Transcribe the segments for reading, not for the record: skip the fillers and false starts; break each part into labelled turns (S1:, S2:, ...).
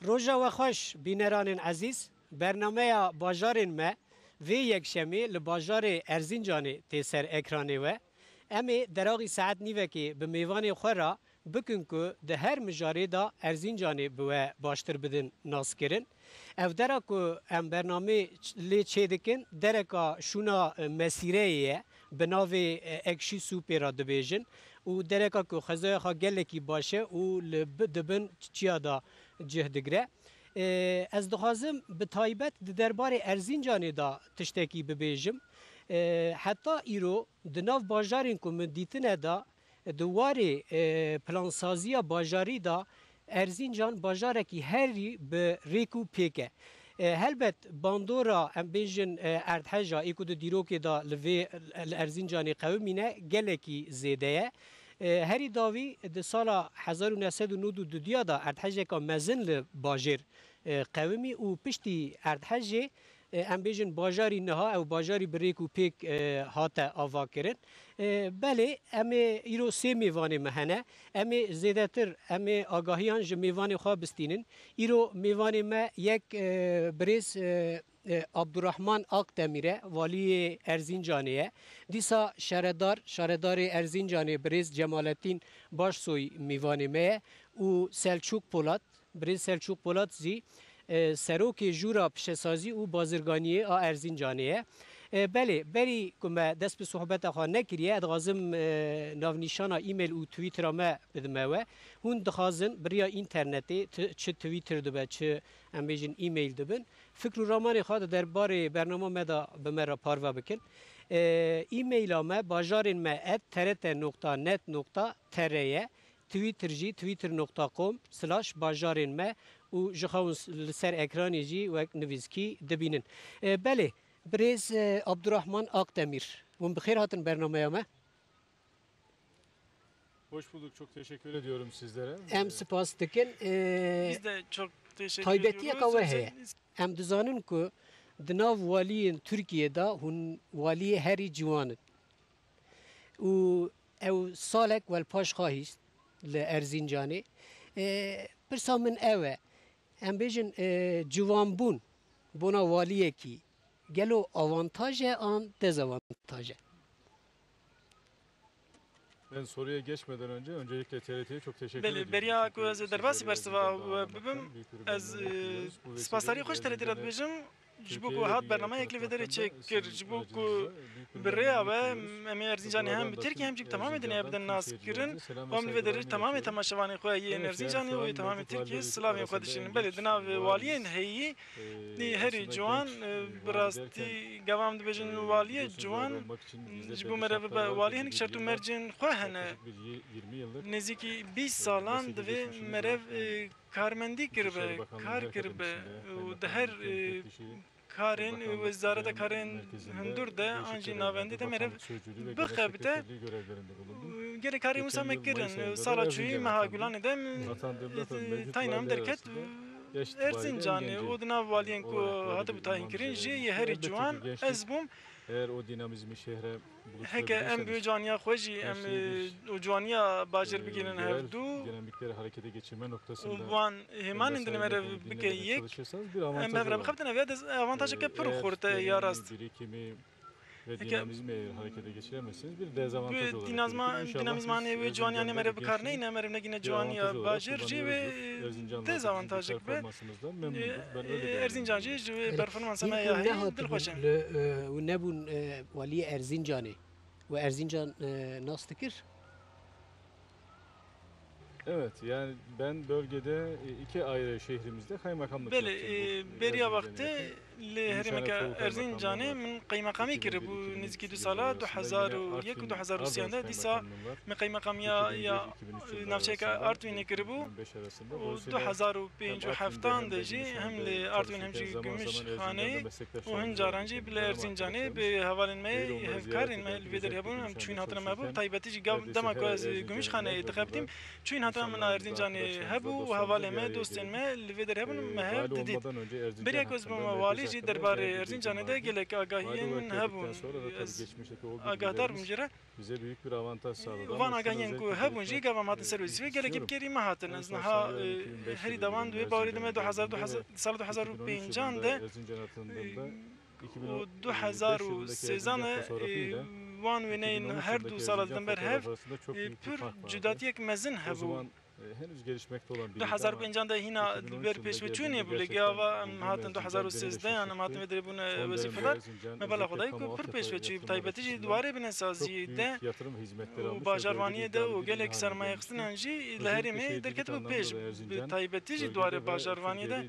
S1: روژا و خوش بینران عزیز برنامه باجارین ما و یک شمی لباجار ارزینجان تیسر اکرانه و امی دراغی ساعت نیوه که به میوان خورا بکن که ده هر مجاری دا ارزینجان بوه باشتر بدن ناس کرن او درا که ام برنامه لی چه دکن درکا شونا مسیره بناو اکشی سوپی را دبیجن و درکا که خزای خواه گلکی باشه و دبن چیا دا جهدگره از دخوازم به تایبت درباره ارزینجانی دا تشتکی ببیجم حتی ایرو دناو باجارین که من دیتنه دا دواره پلانسازی باجاری دا ارزینجان باجاره که هری به ریکو پیکه هلبت باندورا ام بیجن ارتحجا ایکو دو دیروکی دا لوی ارزینجانی قومینه گلکی زیده هری داوی د سال 1992 دا ارتحجه که مزن لباجر قومی و پشتی ارتحجه ام بیجن باجاری نها او باجاری بریک و پیک هاته آوا کرن بله امی ایرو سه میوانی مهنه امی زیده تر امی آگاهیان جو میوانی خواه بستینن ایرو میوانی ما یک بریز عبدالرحمن آقدمیره والی ارزینجانیه دیسا شهردار ارزینجانی بریز جمالتین باشسوی میوانی ما و سلچوک پولاد بریز سلچوک پولاد زی سروک جورا پشسازی و بازرگانی ارزینجانیه بله بری که دست به صحبت خواه نکریه ادغازم ناونیشانا ایمیل و تویتر ما بدمه هون دخوازن بریا اینترنتی چه تویتر دبه چه امیجن ایمیل دبن فکر و رامان خواه در بار برنامه ما دا به مرا پاروا بکن ایمیل ما باجارین ما @trt.net.tr تویتر جی twitter.com/باجارین ما و جخوان لسر اکرانی جی و نویزکی دبینن بله بریز عبدالرحمن آقدemir بخیر هاتن برنامه ما
S2: hoş bulduk çok teşekkür ediyorum sizlere
S1: ام سپاس دکن
S3: biz de çok teşekkür
S1: تایبتی
S3: ediyoruz.
S1: که هه ام دزانن که دناو والی ترکیه دا هون والی هری جوان و او سالک والپاش خواهیست لارزینجانی پرسا من اوه ام بیجن جوان بون بونا والیه کی گلو آوانتاجه آن دزاوانتاجه
S2: Ben soruya geçmeden öncelikle TRT'ye çok teşekkür
S3: بله
S2: ediyorum.
S3: بریا کو از درباسی برسوا ببم از سپاسداری خوش تر دیرت بجم جبو کو هات برنامه یک لیدر چک کر جبو کو بریا و امی ارزینجانی هم ترکی هم جب تمام دنیا بدن ناس کرن و ام لیدر تمام تماشاوانی خو یه ارزینجانی و تمام ترکی سلامی خودشین بله دنا والین هی هری جوان براستی گوام دبجن والی جوان جبو مره والی هنگ شرطو مرجن خو هنه نزدیکی 20 سالان دوی مره کارمندی کرده کار کرده و ده هر کارن وزارت کارن هندور ده آنجی ناوندی ده مره بخبته گره کاری مسامه کرن سالا چوی مهاگولان ده تاینام درکت ارزینجانی او دنا والین کو هات بتاین کرین جی هر جوان از بوم
S2: eğer o dinamizmi şehre
S3: هک ام بی جوانیا خوشی ام او جوانیا باجر بگیرن هفدو
S2: dinamikleri harekete geçirme noktasında
S3: وان همان اندن مره بگه یک ام بفر بخبتن اویاد avantajı که پر خورده یا راست
S2: birikimi ve dinamizmi harekete geçiremezseniz bir dezavantaj olarak
S3: dinamizmani ve جوانیانی مره بکار نه نه مره نگینه جوانیا باجر جی و dezavantajı به ارزینجان جی پرفورمانس ما یا دل خوشم
S1: و نبون والی ارزینجانی و ارزینجان ناس تکر
S2: Evet yani ben bölgede iki ayrı şehrimizde kaymakamlık
S3: بله
S2: yaptım.
S3: بریا وقت لهرمک ارزینجانی من قیمقامی کرده بو نزدیکی 2 ساله 2001 و 2013 دیسا من قیمقامی یا نفچه که آرتوینی کرده بو و 2005 و 7 دجی هم ل آرتوین همچی گمش خانه و هم جارانجی بل ارزینجانی به حوالین می هفکارین می لیدر هبون هم چوین هاتن ما بو تایباتی جی دما کو از گمش خانه انتخابتیم چوین هاتن من ارزینجانی هبو و حواله می دوستن می لیدر هبون مهر دید بریا کوز والی jî derbarê Erzincanê de gelek agahiyên hebûn. Ez agahdar bûm jî re.
S2: bize büyük bir avantaj sağladı.
S3: Van agahiyên ku hebûn jî gavam hatin ser wî gelek bikêrî me hatin. Ez niha herî devan duê bawerî dime 2005 de û 2013 wan wêneyên her du sala din ber hev pir cudatiyek mezin hebû.
S2: Henüz gelişmekte olan bir
S3: 2005 de hîna ber pêşveçûnê bû lê ava em hatin 2013 yan em hatin vê bûne wezîfedar me bala xwedayî ku pir pêşveçû taybetî jî duwarê binesaziyê de û bajarvaniyê de û gelek sermayexistin jî li Herêmê derketibû pêş taybetî jî duwarê bajarvaniyê de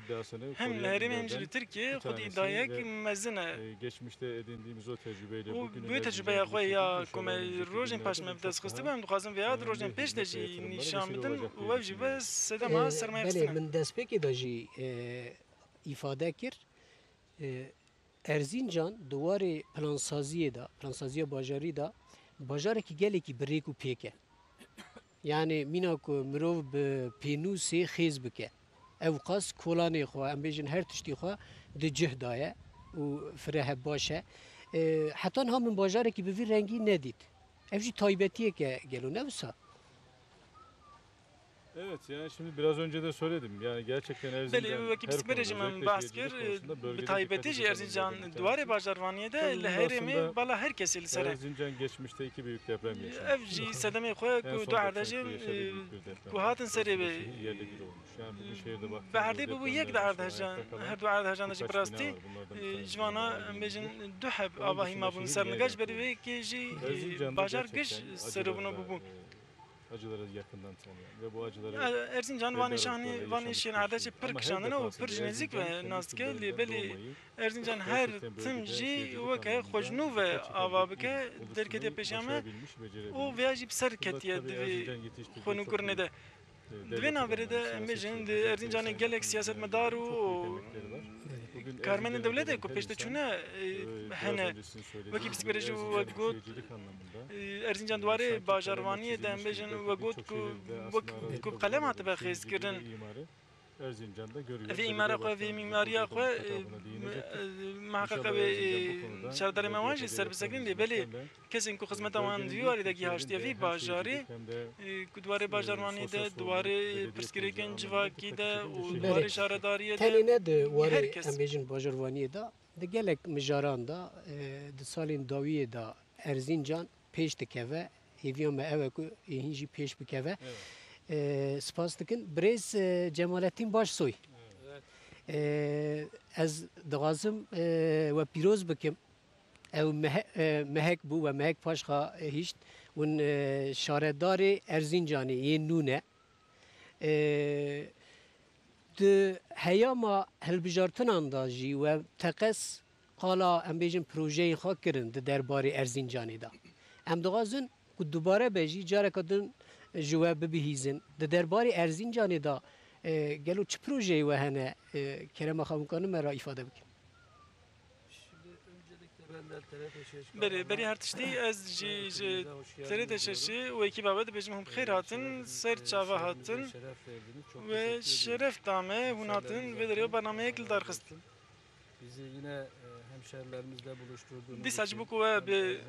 S3: hem li Herêmê hem jî li Tirkiye xwedî iddiayek mezin e.
S2: geçmişte edindiğimiz o tecrübeyle
S3: û
S2: bugün
S3: bu tecrübeya xwe ya ku me rojên paş me bi dest xistibû em dixwazim vêya rojên pêş de jî nîşan bidin û ev jî ve sedema sermayexistin
S1: بله من destpêkê de jî îfade kir Erzincan duwarê plansaziyê de plansaziya bajarî de bajarekî gelekî birêk û pêk e. Yani mîna ku mirov bi pênûsê xêz bike. Ew qas kolanê xwe em bêjin her tiştî xwe di cih daye û fireh baş e. Heta niha min bajarekî bi vî rengî nedît. Ev jî taybetiyek e gelo ne wisa?
S2: Evet yani şimdi biraz önce de söyledim yani gerçekten Erzincan
S3: Belê wekî psikolojim em bahs kir bi taybetî jî Erzincan duwarê bajarvaniyê de li Herêmê bala her kesê li ser e.
S2: Erzincan geçmişte iki büyük deprem yaşadı.
S3: Ev jî sedemê xwe ku du erdhejên ku hatin serê ve
S2: yerle bir olmuş. Yani bugün şehirde bak.
S3: bi herdê bûbû yek de erdhejan her du erdhejan de jî bi rastî civana em bêjin du heb avahî mabûn ser nigaj berî vê kê jî bajar giş seribûne bûbû.
S2: Acıları yakından tanıyan ve bu acıları
S3: Erzincan vanê şên erdhejê pir kişandine û pir ji nêzik ve nastike lê belê Erzincan her tim jî weke xwecnû ve ava bike derketiye pêşiya me û vêya jî bi ser ketiye divê xwenûkirnê de. Di vê naverê de em bêjin di Erzincanê gelek siyasetmedar û karmenên dewletê ku pêş de çûne hene wekî psikolojî û wek got Erzincan duwarê bajarvaniyê de em bêjin we got ku qelem hatibe xêzkirin vê îmara xwe vê mîmariya xwe meheqeqa vê şerdarê me wan jî serbisekirin lê belê kesên ku xizmeta wan diyarî de gîhaştiye vî bajarê ku duwarê bajarvanî de duwarê pirsgirêkên civakî de û duwarê şaredariyê de
S1: Tenê ne di warê em bêjin bajarvaniyê de di gelek mijaran da di salên dawiyê da Erzincan pêş dikeve hêviya me ew e ku hîn jî pêş bikeve. Spas dikin Birêz Cemalettin Başsoy. Ez dixwazim we pîroz bikim. Ew mehek bû ve mehek paşxa hîşt hûn şaredarê Erzincanê yên nû ne. Di heyama hilbijartinan da jî we teqes qala em bêjin projeyên xwe kirin di derbarê Erzincanê da. Em dixwazin ku dubare be jî careka din ji we bibihîzin. Di derbarê Erzincanê da gelo çi projeyê we hene kerema xewikanin me ra îfade bikin.
S3: berî her tiştî ez jî ji TRT şeşî û ekîba we dibêjim hûn xêr hatin ser çava hatin ve şeref dame hûn hatin vê derê bernameyek li darxistin.
S4: Bizi yine hemşerilerimizle buluşturduğunuz
S3: Dîsa ji bo ku we bi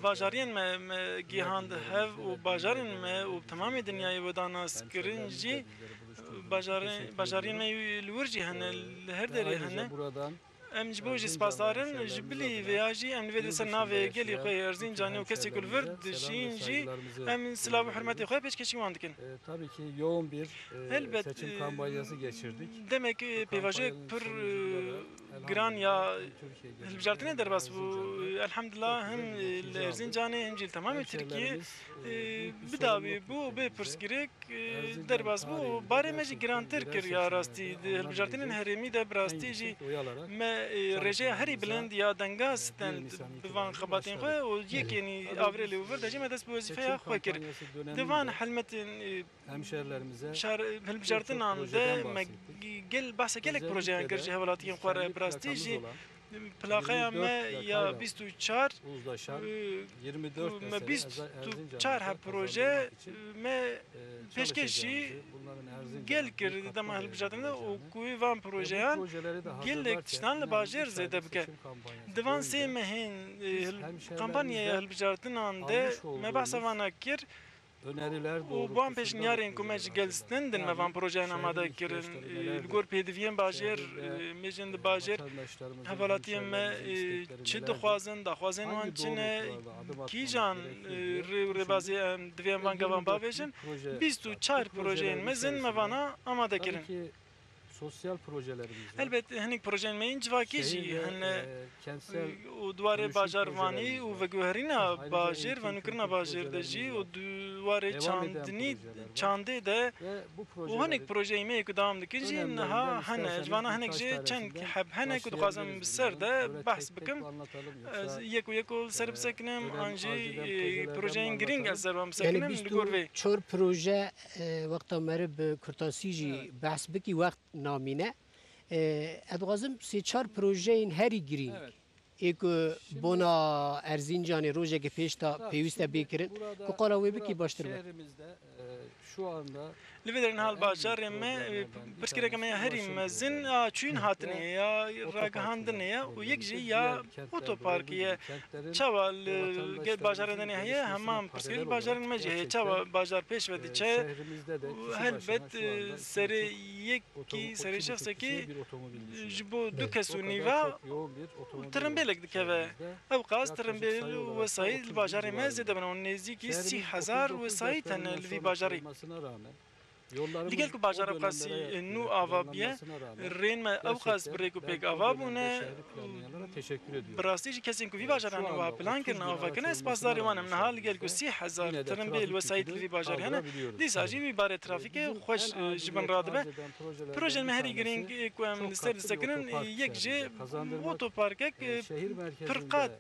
S3: bajariyên me gihand hev û bajarên me û temamê dinyayê we danas kirin jî bajariyên me li wir jî hene li her derê hene. Em ji bo jî spasdarin ji bilî vêya jî em li vê ser navê gelî xwe Erzincanê û kesê ku li vir dijîn jî em silav û hürmetê xwe pêşkêşî wan dikin.
S4: Tabii ki yoğun bir
S3: Elbet
S4: seçim kampanyası geçirdik.
S3: Demek pêvajiyek pir giran ya hilbijartinê derbas bû elhamdülillah hem li Erzincanê hem jî li temamê Tirkiye bidawî bû bê pirsgirêk derbas bû barê me jî girantir kir ya rastî di hilbijartinên herêmî de bi rastî jî me rêjeya herî bilind ya denga stend bi van xebatên xwe û yekênî avrê lê vir de jî me dest bi wezîfeya xwe kir. Di van helmetên hilbijartinan de me gel bahsa gelek projeyan kir ji hewelatiyên xwe re bi rastî jî plaqeya me ya 24 me 24 heb proje me pêşkêşî gel kirdi dema hilbijatinde o kuyu van projeyan gelek tiştan li bajêr zêde bike. Divan sê mehên kampanyaya hilbijartin ande me behsa van kir.
S4: öneriler
S3: û ban pêşniyarên ku me ji gelistindin me van projeyan amade kirin. Li gor pêdiviyên bajêr me jin di bajêr hevalatiyên me çi dixwazin, daxwazên wan çi ne, kîjan rêw rêbazî em divên van gevan bavêjin, 24 projeyên mezin me vana amade kirin.
S4: Sosyal projelerimiz var.
S3: Elbette hinek projeyên me yên civakî jî hin
S4: Kentsel
S3: û duwarê bajarvanî û veguherîna bajêr venûkirina bajêr de jî û duwarê çandinî çandê de
S4: ve bu
S3: û hinek projeyê me ku devam dikir jî niha hene civana hinek jî çend heb hene ku dixwazim bi ser de behs bikim. Yek û yek ol ser bisekinim an jî projeyên girîng ez servan bisekinim li gor vê.
S1: چهار پروژه وقت مره به کرتاسی جی بحث بکی وقت نامینه ادغازم سه چهار پروژه این هری گرینگ ایک بنا ارزینجانی روزه که پیش تا پیوسته بکرن که قلاوی بکی باشتر بک
S4: şehrimizde şu anda
S3: Li vê hal bajarê me pirsgirêka me ya herî mezin ya çûyîn hatine ya ragihandinê ye û yek jî ya otoparkê ye. Çawa li gel bajarê de ne heye hemam pirsgirêk bajarên me jî heye. Çawa bajar pêş ve diçe helbet serê yekî serê şexsekî ji bo du kes û nîva tirimbêlek dikeve. Ew qas tirimbêl û wesayî li bajarê me zêde bin û nêzîkî 30,000 wesayî tene li vî bajarê. Digel ku bajara qasî nû ava biye rên me ew qas birêk û pêk ava bûne bi rastî jî kesên ku vî bajaran wa plan kirin avakine ez pasdarê wan em niha li gel ku 30,000 tirimbêl wesayî li vî bajarê hene dîsa jî vî barê trafîkê xweş ji bin radibe. Projeyên me herî girîng ku em li ser disekirin yek jî otoparkek pir qat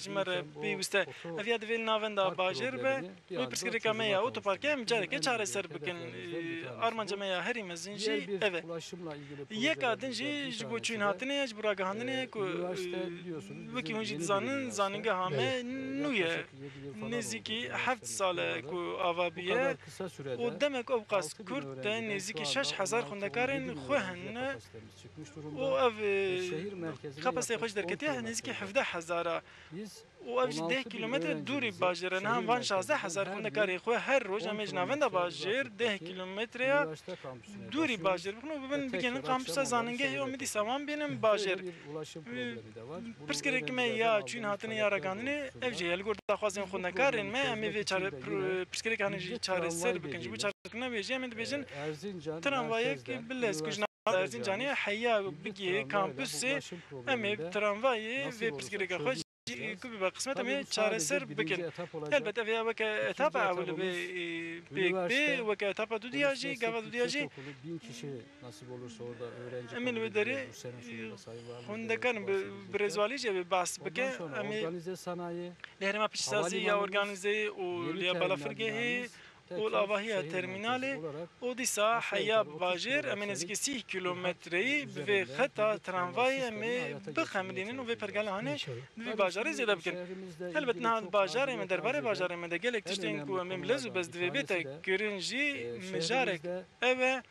S3: ji me re pêwîst e. Ev ya divê li navenda bajêr be wê pirsgirêka me ya otoparkê em carekê çareser bikin. Armanca me ya herî mezin jî ev e. Yek adin jî ji bo çûyîn hatinê ji bo ragihandinê ku wekî hûn jî dizanin zanîngeha me nû ye. Nêzîkî 7 sal e ku ava bûye û demek ew qas Kurd de nêzîkî 6,000 xwendekarên xwe hene û ev kapasiteyê xwe ji derketiye nêzîkî 17,000 a. û ev ji 10 kilometre dûrî bajêr e niha van 16,000 xwendekarê xwe her roj em ê ji navenda bajêr 10 kilometreya dûrî bajêr bixin û bibin bigihînin kampüsa zanîngehê û midî savan bênin bajêr. Pirsgirêkî me ya çûyîn hatinê ya ragihandinê ev jî li gor daxwazên xwendekarên me em ê vê pirsgirêkan jî çareser bikin ji bo çarekirina wê jî em ê dibêjin tramvayek bilez ku ji navenda Erzincanê heya bigihê kampüsê em ê tramvayê vê pirsgirêka xwe Kubi bak kısmet ama çareser bikin. Elbette veya vaka etapa avlu be be vaka etapa dudiyacı, gava dudiyacı.
S4: 1000 kişi nasip olursa orada öğrenci.
S3: Emin ve deri hundakan brezvalice ve bas bike.
S4: Organize sanayi.
S3: Lehrema pişsazi ya organize o liya balafırgehi. O avahiya terminali o disa haya bajir emin ezki 30 kilometreyi ve xeta tramvay emi bixemlinin ve pergalhane ve bajarı zede bikin. Elbet nahal bajar emi derbare bajar emi de gelek tişteyin ku emi lezu bez dvebete girinci mejarek eve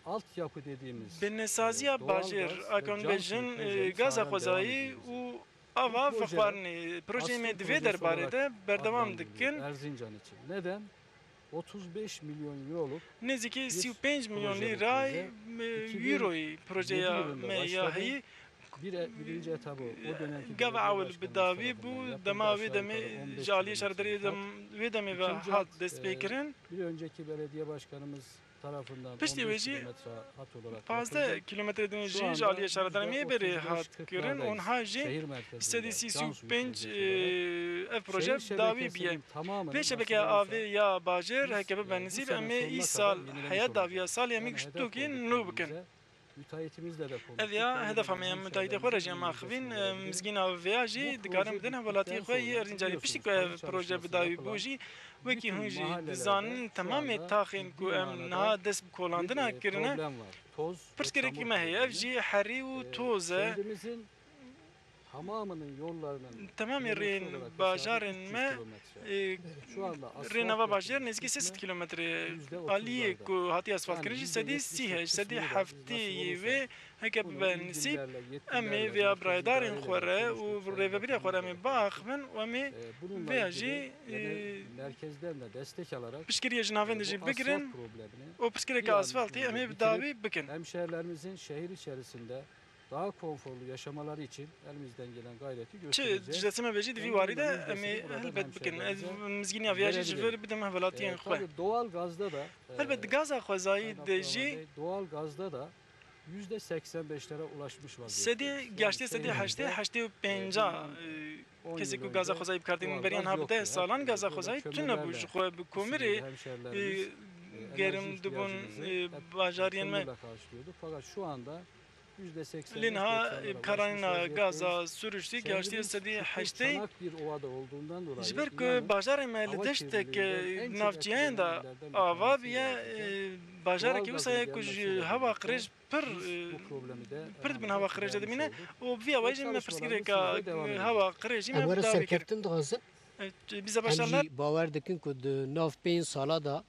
S4: altyapı dediğimiz
S3: binnesaziya bajir akonbejin gaza xozayı u ava faxbarni projemi dve derbare de berdevam dikin.
S4: Erzincan için. Neden? 35 milyon euroluk
S3: nezîkî 35 milyon lira euroyê projeya me ya heyî
S4: birinci etabı o dönemki
S3: gava awil bi davî bû dema wê demê ji aliyê şerderê wê demê ve hat destpêkirin
S4: bir önceki belediye başkanımız tarafından
S3: piştî wê jî
S4: hat olarak
S3: 15 kilometre din jî ji aliyê şerderê berê hat kirin û niha jî 35 ev proje davî biye vê şebekeya avê ya bajêr heke bibe nisîb em ê îsal heya daviya salê em ê giştokî nû bikin. Ev ya hedefa me em müteahhitê xwe re jî em axivîn mizgîna vêya jî dikarin bidin hevalatiyê xwe yê Erzincanê piştî ku ev proje bi davî bû jî wekî hûn jî dizanin temamê taxên ku em niha dest bi kolandina kirine pirsgirêkî me heye ev jî herî û toz e
S4: tamamının yollarının
S3: Tamam
S4: kilometre
S3: yerin
S4: olarak
S3: bajarın
S4: hesabı 300
S3: me
S4: kilometre. Şu anda asfalt
S3: Rênava bajêr
S4: yapılmış
S3: nêzîkî 300
S4: kısmı
S3: kilometre
S4: %30'larda.
S3: aliyê ku hatiye asfalt
S4: Yani
S3: kirin jî sedî
S4: %70'lik
S3: sî sedî
S4: kısmıyla biz
S3: hefteyê
S4: nasıl
S3: wê heke
S4: bunu
S3: bibe nisîb
S4: ilgililerle,
S3: em ê
S4: yetkililerle,
S3: vêya
S4: merkezi
S3: biraydarên
S4: idareyle
S3: xwe re û
S4: konuştuk. Sayın
S3: rêveberiya xwe re em ê
S4: Bakanımızla
S3: biaxivin û em ê
S4: bununla
S3: vêya
S4: ilgili
S3: jî
S4: gene merkezden de destek alarak
S3: piştgiriya ji navên de jî
S4: bu
S3: bigirin
S4: asfalt problemini
S3: û piskireke
S4: bir an
S3: asfaltî em ê
S4: bitirip
S3: bi dawî bikin.
S4: hemşehrilerimizin şehir içerisinde daha konforlu yaşamaları için elimizden gelen gayreti
S3: Çi
S4: göstereceğiz.
S3: ji me bêjî divî warî de em ê helbet bikin. Ez mizgîniya vêya jî ji vir bidim hevelatiyên xwe.
S4: Tabii doğal gazda da
S3: Helbet di gaza xwezayî de jî
S4: doğal gazda da %85'lere ulaşmış vaziyette.
S3: sedî geştê sedî heştê heştê û pênca kesê ku gaza xwezayî bikardînin beriyan heb 10 salan gaza xwezayî tune bû ji xwe bi komirê gerim dibûn bajariyên me
S4: fakat şu anda
S3: Linha karanina gaza sürüştü geçti sedî heştê
S4: çanak bir ovada olduğundan dolayı
S3: ji ber ku
S4: inanın
S3: bajarê me li
S4: hava
S3: deştek
S4: kirliliğinden en çok
S3: navçiyên da
S4: etkilenenlerden bir
S3: ava
S4: tanesi
S3: biye
S4: gerçekten.
S3: bajarekî
S4: Doğal
S3: wisa ye
S4: gazın
S3: ku ji
S4: gelmesiyle
S3: heva
S4: birlikte
S3: qirêj pir
S4: biz bu problemi de
S3: pir dibin
S4: anında
S3: heva qirêj de
S4: gidermiş
S3: dimîne
S4: olduk.
S3: û vîya wê jî me pirsgirêka heva qirêj jî me
S1: Em were
S3: davê kir.
S1: serkeftin dixwazin.
S3: Bize
S1: Em
S3: başarılar.
S1: jî bawer dikin ku di nav 5 sala da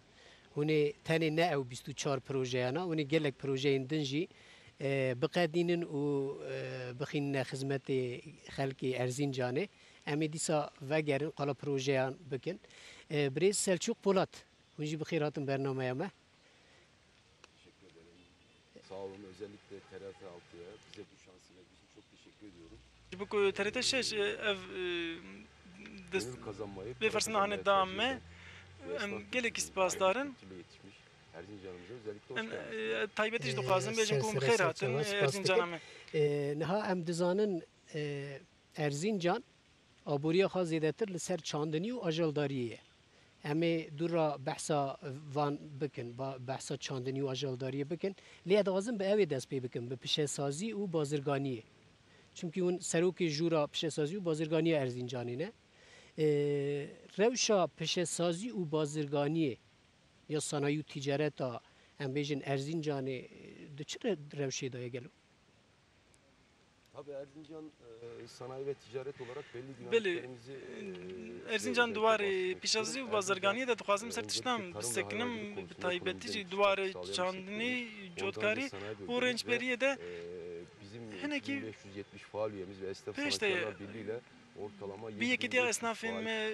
S1: hûnê tenê ne ew 24 projeyana hûnê gelek projeyên din jî biqedînin û bixînine xizmetê xelkê Erzincanê. Em ê dîsa vegerin qala projeyan bikin. Birêz Selçuk Polat hûn jî bi xêr hatin bernameya me.
S5: Teşekkür ederim. Sağ olun. Özellikle TRT 6'ya bize bu şansı verdiğiniz için çok teşekkür ediyorum.
S3: Bu ku TRT 6 ev
S5: Gönül kazanmayı,
S3: ve farsana hani damme gelek ispasdarın
S5: yetişmiş Erzincan'ımıza özellikle hoş
S3: em
S5: geldiniz.
S3: taybetiş duxwazim bêjim ku
S1: Ser-
S3: xêr
S1: ser-
S3: hatin
S1: ser-
S3: Erzincan'a me.
S1: Niha em dizanin Erzincan aboriya xwe zêdetir li ser çandinî û ajaldariyê ye. Em ê dûra behsa van bikin, behsa çandinî û ajaldariyê bikin. Lê dixwazim bi ew ê dest pê bikin, bi pişesazî û bazirganiyê. Çünkü hûn serokê jûra pişesazî û bazirganiya Erzincanê ne. Rewşa pişesazî û bazirganiyê ya sanayî û ticareta em bêjin Erzincanê di çi rewşê de ye gelo?
S5: Tabii Erzincan sanayi ve ticaret olarak belli
S3: Belli.
S5: dinamiklerimizi
S3: Erzincan duvarı pişazî û bazirganiyê de dixwazim ser tiştam bisekinim bi taybetî jî duvarı çandinî cotkarî û rênçberiyê de
S5: bizim
S3: Heneki
S5: 1570 faal üyemiz ve esnaf
S3: Pêş de
S5: sanatkarlar birliğiyle ortalama
S3: bir yekîtiya esnafên me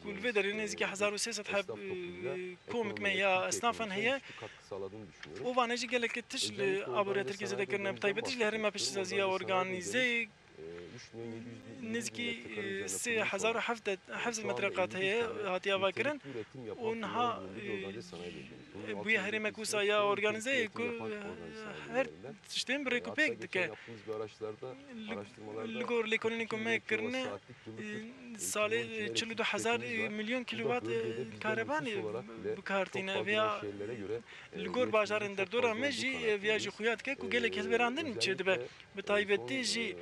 S3: kulvê derê nêzîkî 1300 heb komik me ya esnafan heye û vanê jî gelekî tiş li aboriya Tirkiyeyê de kirine bi taybetî jî li herîma pêşsaziya organîzê nêzîkî 3700 metreqat heye hatiye avakirin û niha bûye herêmek wisa ya organîzeyê ku her tiştên bi rêkûpêk dike. Li gor lêkolînê ku me kirine salê 42,000 milyon kilowat karebanê bikartîne veya li gor bajarên derdora me jî veya jî xuya dike ku gelek hezberandin çê dibe bi taybetî jî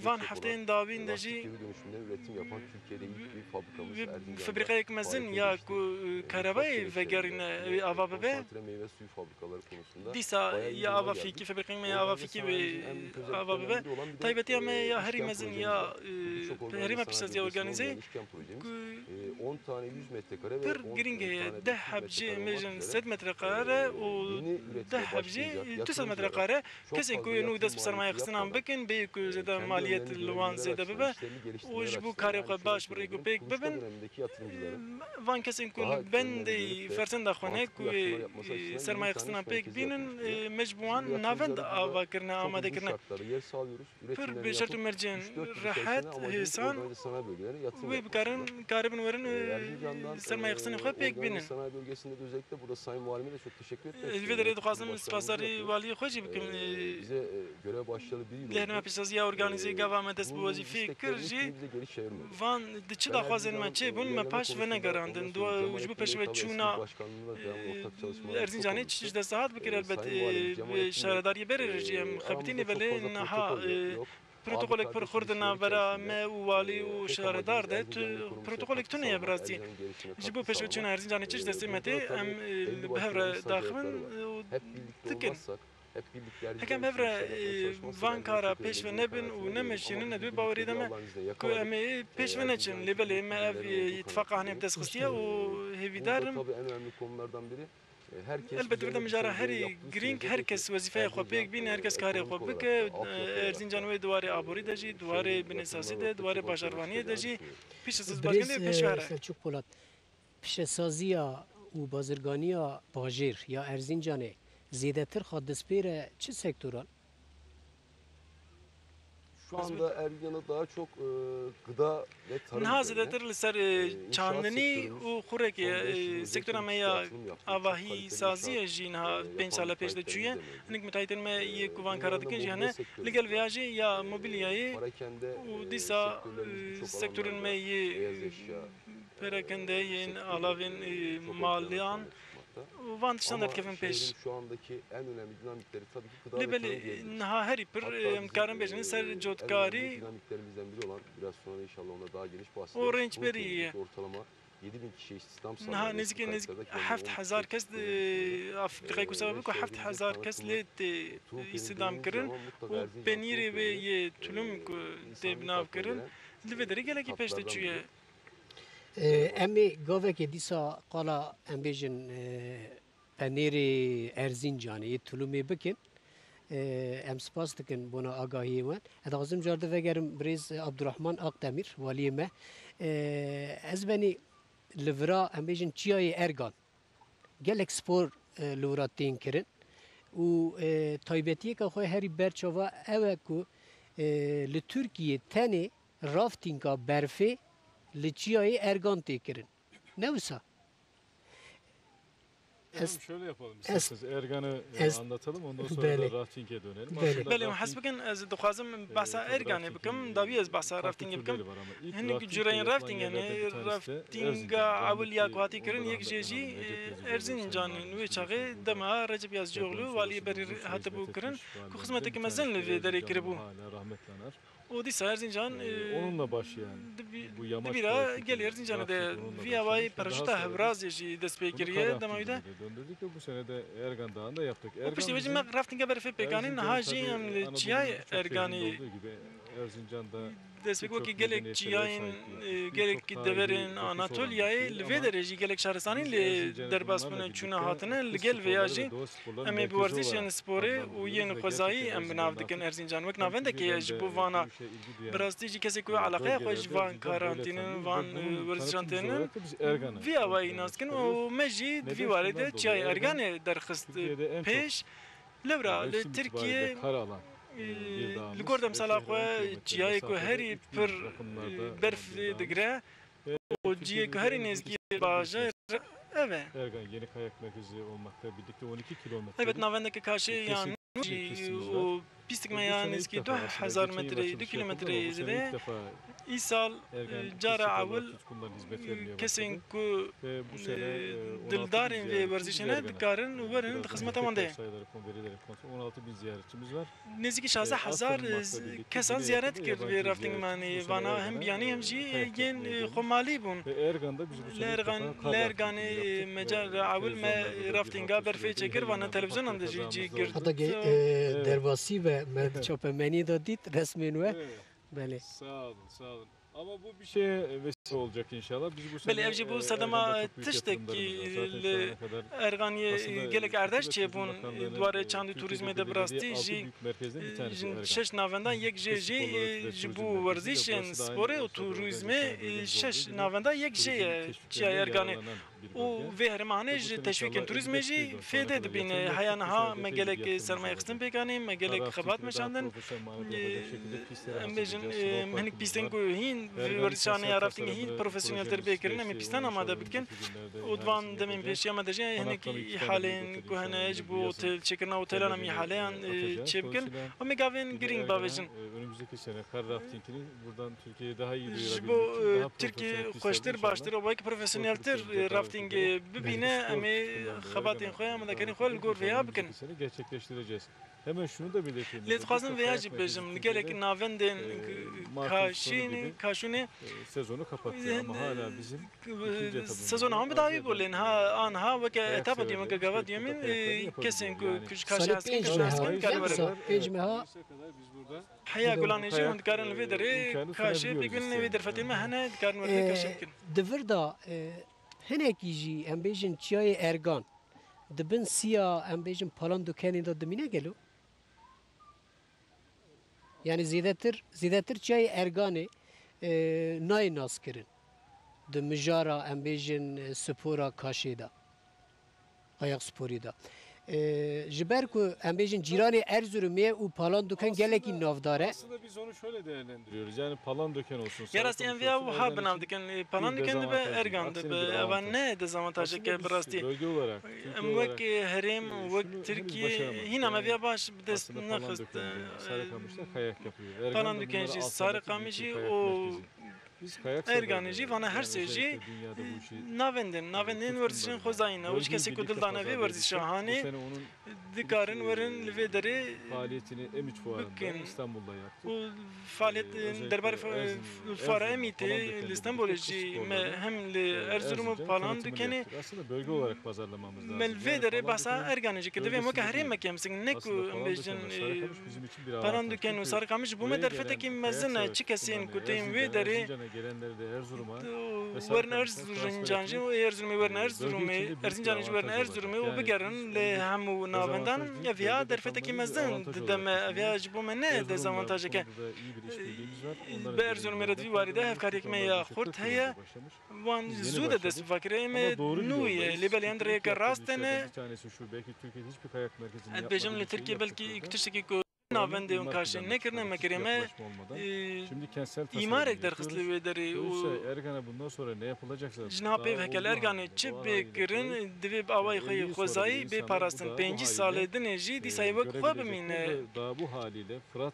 S3: van hefteyên davîn de jî fabrikayek mezin ya ku karebayê vegerîne ava bibe dîsa ya ava fîkî fabrikayên me ya ava fîkî wê ava bibe taybetiya me ya herî mezin ya herîma pêşsaziya organîzê ku
S5: 10 tane 100 metrekare
S3: pir giring heye 10 heb jî mêjin 100 metrekare û 10 heb jî 200 metrekare kesê ku nû dest bi sermaye xistinan bikin bê ku zêde maliyet li wan zêde bibe û ji bo karê xwe baş bi rêkûpêk bibin van kesên ku li bendê fersenda xwe ne ku sermaye xistinan pêk bînin me ji bo wan navend avakirine amadekirine pir bi şert û mercên rehet hêsan wê bikarin karibin werin sermaye xistinan xwe pêk bînin.
S5: Sanayi bölgesinde de özellikle burada Sayın Valime de çok teşekkür etmek
S3: Li vê derê dixwazim spasdarî waliyê xwe jî bikim.
S5: bize görev başlayalı bir yıl
S3: Li herîma pêşsaziya organîzê gava me dest bi wezîfê kir jî van di çi daxwazên me çê bûn me paş venegerandin ji bo pêş ve çûna Erzincanê çi ji dest hat bikir elbet şaredariyê berê jî em xebitînê velê niha protokolek pir xurt di navbera me û walî û şaredar de protokolek tune ye birazî ji bo pêş ve çûna Erzincanê çi ji destê me tê em bi hev re daxivin û dikin.
S5: hep birlikte Erzincan
S3: Hekem
S5: için
S3: hevre
S5: işlerle çalışması
S3: van
S5: bence
S3: kara
S5: çok önemli
S3: peş ve
S5: bir
S3: nebin
S5: karar
S3: û
S5: veriyorum.
S3: nemeşinin
S5: Ama
S3: nedbi
S5: biz
S3: bawerî
S5: birlikte
S3: deme
S5: Allah'ın izniyle
S3: ku
S5: yakaladık.
S3: em ê pêş ve neçin lê belê me ev ittifaka hene destxistiye û
S5: Burada
S3: hêvîdarim
S5: tabii en önemli konulardan biri herkes
S3: elbette
S5: üzerine
S3: bir mijara
S5: düşen görevi
S3: herî
S5: yaptığı
S3: giring
S5: sürece
S3: herkes wezîfeya xwe pêk bîne herkes karê
S5: ekonomik
S3: xwe
S5: olarak
S3: bike
S5: da, altyapı olarak
S3: Erzincan
S5: da,
S3: wê diwarê aborî de jî diwarê
S5: şehrin
S3: binêsasî
S5: yatırımlar
S3: de
S5: nokta
S3: diwarê
S5: çok ön plana
S3: bajarvaniyê de
S5: çıkacağını
S3: jî
S5: düşünüyorum.
S3: pîşesiz belgên de pêş here
S1: Selçuk Polat pişesaziya û bazirganiya bajêr ya Erzincanê zêdetir xwe destpêre çi sektoran?
S5: Şu anda Erzincan'a daha çok gıda ve tarım
S3: niha
S5: üzerine
S3: zêdetir li ser
S5: inşaat
S3: çandinî
S5: sektörümüz
S3: û
S5: son 5
S3: xurekê
S5: yıl özellikle
S3: sektora me
S5: ciddi
S3: ya
S5: yatırım yaptı. Çok
S3: avahî
S5: kaliteli
S3: saziye
S5: inşaat
S3: jî niha 5
S5: yapan
S3: sala pêş de
S5: müteahhitlerimiz
S3: çûye
S5: de mevcut.
S3: hinek müteahhitên me yê ku van
S5: Bunun
S3: kara
S5: yanında
S3: dikin jî
S5: mobilya
S3: hene
S5: sektörümüz
S3: li gel
S5: var.
S3: vêya jî ya mobilyayê
S5: Parakende
S3: û dîsa
S5: sektörlerimiz birçok
S3: sektörün me
S5: alanlarda
S3: yê
S5: beyaz eşya
S3: perakende yên
S5: sektörü,
S3: alavên
S5: çok ön plana
S3: maliyan
S5: çıkmakta.
S3: û van tiştan
S5: Ama
S3: derkevin
S5: şehrin
S3: pêş
S5: şu andaki en önemli dinamikleri tabii ki gıda
S3: lê
S5: ve tarım
S3: belê
S5: diyebiliriz.
S3: niha herî pir
S5: Hatta
S3: em
S5: bizim,
S3: karin bêjin ser
S5: en önemli
S3: cotkarî
S5: dinamiklerimizden biri olan biraz sonra inşallah ona daha geniş
S3: O
S5: bahsederiz.
S3: renç
S5: Bunun
S3: beriye.
S5: temsilcisi ortalama 7.000 kişi istihdam
S3: niha
S5: sağlayan
S3: nêzîkî
S5: bu
S3: nêzîk
S5: kayıtlarda kendini
S3: 7000 kes Afrikayê ku sebebî ku 7000 kes lê tê îstidam kirin û penîrê wê yê tulum ku tê binav kirin li vê derê gelekî pêş de çûye
S1: Em ê gavekê dîsa qala em bêjin penêrê Erzincanê tulumê bikin. Em spas dikin bona agahiyê wan. Dixwazim car divegerim birêz Abdurrahman Akdemîr waliyê me. Ez benî li vira em bêjin çiyayê Ergan gelek spor li wira tên kirin û taybetiyeka xwe herî berçava ew e ku li Tirkiye tenê raftinga berfê li çiyayê Ergan tê kirin. Ne wisa?
S2: Tamam, şöyle yapalım
S1: es-
S2: isterseniz. Ergan'ı
S1: es-
S2: anlatalım ondan sonra
S1: Bele.
S2: da rafting'e dönelim.
S1: Bele.
S2: Aslında
S3: belê
S2: rafting,
S3: hes bikin ez dixwazim behsa erganê bikim davî ez behsa
S2: farklı
S3: raftingê
S2: türleri
S3: bikim
S2: var ama ilk
S3: hinek
S2: rafting
S3: cüreyên
S2: yapılan
S3: rafting
S2: yerlerden
S3: hene
S2: bir tanesi de
S3: raftinga
S2: Erzincan.
S3: ewil ya ku hatî
S2: Rahmetli
S3: kirin yek
S2: Onur
S3: jê
S2: Rahmetli
S3: jî
S2: Hanım, Recep Yazıcı
S3: Erzincanê
S2: Sayın
S3: wê
S2: Valimiz
S3: çaxê
S2: biliyorsunuz
S3: dema Recep Yazıcıoğlu
S2: deprem
S3: waliyê berî
S2: sonrası uzun süre
S3: hatibû
S2: hizmet
S3: kirin
S2: etmiş
S3: ku
S2: valilerinden
S3: xizmeteke
S2: bir
S3: mezin li
S2: tanesi
S3: vê derê
S2: Erzincanlı
S3: kiribû
S2: hala rahmetli anar.
S3: û dîsa Erzincan
S2: Onunla başlayan bu yamaç
S3: dibîra
S2: trafiği,
S3: gel Erzincanê de
S2: rafting onunla
S3: vî awayî
S2: başlamış ve daha
S3: paraşüta
S2: sonra biz
S3: hevrazê jî dest pê
S2: bunu
S3: kiriye
S2: kara
S3: dema wî de
S2: raftingine döndürdük ve bu sene de Ergan Dağı'nda yaptık.
S3: û piştî vê jî
S2: bizim
S3: me raftinga berfê pêkanîn
S2: Erzincan
S3: niha jî
S2: tabii
S3: em li
S2: Anadolu'nun
S3: çiyayê
S2: birçok şehrinde
S3: Erganî
S2: olduğu gibi Erzincan'da
S3: dest pê
S2: birçok
S3: wekî gelek
S2: medeniyetlere
S3: çiyayên
S2: sahip,
S3: gelek
S2: birçok
S3: deverên
S2: tarihi dokusu olan bir
S3: Anatolyayê
S2: şey
S3: li vê
S2: ama
S3: derê jî gelek şaristanî
S2: biz
S3: lê
S2: Erzincan'ı
S3: derbas
S2: bunlarla
S3: bûne çûne
S2: birlikte
S3: hatine li
S2: kız
S3: gel vêya
S2: sporları
S3: jî
S2: ve doğa sporları
S3: em ê bi
S2: merkezi
S3: werzişên
S2: olarak
S3: sporê û
S2: adlandırıyoruz
S3: yên
S2: ve
S3: xwezayî
S2: gerçekten
S3: em bi nav
S2: Erzincan'ın
S3: dikin
S2: artık
S3: Erzincan wek
S2: hem
S3: navendekê
S2: Türkiye'den
S3: ji
S2: de
S3: bo vana
S2: bu işe ilgi duyan
S3: bi rastî jî kesekî wê alaqeya xwe ji van
S2: bölgelerde
S3: karantînin
S2: Erzincan
S3: van
S2: böyle tanıyor ve bunun
S3: werzijan
S2: tanıtımcısı
S3: tênin
S2: olarak da biz Ergan'ı
S3: vî awayî
S2: ön
S3: nas dikin
S2: plana
S3: û
S2: çıkarıyoruz.
S3: me jî
S2: Neden?
S3: divî warê de
S2: Şundan
S3: çiyayê
S2: dolayı Ergan
S3: Erganê derxist
S2: Türkiye'de en çok
S3: pêş lewra li
S2: mevsim
S3: Tirkiye
S2: itibariyle kar alan bir dağımız
S3: li gor
S2: ve
S3: demsala
S2: şehre 10
S3: xwe
S2: kilometre
S3: çiyayê ku
S2: mesafede
S3: herî
S2: 3000
S3: pir
S2: rakımlarda
S3: berf
S2: olan bir dağımız.
S3: digire
S2: Ve
S3: û ciyê ku
S2: Türkiye'nin
S3: herî
S2: en
S3: nêzîkî
S2: büyük
S3: bajar ev e
S2: Ergan yeni kayak merkezi olmakla birlikte 12 kilometre.
S3: evet navendeke karşı yani o pislik me yani eski 2000 metre 2 kilometre de İsal cara avul kesin ku dildarın ve verzişine dikarin verin hizmet amande
S2: 16 bin ziyaretçimiz var.
S3: Neziki 16000 kesan ziyaret kir ve rafting mani vana hem yani hem jî gen xomali bun
S2: Ergan'da biz bu sene
S3: Lergan mecar avul me raftinga berfe çekir vana televizyon anda jî girdi.
S1: Hatta derbasi ve çöpemeni de dit resmen ve böyle.
S2: Sağ olun, sağ olun. Ama bu bir şeye vesile olacak inşallah. Biz bu sene
S3: Beli evci bu sadama tişteki Erganiye gelek erdeş çebun duvarı çandı turizme de brasti jî şeş navendan yek jî bu verzişên sporê û turizmê şeş navendan yek jê çiya Erganê û vê hermanê ji teşwîkên turizmê jî fêdê dibîne heya niha me gelek sermayexistin pêkanî me gelek xebat meşandin em bêjin hinek pîstên ku hîn verzişanê raftingê hîn profesyoneltir bêkirin em ê pîstan amade bikin û divan demên pêşiya me de jî hinek îhalên ku hene ji bo otel çêkirina otelan em îhaleyan çêbikin û me gavên girîng bavêjin
S2: önümüzdeki sene kar raftingini buradan Türkiye'ye daha iyi
S3: ji
S2: duyurabilmek
S3: bo
S2: için daha
S3: Tirkiye
S2: profesyonel pistler
S3: xweştir
S2: inşallah.
S3: baştir û belkî profesyoneltir rafting bibine em xebatên xwe em dekenî xwe li gor vêya bikin.
S2: Gerçekleştireceğiz. Hemen şunu da belirteyim.
S3: Lê dixwazim vêya jî bêjim li gelek navendên kaşûnê
S2: sezonu kapattı ama hala bizim ikinci etabımız.
S3: sezon ham bidavî bû lê anha weke etapa diyem weke gava diyemîn kesên ku kaşê heskin kaşê karin werin.
S1: Pêj meha
S2: Biz burada
S3: Heya gulanê jî hûn dikarin li vê derê kaşê pêgûn vê derfetên me hene dikarin werin kaşê bikin.
S1: di vir da hinekî jî em bêjin çiyayê ergan dibin siya em bêjin palan dukenê da dimîne gelo. Yani zêdetir çiyayê erganê nayê naskirin. Di mijara em bêjin spora kaşê da. Ayak sporî da. Ji ber ku em bêjin cîranê Erzurumê û palan duken gelekî navdar e.
S2: aslında biz onu şöyle değerlendiriyoruz. Yani palan döken olsun.
S3: Ya rastî em vêya wiha binav dikin palan dikin dibe ergan dibe evan ne dezavantajeke bi rastî.
S2: Bölge olarak,
S3: Em wek herêm wek Tirkiye hîna me vêya baş bi dest nexist.
S2: Sarıkamış'ta kayak yapıyor.
S3: Palan dikin jî Sarıkamî jî û
S2: Biz kayak
S3: erganê jî vana her sê jî navendên werzişên xwezayîn e. Hiç kesê ku dil dane vê werzişa hanê dikarin werin li vê derê
S2: faaliyetini M3 fuarında
S3: Bakın.
S2: İstanbul'da yaptı.
S3: û faaliyet derbarê fuara Emitê li İstanbulê jî me hem li Erzurum û Palan dikenê
S2: Aslında bölge olarak pazarlamamız lazım.
S3: me li vê derê behsa erganê jî kir divê weke herêmekê em sing ne ku em bêjin Palan diken û Sarıkamış bû me derfetekî mezin e çi kesên ku tên vê derê
S2: gelenleri de Erzurum'a
S3: werin Erzurumcan jî û Erzurumê werin Erzurumê Erzincanê jî werin Erzurumê û bigerin li hemû navendan ev ya derfetekî mezin dide me ev ya ji bo me ne dezavantajeke bi Erzurumê re divî warî de hevkariyekî me ya xurt heye wan zû de dest bi fakirê em ê nû ye lê belê em dirêyeke rast tene
S2: bir tanesi şu belki Türkiye'de hiçbir kayak merkezinde
S3: ez bêjim li Tirkiye belkî tiştekî ku navendê hûn karşî nekirine me kiriye me
S2: Şimdi kentsel tasarım
S3: îmarek derxist li wê derê û
S2: Dolayısıyla Ergan'a bundan sonra ne yapılacaksa
S3: Jina pêv hekel erganê çi bêkirin divê bi awayê xwe yê xwezayî bê parastin 5 salê dinê jî dîsayê wek xwe bimîne
S2: daha bu haliyle Fırat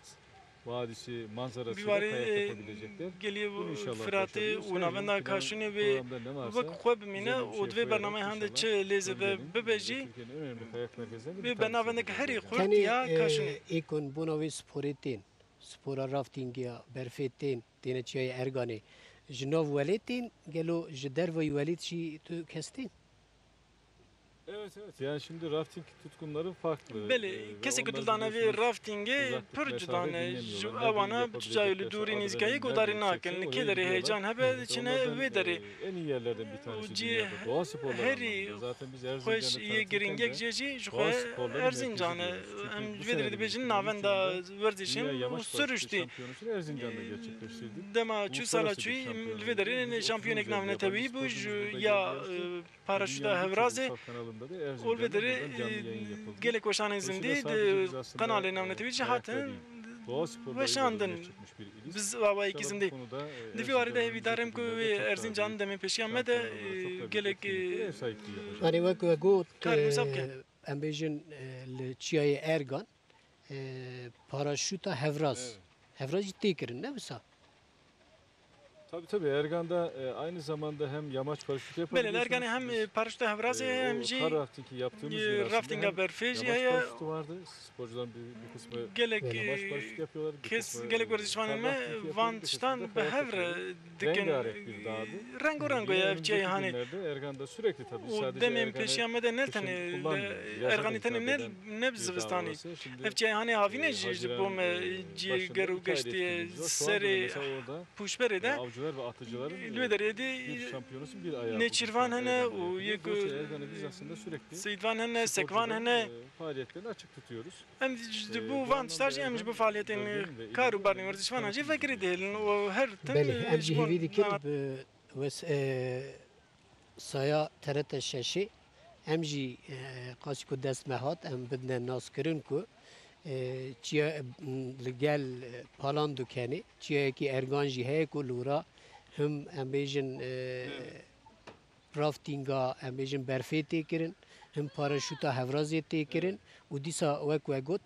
S2: Vadisi
S3: bir
S2: manzarasıyla
S3: varî
S2: kayak yapabilecekler.
S3: geliye
S2: Bunu inşallah
S3: firatê û
S2: başarırız.
S3: navenda
S2: Her
S3: kaşûnê
S2: gün
S3: wê
S2: programda ne varsa
S3: wek xwe bimîne
S2: güzel bir
S3: û
S2: şey
S3: divê
S2: koyarak
S3: bernameyê hende
S2: inşallah
S3: çi lêze ve
S2: bölgenin,
S3: bibe jî
S2: Türkiye'nin en önemli kayak merkezlerinden bir
S3: wê
S2: tanesi.
S3: bernavendek herî xurt
S1: Tenê
S3: ya kaşûnê
S1: êkon bûna wê sporê tên spora raftingiya berfê tên têne çiyayê erganê ji nav welê tên gelo ji derveyî welît jî tu kes tên.
S2: Evet evet. Yani şimdi rafting tutkunları farklı.
S3: belê kesê ku dildane vê raftingê pir cudane ji ewana bi cayê li dûrî nîzîkayê godarî nakin li kê derê heyecan hebe diçine wê derê
S2: En iyi yerlerden bir tanesi
S3: Uci
S2: dünyada. Doğa sporları
S3: herî
S2: anlamında. Zaten biz
S3: xweş
S2: Erzincan'ı
S3: yê giringek jê jî ji
S2: doğa
S3: xwe
S2: sporları
S3: Erzincanê
S2: merkezi diyoruz.
S3: em
S2: Çünkü bu
S3: vê derê
S2: sene de
S3: dibêjin
S2: biz
S3: navenda
S2: Dünya
S3: werzişên û
S2: Yamaç Paraşütü
S3: siruştî
S2: Şampiyonası'nı Erzincan'da gerçekleştirdik.
S3: dema çû sala
S2: Uluslararası bir
S3: çûyî
S2: şampiyonaydı.
S3: li vê derê
S2: Biz
S3: şampiyonek
S2: 30
S3: navine tewî bû
S2: yabancı
S3: ji
S2: sporcumuz
S3: ya
S2: burada yarıştı.
S3: paraşüta
S2: Dünyanın birçok
S3: hevrazê
S2: ulusal kanalında da
S3: ol vê
S2: Erzincan'da
S3: derê
S2: buradan canlı yayın yapıldı.
S3: gelek weşanên
S2: Dolayısıyla
S3: zindî
S2: sadece
S3: di
S2: biz aslında,
S3: kanalê navine tewî jî
S2: kayakta
S3: hatin
S2: değil, doğa sporlarıyla
S3: weşandin
S2: ortaya çıkmış bir iliş.
S3: biz awayekî
S2: İnşallah bu
S3: zindî
S2: konuda,
S3: Divî warî de
S2: Erzincan'ın
S3: hêvî darim ku
S2: önümüzdeki
S3: wê
S2: günlerde çok daha
S3: Erzincan
S2: büyük
S3: demê pêşiya me de
S2: şampiyonalara, çok daha büyük
S3: gelek
S2: etkinliklere ev sahipliği yapacak.
S1: Hani wek we got
S3: Karî wisa bike.
S1: em bêjin li çiyayê ergan paraşûta hevraz. Hevraz jî tê kirin ne wisa?
S2: Tabii Ergan'da aynı zamanda hem yamaç paraşütü yapabiliyorsunuz.
S3: belê erganê hem paraşüta hevrazê hem jî
S2: Kar raftingi yaptığımız gün aslında
S3: raftinga
S2: hem
S3: berfê jî
S2: yamaç
S3: heye
S2: paraşütü vardı. Sporcuların bir kısmı
S3: gelek
S2: yamaç paraşütü yapıyorlar. Bir
S3: kes
S2: kısmı,
S3: gelek werzişvanên me
S2: kar raftingi yapıyor,
S3: van
S2: bir kısmı
S3: tiştan
S2: da
S3: bi
S2: kayak
S3: hevre
S2: yapıyor.
S3: dikin
S2: Rengarenk bir dağdı.
S3: rengorengo ya ev çiyayê hanê
S2: Günlerde Ergan'da sürekli tabii
S3: û
S2: sadece
S3: demên
S2: Ergan'ı
S3: pêşiya me de ne
S2: kışın
S3: tenê
S2: kullanmıyoruz. Yaza
S3: erganî
S2: denk
S3: tenê
S2: eden
S3: ne bi
S2: bir
S3: zivistanî
S2: dağ orası. Şimdi,
S3: ev çiyayê hanê havîne jî ji
S2: Haziran,
S3: bo me ciyê
S2: başında
S3: ger û
S2: iki ayda
S3: geştiye
S2: etkinliğimiz var. Şu anda
S3: serê
S2: mesela orada
S3: pûşberê de
S2: avcılar ve atıcıların
S3: li vê derê de
S2: bir şampiyonası bir ayağı.
S3: nêçîrvan hene
S2: Ergan'da
S3: û
S2: yapıyoruz.
S3: yek
S2: Dolayısıyla Ergan'ı biz aslında sürekli
S3: seyidvan hene sekvan
S2: sporcuların,
S3: hene
S2: faaliyetlerini açık tutuyoruz.
S3: em ji bu van tiştar jî em ji bu faaliyetên kar û barnê werzişvanan jî vekirî dihêlin û her tim
S1: Belê em
S3: ji
S1: jî
S3: bo
S1: hêvî dikin bi saya TRT şeşê em jî qasî ku dest me hat em bidine naskirin ku çiya li gel palan dukenê çiyayekî ergan jî heye ku lûra him em bêjin raftinga em bêjin berfê tê kirin him paraşûta hevrazê tê kirin û dîsa wek we got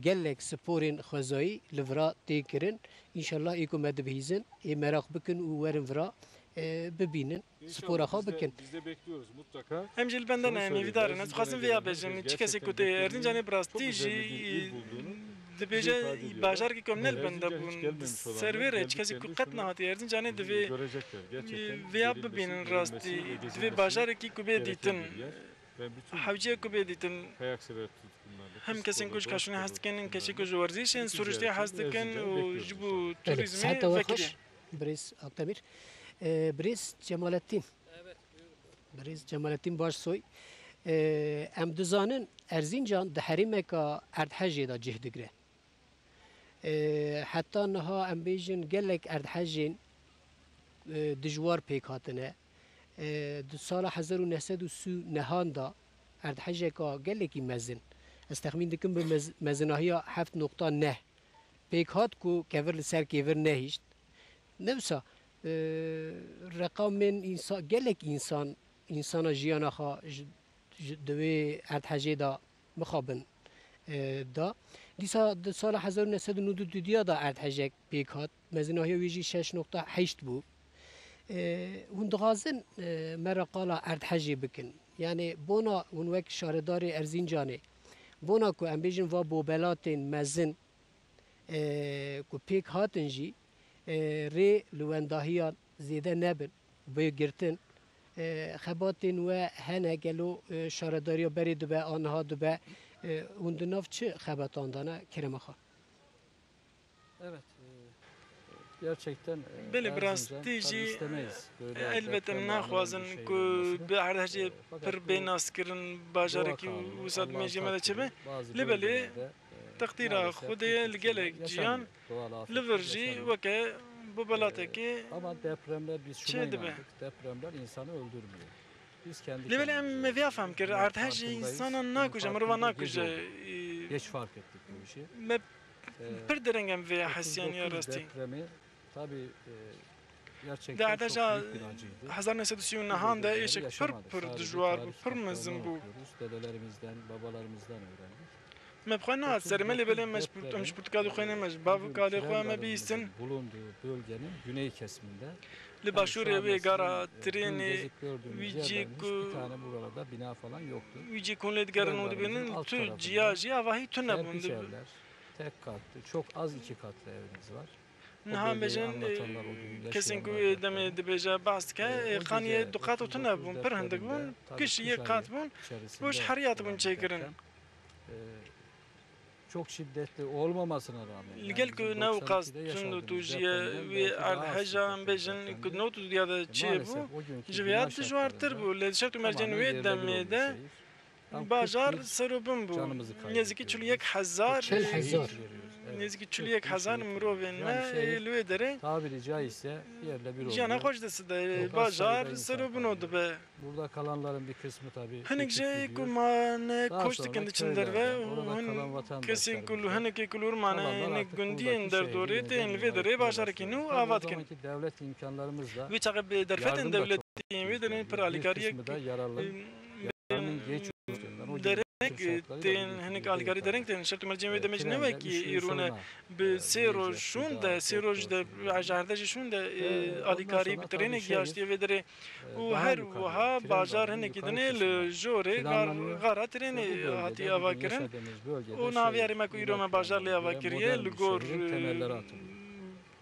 S1: gelek sporên xwezayî li vira tê kirin. İnşallah êko me dibihîzin ê meraq bikin û werin vira bibinin, spora
S2: İnşallah
S1: xwe bikin.
S2: Biz de bekliyoruz mutlaka.
S3: Hem jil benden
S2: Şunu
S3: em
S2: söyleyeyim,
S3: evidarın. Ez
S2: Erzincan
S3: xwastim vêya
S2: Erenler'in
S3: bêjim çi kesê ku tê
S2: gerçekten
S3: Erzincanê
S2: çok
S3: birastî
S2: özel
S3: jî
S2: bir il bulduğunu
S3: dibêje
S2: ifade ediyorlar.
S3: bajarekî ku em
S2: Erzincan'a
S3: nelbende
S2: hiç
S3: bûn
S2: gelmemiş olanlar
S3: ser wê re çi kesê ku
S2: geldiklerinde
S3: qet
S2: şunu
S3: nehatiye Erzincanê divê
S2: görecekler. Gerçekten
S3: vêya
S2: verilmesi,
S3: bibînin
S2: görülmesi
S3: rastî
S2: ve
S3: divê
S2: gezilmesi
S3: bajarekî ku bê
S2: gereken
S3: dîtin
S2: bir yer. Ve bütün
S3: hewciyê ku bê dîtin
S2: kayak sever tutkunlarda,
S3: hem kesên ku ji
S2: sporda,
S3: kaşûnê
S2: doğa
S3: hez dikin
S2: sporda
S3: keçê ku
S2: tutkunlarda
S3: ji werzîşên
S2: bütün
S3: sürüştê
S2: ziyaretçi
S3: hez dikin
S2: Erzincan'ı
S3: û
S2: bekliyoruz
S3: ji bo
S2: inşallah.
S3: turizmê
S1: Saeta ve
S3: vekilî.
S1: hoş. Brez Akdemir. Brez Cemalettin. Brez Cemalettin Başsoy. Em dizanin Erzincan di herîmeka erdhejê da cih digre. Heta niha em bêjin gelek erdhejên dijwar pêk hatine. Di sala 1930 nehan da erdhejeka gelekî mezin. Ez texmîn dikim bi mezinahiya 7.9 pêk hat ku kevir li ser kevir nehîşt. Newsa reqamên însan gelek insana jiyana xwe di wê erdhejê da mixabin da. Dîsa di sala 1992 da erdhejek pêk hat. Mezinahiya wê jî 6.8 bû. Hûn dixwazin me re qala erdhejê bikin. Yani bona hûn wek şaredarê Erzincanê bona ku em bêjin va bobelatên mezin ku pêk hatin jî rê li wendahiyan zêde nebin bê girtin xebatên we hene gelo şaredariya berê dibe aniha dibe hûn di nav çi xebetan dane kerema xwe.
S4: Evet. Gerçekten
S3: Belê
S4: Erzincan,
S3: birastî
S4: tabii
S3: jî
S4: istemeyiz böyle
S3: elbette
S4: depremle
S3: em
S4: anılan
S3: naxwazin
S4: bir şey
S3: ku
S4: olmasını.
S3: bi erdhejê
S4: Fakat
S3: pir
S4: bu
S3: bênaskirin
S4: doğa
S3: bajarekî
S4: kanunu,
S3: wisa
S4: Allah'ın
S3: dimêjê me de çi be?
S4: takdiri, bazı
S3: Li belê
S4: bölgelerde,
S3: teqdîra
S4: maalesef
S3: Xwedê
S4: bu
S3: li
S4: tür
S3: gelek
S4: şeyler
S3: ciyan
S4: yaşanıyor. Doğal
S3: li
S4: afetler
S3: vir jî
S4: yaşanıyor.
S3: weke bu belatekê
S4: Ama depremler biz şuna
S3: Şey dibe.
S4: inandık. Depremler insanı öldürmüyor. Biz kendi
S3: li belê em
S4: kendimizi
S3: me vêya
S4: öldürüyoruz.
S3: fehm kir
S4: Bunun
S3: erdhejê
S4: farkındayız.
S3: insana
S4: Bunun
S3: nakuje mirova
S4: farkında geç
S3: nakuje
S4: olduk. Geç fark ettik bu işi.
S3: me
S4: Ee,
S3: pir dereng em vê hesyaniya
S4: 39
S3: rastî.
S4: depremi tabii
S3: Di
S4: gerçekten çok
S3: erdeja
S4: büyük bir acıydı.
S3: 1939 de êşik pir
S4: Yaşamadık.
S3: pir
S4: Sadece
S3: dijwar bû,
S4: tarih
S3: pir mezin
S4: kitaplarından
S3: bû.
S4: okuyoruz. Dedelerimizden, babalarımızdan öğrendik.
S3: Me bixwe nehat serê me lê belê em ji Portugalê xwe ne me ji bavê
S4: Bugün
S3: kalê xwe me
S4: tren
S3: bîstin
S4: garımızın bulunduğu bölgenin güney kesiminde
S3: li başûrê wê gara
S4: dün
S3: trênê
S4: gezip gördüğümüz
S3: wî
S4: yerlerin
S3: cî ku
S4: hiçbir tane buralarda bina falan yoktu.
S3: wî cî ku lê digerin û
S4: Tren
S3: dibînin
S4: garımızın alt
S3: tu
S4: tarafında
S3: ciya jî avahî tu nebûn.
S4: Kerpiç evler, tek katlı, çok az iki katlı evimiz var. O
S3: Niha
S4: bölgeyi
S3: bêjin
S4: anlatanlar, o gün
S3: kesên ku
S4: yaşayanlar
S3: demê
S4: zaten.
S3: dibêje bahs dike
S4: O
S3: xaniyê
S4: gece
S3: du qat û tu
S4: 39
S3: nebûn pir hindik
S4: depreminde,
S3: bûn
S4: tabii
S3: kış
S4: kış
S3: yê
S4: ayı
S3: qat bûn
S4: içerisinde
S3: boş heriyat
S4: olan
S3: bûn
S4: bir
S3: çêkirin.
S4: deprem. Çok şiddetli olmamasına rağmen.
S3: Li gel ku
S4: bizim
S3: new
S4: 92'de
S3: qast tun
S4: yaşadığımız
S3: tu jiye
S4: depremden
S3: wê
S4: belki daha az
S3: erdheja em
S4: şiddetli
S3: bêjin
S4: depremdi.
S3: ku not tu diya de çê
S4: Maalesef
S3: bû
S4: o günkü
S3: ji
S4: bina
S3: vêya dijwartir
S4: şartlarında
S3: bû lê şert û mercên
S4: tamamen
S3: wê
S4: yerle bir
S3: demê
S4: olmuş
S3: de
S4: şehir. Tam
S3: bajar
S4: 40 yıl
S3: serobin bû
S4: canımızı kaybediyoruz.
S3: nêzîkî çûliyek hezar
S1: Çel hezar.
S4: veriyoruz. Evet.
S3: nêzîkî çûliyek hezar mirovên me
S4: Yani şehir
S3: li wê derê
S4: tabiri caizse yerle bir
S3: jiyana
S4: oluyor.
S3: xweş destide
S4: Çok az
S3: bajar
S4: sayıda insan
S3: serobin
S4: kalıyor.
S3: o dibe.
S4: Burada kalanların bir kısmı tabii
S3: Hinek
S4: göçüp
S3: jê ku
S4: gidiyor.
S3: mane
S4: Daha
S3: koç
S4: sonra
S3: dikin diçin derve
S4: köylerden, orada kalan
S3: hûn kesên
S4: vatandaşlarımız
S3: ku
S4: da
S3: hinekê ku lûr mane
S4: kalanlar
S3: hinek
S4: artık
S3: gundiyên
S4: buradaki
S3: derdorê
S4: şehri
S3: tên li
S4: yeniden
S3: vê derê
S4: yönetmeye
S3: bajarekî nû
S4: başlıyorlar. Tabii o
S3: ava dikin.
S4: zamanki devlet imkanlarımızla
S3: Wî çaxe bi derfetên
S4: yardım da
S3: devletî
S4: çok
S3: wê derê pir
S4: bir
S3: alîkariyek
S4: kısmı da yararının geç olduğundan o
S3: derek
S4: şartları da
S3: tên
S4: biliyorsunuz,
S3: hinek
S4: değil
S3: alîkarî
S4: tabii.
S3: dereng tên şert û mercên wê demê jî
S4: Trenle
S3: nevekî
S4: 3 gün
S3: îrûne
S4: sonra,
S3: bi sê roj
S4: yiyecek,
S3: şûn
S4: gıda,
S3: de sê roj de
S4: doktor,
S3: ajarte jî şûn de
S4: ondan
S3: alîkarî
S4: sonra
S3: bi
S4: tabii
S3: trênek
S4: şehir,
S3: gihaştiye wê derê û
S4: daha
S3: her
S4: yukarı,
S3: wiha
S4: tren
S3: bajar
S4: garının
S3: hinekî
S4: yukarı
S3: dinê
S4: kısmına
S3: li jorê
S4: planlanıyor.
S3: gara
S4: Ve
S3: trênê
S4: bu bölgede
S3: hatiye
S4: bugün
S3: ava kirin
S4: yaşadığımız bölgede
S3: û naviyarê me ku îro me bajar lê ava kiriye
S4: modern
S3: li
S4: bir
S3: gor
S4: şehrin temelleri atılıyor.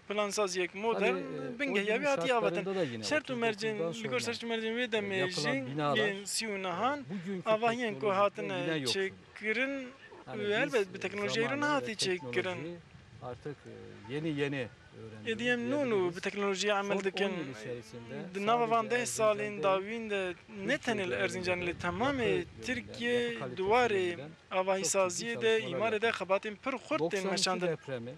S3: plansaziyek
S4: Tabii,
S3: modern
S4: o
S3: bingehya
S4: gün
S3: wê hatiye avatin
S4: şartlarında da yine
S3: şert û
S4: 39'dan
S3: mercên li gor
S4: sonra,
S3: şert û mercên wê demê
S4: yapılan
S3: jî
S4: binalar,
S3: yên sî û nihan
S4: bugünkü
S3: avahiyên ku
S4: teknolojide
S3: hatine
S4: yine yoksun.
S3: çêkirin
S4: Hani
S3: elbet
S4: biz,
S3: bi teknolojiye
S4: zamanla
S3: îro nehatî
S4: ve
S3: çêkirin
S4: teknolojiyi artık yeni öğreniyoruz.
S3: Ediyem nû
S4: diyebiliriz.
S3: bi teknolojiye
S4: Son
S3: amel
S4: 10
S3: dikin
S4: yıl içerisinde
S3: di nava van
S4: sadece
S3: deh salên
S4: Erzincan
S3: dawîn de
S4: değil,
S3: ne tenê li Erzincanê li temamê
S4: yapı
S3: Tirkiye
S4: yönünden, yapı
S3: duwarê
S4: kalitesi yönünden
S3: avahîsaziyê
S4: çok
S3: de
S4: ciddi
S3: îmarê de
S4: çalışmalar
S3: xebatên pir xurt tên
S4: 92
S3: meşandin.
S4: depremi,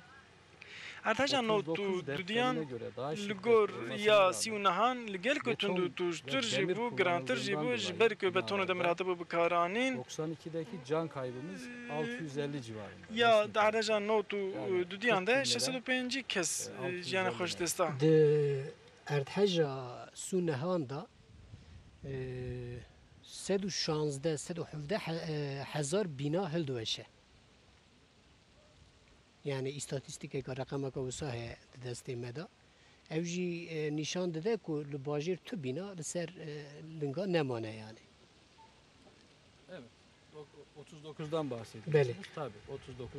S3: Erteja no
S4: 39
S3: tu
S4: depremine
S3: dudiyan
S4: göre daha
S3: li
S4: şiddetli
S3: gor
S4: olmasına
S3: ya
S4: rağmen
S3: sî û nihan li gel ku
S4: beton
S3: tund û
S4: ve
S3: tuştur jî
S4: demir
S3: bû girantir jî bû
S4: kullanıldığından
S3: ji
S4: dolayı
S3: ber ku betonu demir
S4: binalarda
S3: hatibû bikaranîn
S4: 92'deki can kaybımız 650 civarında.
S3: ya
S4: resmi
S3: di erteja no tu
S4: Yani
S3: dudiyan de
S4: 40
S3: 650 kes
S4: 650
S3: jiyana xweş desta.
S1: Di erdheja sû nehan da 116 hezar bina hildiweşe. Yani istatîstîkeka reqemeka wisa heye di destê me de. ev jî nîşan dide ku li bajêr tu bîna li ser linga nemane yani.
S4: 39'dan bahsediyorsunuz.
S1: Beli.
S4: Tabii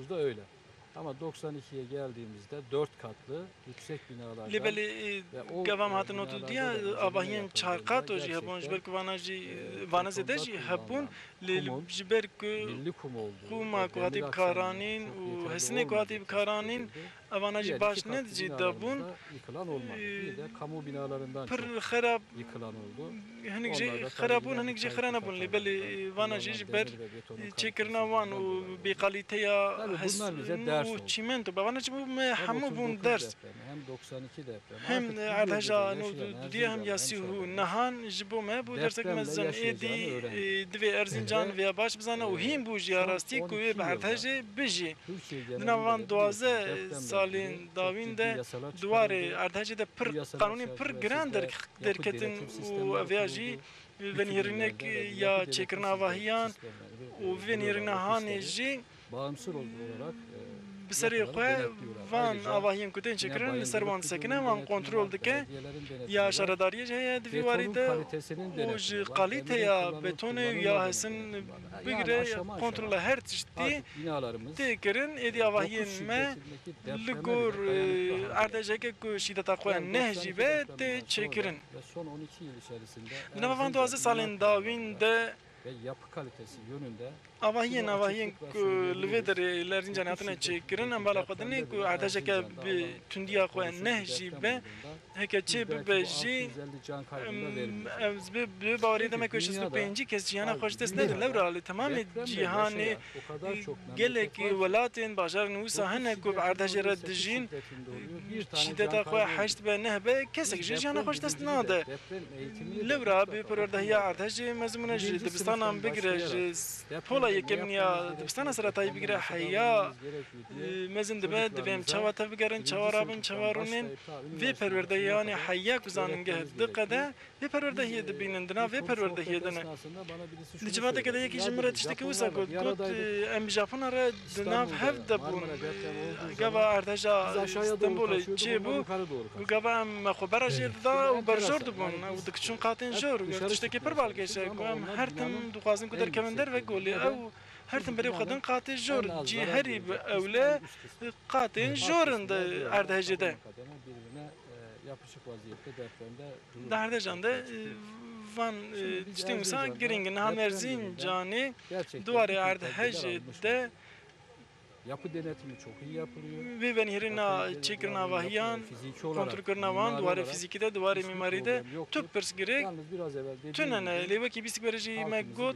S4: 39'da öyle. Ama 92'ye geldiğimizde 4 katlı yüksek binalardan
S3: Libeli
S4: ve o
S3: gavam hatın
S4: binalarda
S3: otu
S4: da
S3: diye
S4: malzeme
S3: avahyen
S4: yapıldığında
S3: çarkat o ji
S4: gerçekten,
S3: hebon jiber kuvanajı vana zedeji hebon
S4: kumun
S3: jiber ku
S4: milli kum olduğu
S3: kuma
S4: ve
S3: ku
S4: demir
S3: hatib
S4: aksamının
S3: karanin
S4: çok
S3: u
S4: yeterli
S3: hesine ku
S4: olmadığı
S3: hatib
S4: tespit
S3: karanin
S4: edildi.
S3: avana
S4: Diğer
S3: ji
S4: iki
S3: baş
S4: katlı
S3: ne ji dabun
S4: binalarımızda yıkılan olmadı. Bir de kamu binalarından çok
S3: pır xarab
S4: yıkılan oldu.
S3: hinik
S4: Onlar
S3: ji
S4: da
S3: xarabun
S4: tabii
S3: hinik ji
S4: kayıtlı
S3: xaranabun
S4: satanlardan,
S3: libeli vana ji
S4: kullanılan
S3: jiber
S4: demir ve betonun
S3: çekirna van
S4: kalitesizliğinden
S3: u
S4: dolayı.
S3: bi kaliteya
S4: Tabii
S3: hes
S4: bunlar bize ders oldu.
S3: u çimento bavana ji bu me
S4: Hem
S3: hamu
S4: 39
S3: bun ders
S4: depremi, hem 92 depremi.
S3: hem
S4: Artık bu
S3: erdheja
S4: bölgede
S3: no
S4: yaşayan
S3: diye hem
S4: Erzincanlı
S3: yasi hu
S4: hemşehrilerimiz
S3: nahan ji bo me bu dersek
S4: depremle
S3: mezzen
S4: yaşayacağını
S3: edi
S4: öğrendi.
S3: dive Erzincan ve baş bizana u him bu ji
S4: son
S3: arasti ku
S4: 12
S3: be erdheje biji
S4: Türkiye genelinde
S3: Dinavan
S4: de
S3: duaze
S4: biliyorsunuz depremle
S3: salin
S4: ilgili çok
S3: davinde
S4: ciddi yasalar
S3: duvarı
S4: çıkarıldı.
S3: erdhece de
S4: Bu
S3: pır
S4: yasalar
S3: kanuni pır
S4: çerçevesinde
S3: grander
S4: yapı
S3: derketin
S4: denetim sistemleri
S3: u aviaji
S4: kuruldu.
S3: ve nihirinek
S4: Bütün illerde
S3: ya
S4: yapı
S3: çekirna
S4: denetim
S3: vahiyan
S4: sistemleri
S3: u ve nihirine
S4: kuruyorlar,
S3: hani
S4: ofisleri.
S3: ji
S4: Bağımsız olarak
S3: بسری
S4: yapıları
S3: خواه
S4: denetliyorlar.
S3: وان
S4: Ayrıca
S3: آواهیم کتن
S4: yine
S3: چکرن
S4: bayındırlık
S3: لسر وان
S4: gücünün
S3: سکنه وان
S4: denetimi
S3: کنترol
S4: var,
S3: dike
S4: belediyelerin denetimi
S3: یا
S4: var.
S3: شرداریه جه دوی
S4: Betonun
S3: وارده
S4: kalitesinin
S3: و
S4: denetimi
S3: جی
S4: var.
S3: قالیته
S4: Demirin
S3: یا
S4: kullanılıp
S3: betonu ya
S4: kullanılmadığının
S3: hesin
S4: denetimi var. Yani
S3: bigre
S4: aşama
S3: kontrol
S4: aşama
S3: her çeşitli
S4: artık binalarımız
S3: تکرن ادی
S4: 9
S3: آواهین ما
S4: şiddetindeki depreme
S3: لگور
S4: bile dayanıklı hale
S3: اردجه که شیدت خواه
S4: Yani
S3: نه
S4: 92
S3: جیبه
S4: depreminden
S3: ته
S4: sonra
S3: چکرن
S4: ve son 12 yıl içerisinde
S3: Dinavan duazı salin davinde
S4: ve yapı kalitesi yönünde
S3: آواهین
S4: şunu
S3: آواهین
S4: açıklıkla
S3: کو
S4: söyleyebiliriz.
S3: لویدر لرزین جاناتنا چکرن ام بالا خودنی کو اردجه که به تندیا خواه نه جیبه هکه چه ببجی از به باوری دم که 65 کس جهان خوش دست نداره لورا تمام جهان گلک ولاتن بازار نوسا هنه کو اردجه رد جین شدت خواه 8 به 9 به کسی که جهان خوش دست نده لورا به پروردهی اردجه مزمون دبستان هم بگیره پولا یکمنیا دبستان سراتایی بگیره حیا مزن دبه دویم چوا تا بگیرن چوا رابن چوا رونن وی پروردهیان حیا کزانن گه دقده وی پروردهی دبینن دنا وی پروردهی دنا لجواته کده یکی جمره تشتکی وسا کد ام ژاپن را دناف هف دبون گوا ارتجا استانبول چی بو گوا ام خبر جیر دا و برجور دبون و دکچون قاتن جور تشتکی پر بالگشه ام هر تم دوخازن کدر کمندر و گولی او هر تم بری خدن قاتن جور جی هری اوله قاتن جورند اردهجده
S4: yapışık vaziyette depremde durur.
S3: Derdejanda van tiştiysa giringin ham Erzincan'ı
S4: Gerçekten
S3: duvarı
S4: bütün
S3: erdhejde
S4: yapı denetimi çok iyi yapılıyor.
S3: ve ben hirina çekirna vahiyan kontrol करना van duvarı fizikide duvarı mimaride tüp pers girek
S4: Yalnız biraz evvel dediğim
S3: tünene leve ki bisik verici megot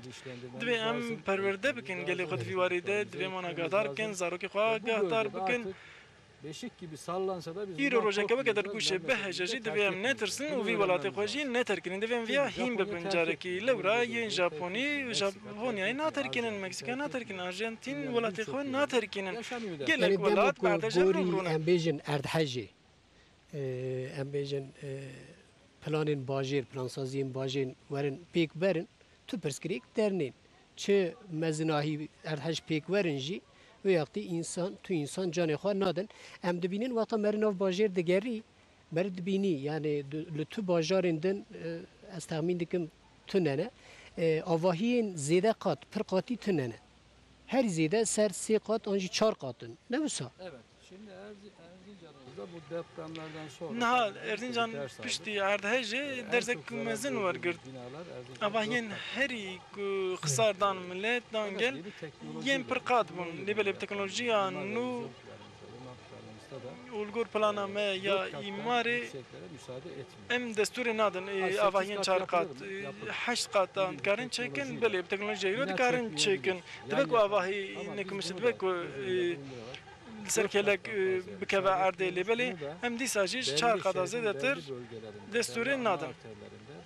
S3: dve em perverde bikin geli xod vivaride dve mana gadar ken zaro ki xwa gadar bikin
S4: beşik gibi sallansa da biz
S3: İro rojaka ve kadar kuşe beheceji devem ne tırsın u vi valate xoji ne terkinin devem via him be pencareki levra yen Japoni Japonya na terkinin Meksika na terkinin Arjantin valate xo na terkinin gelek valat ba'da
S1: گوری ام بیجن اردهجی ام بیجن پلانین باجیر پلانسازین باجین ورن پیک برن تو پرسکریک درنین چه مزناهی اردهج پیک ورن جی و وقتی انسان تو انسان جان خواه نادن ام دبینین وقتا مرناف باجیر دگری مرد بینی یعنی لتو باجارندن از تخمین دکم تننه آواهین زیده قات پر قاتی تننه her zede ser 3 kat önce 4 katın. Ne bu?
S4: Evet. Şimdi Erzincan'ımızda bu depremlerden sonra
S3: Naha Erzincan pişti erdhece derzek mezin var gırt. Ama yen heri kısardan millet dangel yen per kat bun. Libele teknolojiya nu ulgur plana me ya imari em desturi nadın avahin 4 kat 8 kattan karın çekin bele teknolojiya yürüdü karın çekin. Debek avahi nekmiş debek serkelek bikeve erde libeli hem disajı 4 kat zedetir desturi nadın.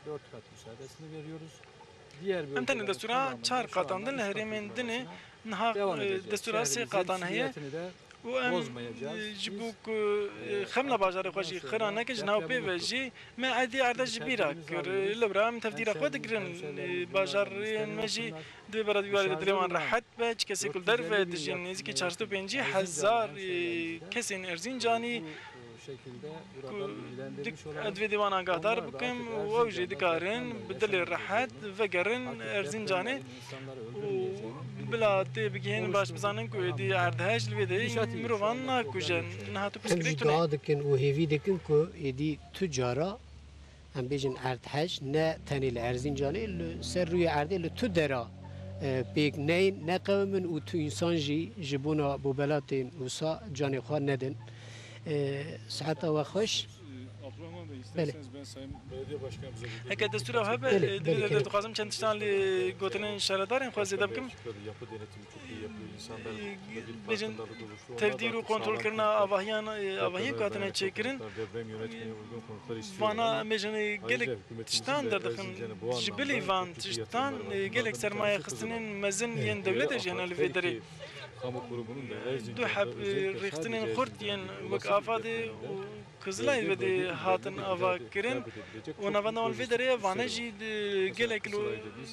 S4: 4 kat müsaadesini veriyoruz. Diğer
S3: hem tane destura 4 kattan dil herimin dini naha destura 3 kattan heye و ام جبوك خمنا بازار خوشي خرانا كج ناو بي وجي ما عادي عرض جبيرا كر لبرام تفدير خود قرن بازار مجي دو براد بيوارد دريوان راحت باج كسي كل درف دجين نزكي 450 هزار كسين ارزين جاني
S4: şekilde burada bilgilendirmiş olalım.
S3: ادوی دیوان آگاهدار
S4: Onlar da
S3: بکم
S4: artık
S3: و اوجی دکارن
S4: Erzincan'da
S3: بدل
S4: yaşanan
S3: راحت
S4: geçmişini,
S3: و گرن
S4: hakikaten
S3: ارزینجانه
S4: depremlerin insanları öldürmeyeceğini
S3: بلا تی بگین باش بزنن که دی اردهش لویده مروان ناکوژن نهاتو
S1: Em
S3: پسکری
S1: jî
S3: تونه
S1: dua dikin û hêvî dikin ku êdî tu cara em bêjin erdhej ne tenê li Erzincanê li ser rûyê erdê li tu dera pêk neyin ne qewmin û tu însan jî ji bûna bobelatên wisa canê xwe nedin. Siheta we xweş.
S2: Abdurrahman Bey isterseniz ben Sayın Belediye Başkanımıza bir
S3: هکه دستور هب
S1: بله،
S3: دلیل
S1: بله.
S3: دخوازم چند تشتان لی گوتنین شهردارین خوازی دبکم
S2: açıkladı. Yapı denetimi çok iyi yapıyor. İnsanlar bir
S3: Bejin
S2: farkındalık oluştu. Onlar da
S3: tevdir و
S2: artık
S3: کنترل
S2: sağlam
S3: کرنا
S2: konutlar,
S3: آواهیان آواهیان
S2: depreme
S3: کاتنه
S2: dayanıklı
S3: چیکرین
S2: konutlar, deprem yönetmeye uygun konutlar istiyorlar.
S3: وانا
S2: Ama
S3: میجن
S2: ayrıca
S3: گلک
S2: hükümetimizin
S3: تشتان
S2: de
S3: دردخن
S2: Erzincan'ı bu anlamda
S3: جبلی
S2: çok
S3: وان
S2: ciddi
S3: تشتان
S2: yatırımları var.
S3: گلک
S2: Bunlardan bir
S3: سرمایه
S2: tanesi
S3: خستنین
S2: Kızılay.
S3: مزن ین
S2: Ve
S3: دولت
S2: AFAD,
S3: جنال
S2: her
S3: ویدری
S2: iki kamu kurumunun da
S3: دو
S2: Erzincan'da
S3: حب
S2: özellikle
S3: ریختنین
S2: sadece
S3: خورد ین
S2: Erzincan'da
S3: وک
S2: olası bir
S3: آفاد
S2: depremde
S3: کزلای
S2: bölge
S3: ودی
S2: bölge
S3: هاتن
S2: ileride
S3: آوا
S2: ileride
S3: کرن
S2: isabet edilecek
S3: و
S2: çok
S3: نوانوال
S2: büyük
S3: ویدری
S2: lojistik
S3: وانه
S2: güçleri
S3: جی
S2: var. Mesela
S3: گلک لو
S2: Kızılay'da biz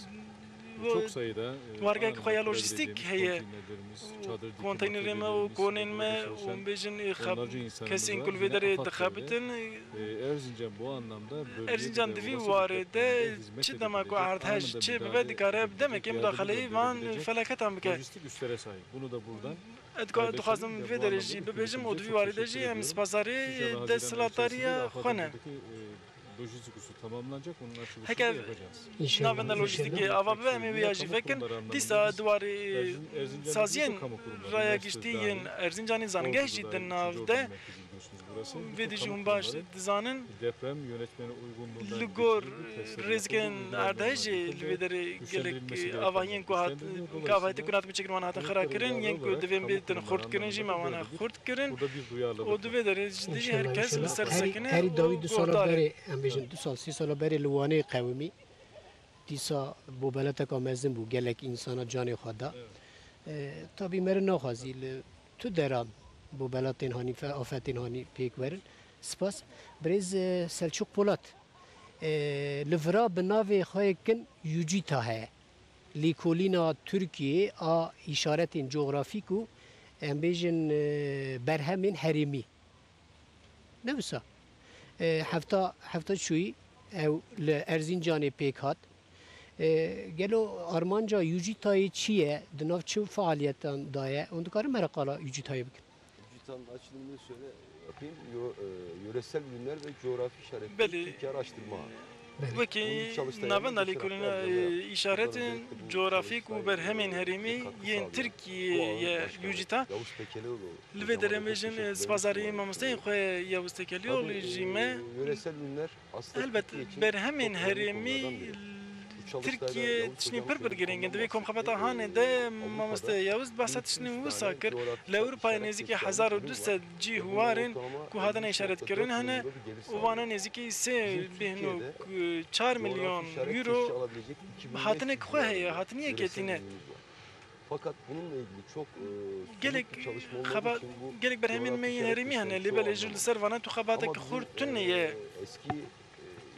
S2: çok sayıda
S3: وارگای
S2: anında
S3: خویا
S2: kurabileceğimiz
S3: لوجستیک هیه
S2: konteynerlerimiz, çadır dikim
S3: konteynerime و
S2: atölyelerimiz,
S3: کونینمه
S2: burada
S3: و
S2: çalışan
S3: بیجن
S2: onlarca insanımız
S3: کسین
S2: var.
S3: کل
S2: Yine
S3: ویدری
S2: AFAD
S3: دخابتن
S2: Erzincan bu anlamda bölgeye
S3: Erzincan
S2: de
S3: divi
S2: olası bir
S3: varede
S2: depremde hizmet
S3: çi dema ku
S2: edebilecek,
S3: ardhej
S2: anında
S3: çi
S2: müdahale
S3: bebe dikare
S2: edebilecek,
S3: demek ki müdahaleyi
S2: yardımcı
S3: van
S2: olabilecek
S3: felaketan bike.
S2: lojistik üslere sahip. Bunu da buradan
S3: Dixwazim vê derê jî bibêjim û divî warê de jî em spasarê desthilatariya xwe ne.
S2: lojistik üssü tamamlanacak. Onun açılışını
S3: Heke
S2: da yapacağız.
S1: İnşallah.
S3: navenda lojistikê ava bibe em ê wî ya jî vekin dîsa diwarê saziyên raya giştî yên Erzincanê zanîngeh jî din nav de vê de jî hûn baş dizanin
S2: deprem yönetmeni uygunluğundan
S3: li gor
S2: geçirildi,
S3: rêzgên
S2: testleri
S3: erdhej jî li vê derê gelek avahiyên ku hat gavayetê ku natim çekirin wan hatin xira kirin yên ku divên bê din xurt kirin jî me wan xurt kirin
S2: Burada bir duyarlılık
S3: û divê derê jî herkes li ser sekine
S1: Herî dawî du sala
S3: guhdarê.
S1: berê em bêjin du sal sî sala berê li wanê qewimî dîsa bobeleteka mezin bû gelek insana canê xwe da. Tabî me re naxwazî li tu deran bobelatên hanî afetên hanî pêk werin. Spas birêz Selçuk Polat li vira bi navê xwe kin Yücîta heye. Lîkolîna Tirkiyê a îşaretên coğrafîk û em bêjin berhemên herêmî. Ne wisa? Hefta çûyî ew li Erzincanê pêk hat. Gelo armanca Yücîtayê çi ye? Di nav çi faaliyetan da ye? Hûn dikarin me re qala Yücîtayê bikin?
S5: Dijital'ın açılımını söyle yapayım. Yöresel ürünler ve coğrafi işaretler
S3: Beli.
S5: Türkiye Araştırma Ağı.
S3: Wekî navenda lêkolîna îşaretên coğrafîk û berhemên herêmî yên Tirkiyeyê Yücîta
S5: Yavuz Pekelioğlu.
S3: li vê derê mêjin spazariyê mamosteyên xwe Yavuz Tekelioglu jî me
S5: Yöresel ürünler aslında
S3: elbet
S5: Türkiye için
S3: berhemên
S5: çok önemli
S3: herêmî
S5: konulardan biri. Bu çalıştayda
S3: Tirkiye
S5: Yavuz
S3: tiştî
S5: Hocam'ın
S3: pir pir
S5: söylediği
S3: girîngin
S5: konudan
S3: divê komxebata
S5: bahsediyor.
S3: hanê de
S5: Avrupa'da
S3: mamoste Yavuz bahsa tiştî wisa kir
S5: coğrafi
S3: li Ewropayê nêzîkî
S5: işaret
S3: 1200 cî hûwarên ku hatine îşaret kirin hene û wana nêzîkî 4 milyon euro hatinek xwe heye hatiniye ketîne.
S5: Fakat bununla ilgili çok
S3: Gelek
S5: somut bir çalışma olmadığı
S3: xeba
S5: için bu
S3: gelek berhemên
S5: coğrafi
S3: me yên
S5: işaret
S3: herêmî hene
S5: listesi
S3: lê
S5: şu
S3: belê ji li
S5: anlamda.
S3: ser vanan tu xebatek
S5: Ama bizim,
S3: xurtun ye.
S5: eski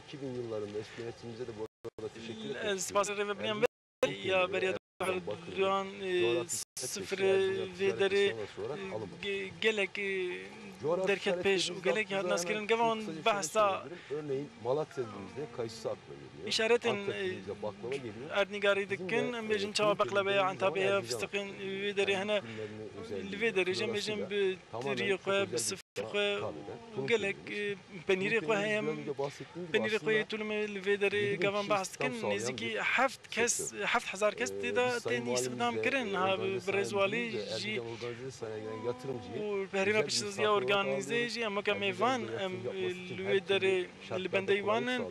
S5: 2000 yıllarında eski yönetimimize de bu arada teşekkür
S3: Ez
S5: ederim.
S3: spasarê ve biniyam ya beriya duan sıfır vê derê gelek derket pêş û gelek hat naskirin gevan behsa
S5: Örneğin Malatya dediğimizde kayısı akla geliyor.
S3: İşaretin
S5: Antep dediğimizde baklava geliyor.
S3: erdnigarî dikin em bêjin çawa beqlebeya entabêya fistiqên vê derê hene li vê derê jî bêjin bi tiriyê xwe bi sifir xwe û gelek penîrê xwe heye em penîrê xwe yê tulumê li vê derê gevan behs dikin nêzîkî heft hezar kes tê de tên îstixdam kirin ha bi rêzwalî jî û herîma piştîya organîze jî em weke mêvan em li vê derê li bendeyî wan in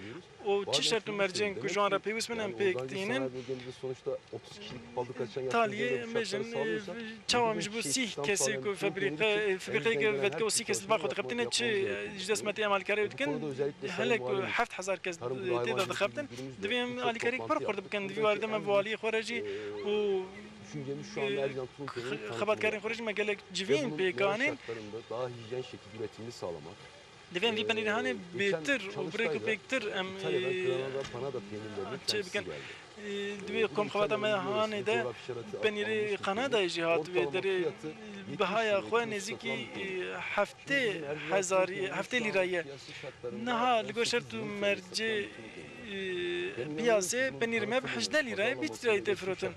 S3: o çi şert û mercên ku ji wan re pêwîst min em pêk tînin Taliyê em bêjin çawa em ji bo sîh kesê ku febrîqeyeke vedike û sîh kes li bar xwe dixebitîne çi ji destmetê em alîkariyê dikin helek ku heft hezar kes tê de dixebitin divê em alîkariyek pir xurt bikin divî warê de me bi aliyê xwe re jî û
S5: Düşüncemiz şu anda Ercan Tulumpe'nin
S3: xebatkarên xwe re jî me gelek civîn pêkanîn
S5: daha hijyen şekilde üretimini sağlamak.
S3: Divên vî penîrê hane bêtir û birêk û pêktir em
S5: İtalya'dan Granada Panada peynirlerinin
S3: şey
S5: kendisi
S3: bikin.
S5: geldi.
S3: Divê komxewata me hanê de penîrê Kanadayê jî hat vê derê bihaya xwe nêzîkî heftê lîrayê. Niha li gor şert û mercê piyasê penîrê me bi 18 lîrayê 20 lîrayê tê firotin.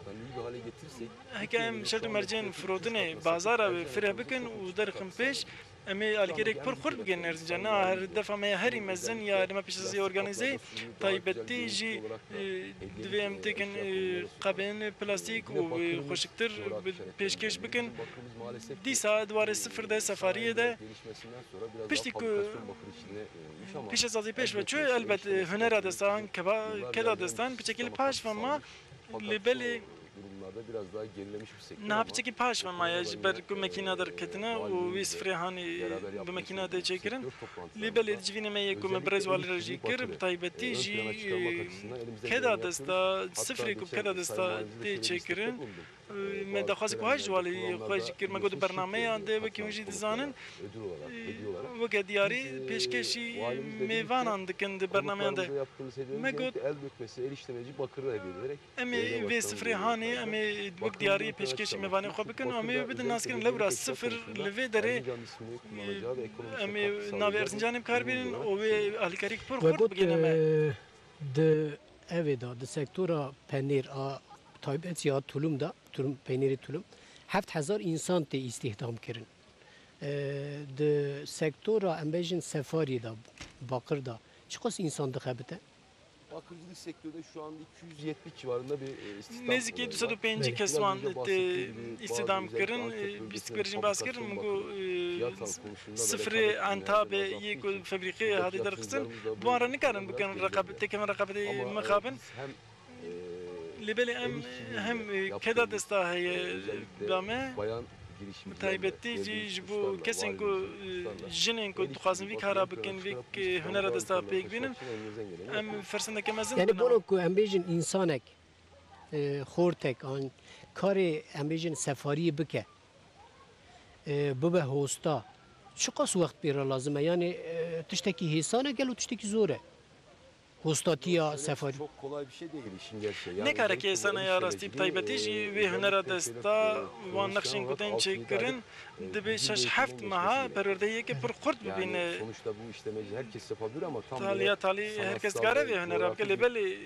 S3: Heke em şert û mercên firotinê bazara wê fireh bikin û derxin pêş em ê alîgerek pir xurt bikin Erzincan. Na her defa me herî mezin ya me pêşaziyê organîzê taybetî jî divê em têkin qebên plastîk û xweşiktir pêşkêş bikin. Dîsa dwarê sifir de sefariyê de piştî ku pêşazazî pêş ve çû elbet hunera destan keda destan piçekî paş ve ma li belê
S5: durumlarda biraz daha gerilemiş bir sektör.
S3: Nah piçekî paş ve ma ya ji ber ku mekîna derketina û wî sifrê hanî bi mekîna tê çêkirin li belê civînê me yê ku me birez walî jî kir bi taybetî jî keda desta sifrê ku keda desta tê çêkirin me daxwazî ku her ji walî xwe jî kir me got bernameyan de wekî hûn jî dizanin weke diyarî pêşkêşî mêvanan dikin di bernameyan de me got
S5: el dökmesi, el işlemeci bakırı hediye ederek
S3: em ê vê sifrê hanê em ê wek diyarî pêşkêşî mêvanê xwe bikin em ê bidin naskirin lewra sifir li vê derê em ê navê Erzincanê kar bînin û wê alîkarî pir
S1: Ve
S3: xurt
S1: got
S3: bigîne me.
S1: di evê da di sektora penîr a taybetî a tulum da tulum peynîrê tulum 7000 insan tê îstihdam kirin. Di sektora em bêjin sefarî da bakır da çiqas insan dixebite?
S5: bakırcılık sektöründe şu anda 270 civarında bir istihdam.
S3: Nêzîkî 205 keswan tê îstîdam kirin bîstikberîjin bas kirin ku sifrê entabê yê ku febrîqê hatî derxistin wan re nikarin bikin têkevin reqabetê mixabin li belê em hem keda desta heye da me taybetî jî ji bo kesên ku jinên ku dixwazin vî kara bikin vî hunera desta pêk bînin em firsendeke mezin
S1: Yani bunu ku em bêjin insanek xortek an karê em bêjin sefariyê bike bibe hosta çiqas wext pêra lazim e yani tiştekî hêsane gel û tiştekî zor e hostatiya sefarî.
S5: Çok kolay bir şey değil işin gerçeği.
S3: Ne karekê sana ya rastî taybetî jî wê hunera desta wan nexşên ku tên çêkirin dibe şeş heft meha perwerdeyekê pir xurt bibîne.
S5: Sonuçta bu işlemeci herkes yapabilir ama tam
S3: Taliya talî herkes kare vê hunera bike lê belê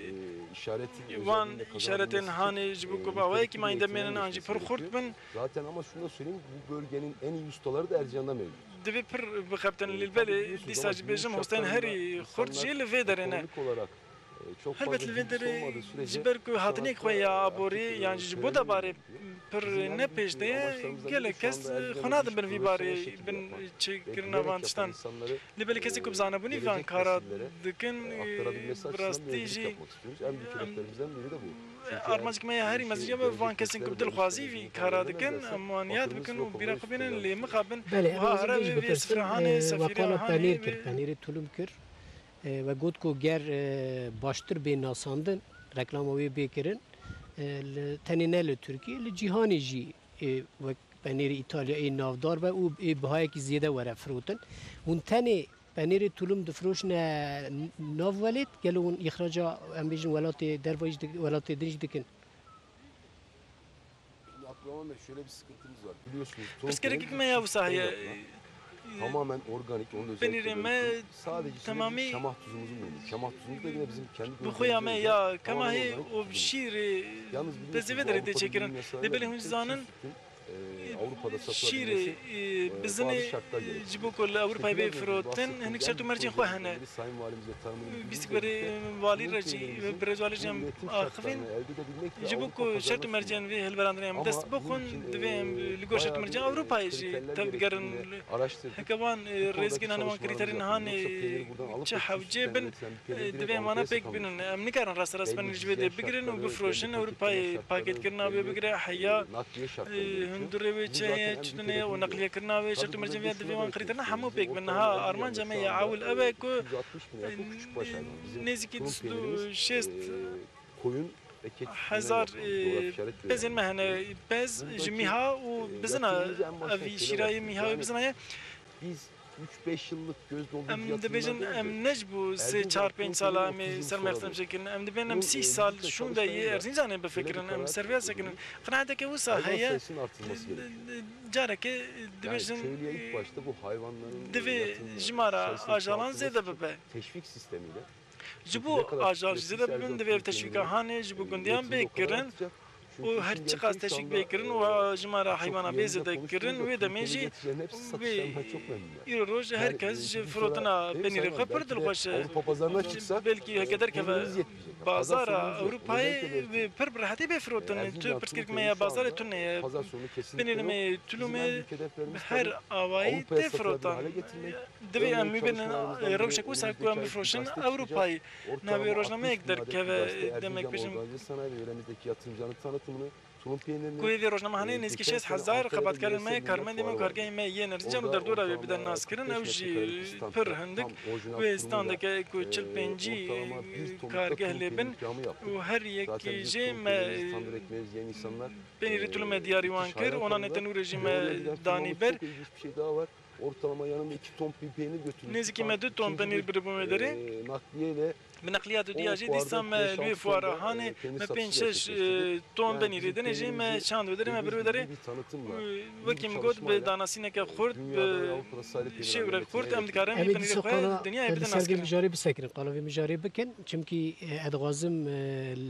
S3: wan işaretên hanê ji bo ku bawayekî mayî demênin an jî pir xurt bin
S5: zaten ama şunu da söyleyeyim bu bölgenin en iyi ustaları da Erzincan'da mevcut.
S3: divê pir bixebtin lê belê dîsa jî bêjim hostên herî xurt jî li vê derê ne. Helbet li vê derê ji ber ku hatinê xwe ya aborî yan ji bo da barê pir ne pêş de gelek kes xwe nadin bin vî barê bin çêkirina van tiştan li belê kesî ku bi zanebûnî van kara dikin bi rastî jî armancik me herî meziya ve van kesên ku bi dilxwazî vî kara dikin em wan yad bikin û bîra xwe bînin lê mixabin
S1: Belê
S3: here vê sifirhanê
S1: wakala
S3: sefîrhanê
S1: penîr kir penîrê tulum kir ve got ku ger baştir bê nasandin reklama wê bêkirin tenê ne li Tirkiye li cîhanê jî wek penîrê İtalyayê navdar ve û bihayekî zêde were firotin hûn tenê penîrê tulum difirûşine nav welêt gelo hûn îxraca em bêjin welatê derva jî welatê din jî dikin.
S5: Abdurrahman Bey şöyle bir sıkıntımız var. Biliyorsunuz.
S3: Piskerekî me ya wisa heye
S5: Tamamen organik. Onu da
S3: penîrê me
S5: sadece
S3: tamamî
S5: çamah tuzumuzu bulmuş. Çamah tuzumuz da yine bizim kendi
S3: bixuya me ya kema hê û şîrê dezê vê derê tê çêkirin lê belê hûn zanin
S5: Avrupa'da
S3: şîrê bizinê ji bo ku li Ewropayê bê firotin hinek şert û mercên xwe hene
S5: Sayın Valimizle tanımını
S3: bîstikberê walî re jî birêz walî jî em axivîn ji bo ku şert û mercên vê hilverandirê em dest bixwin divê em li gor şert û mercên Ewropayê jî tev bigerin heke wan rêzgên hene wan krîterên hanê çi hewcê bin divê em wana pêk bînin em nikarin rast penîr ji vê dê bigirin û bifroşin Ewropayê pakêtkirina wê bigire heya hundurê wê çeye çûnê û neqliyekirina wê şert û mercên vê divê wan krîterina hemû pêk bin niha armanca me ya awil ew e ku nêzîkî dist û şêst hezar pezên me hene pez ji mîha û bizina evî şîrayê mîha wê bizina ye
S5: 3-5 yıllık göz doldurucu
S3: Em
S5: yatırımlar
S3: dibêjin
S5: değil de.
S3: em nej ji bo sê çar pênc sala em ê sermextem çekirin. Em dibên em 30 sal şûn de yê Erzincanê bifikirin em serviyat sekirin. Qinaeteke wisa
S5: Hayvan
S3: heye
S5: sayısının artırılması gerekiyor.
S3: careke
S5: Yani
S3: dibêjin
S5: köylüye ilk başta bu hayvanların
S3: divê
S5: yatırımı
S3: ji mara
S5: sayısının
S3: ajalan
S5: çoğaltılması
S3: zêde
S5: için
S3: bibe.
S5: teşvik sistemiyle
S3: Ji bo ajal ji zêde bibin divê teşvîka hanê ji bo gundiyan bê kirin û her çi qas teşvîk bê kirin û ji mara heywana bê zêde kirin wê demê jî îro roj herkes ji firotina penîrê xwe pir dilxweş e.
S5: Avrupa pazarına çıksak
S3: Belki hekeder keve
S5: peynirimiz yetmeyecek.
S3: bazara
S5: Pazar sonumuz yok.
S3: Avrupa'yı
S5: Özellikle
S3: ve pir bir hati be frotan
S5: Erzincan
S3: tu
S5: Tulu
S3: perskirmeye
S5: Köyü şu
S3: bazara
S5: anda
S3: tunne
S5: pazar sonu kesinlikle
S3: benim
S5: yok.
S3: me
S5: Bizim
S3: tulume
S5: en büyük hedeflerimiz
S3: her
S5: tabii
S3: avayı
S5: Avrupa'ya
S3: te
S5: satılabilir
S3: frotan
S5: hale getirmek.
S3: devi
S5: Örneğin
S3: em ben
S5: çalışmalarımızdan
S3: revşek
S5: biri
S3: usa ku
S5: önümüzdeki
S3: em
S5: ay
S3: froşun
S5: bir gazete
S3: Avrupa'yı
S5: Ortalama
S3: navi
S5: 60
S3: rojname
S5: bin
S3: ekder
S5: adet bir
S3: keve
S5: gazete
S3: demek
S5: Erzincan
S3: peşim
S5: Organize Sanayi ve yöremizdeki yatırımcının tanıtımını, tulum peynirini,
S3: کوی وی روزنامه هنه نزدیک 6000 خبات کردن می کارمند ما کارگاه می یه نرجان در دور آوی بدن ناس کردن او جی پر هندک و استان که کو 45 کارگاه لبن و هر یک جی ما بنی رتول مدیاری وان کر اونا نتن رژیم دانی بر
S5: Çok ilginç bir şey daha var. Ortalama yanında 2 ton bir peynir götürüyor.
S3: نزدیک ما 2 تن پنیر بر بوم داره
S5: Nakliyeyle
S3: بنقلیات دیاجی دیسم لوی فواره هانه ما 5-6 تن پنیر دنه جی ما چند وداره ما بر وداره
S5: bir tanıtımla
S3: وکی میگود به داناسینه که خورد به شیور خورد ام دکارم
S1: Emek
S3: پنیر
S1: sokana
S3: خورد دنیا بدن
S1: sergi
S3: ناسکن
S1: mijari bisekirin. Qalavi mijari bikin. Çünkü edgazım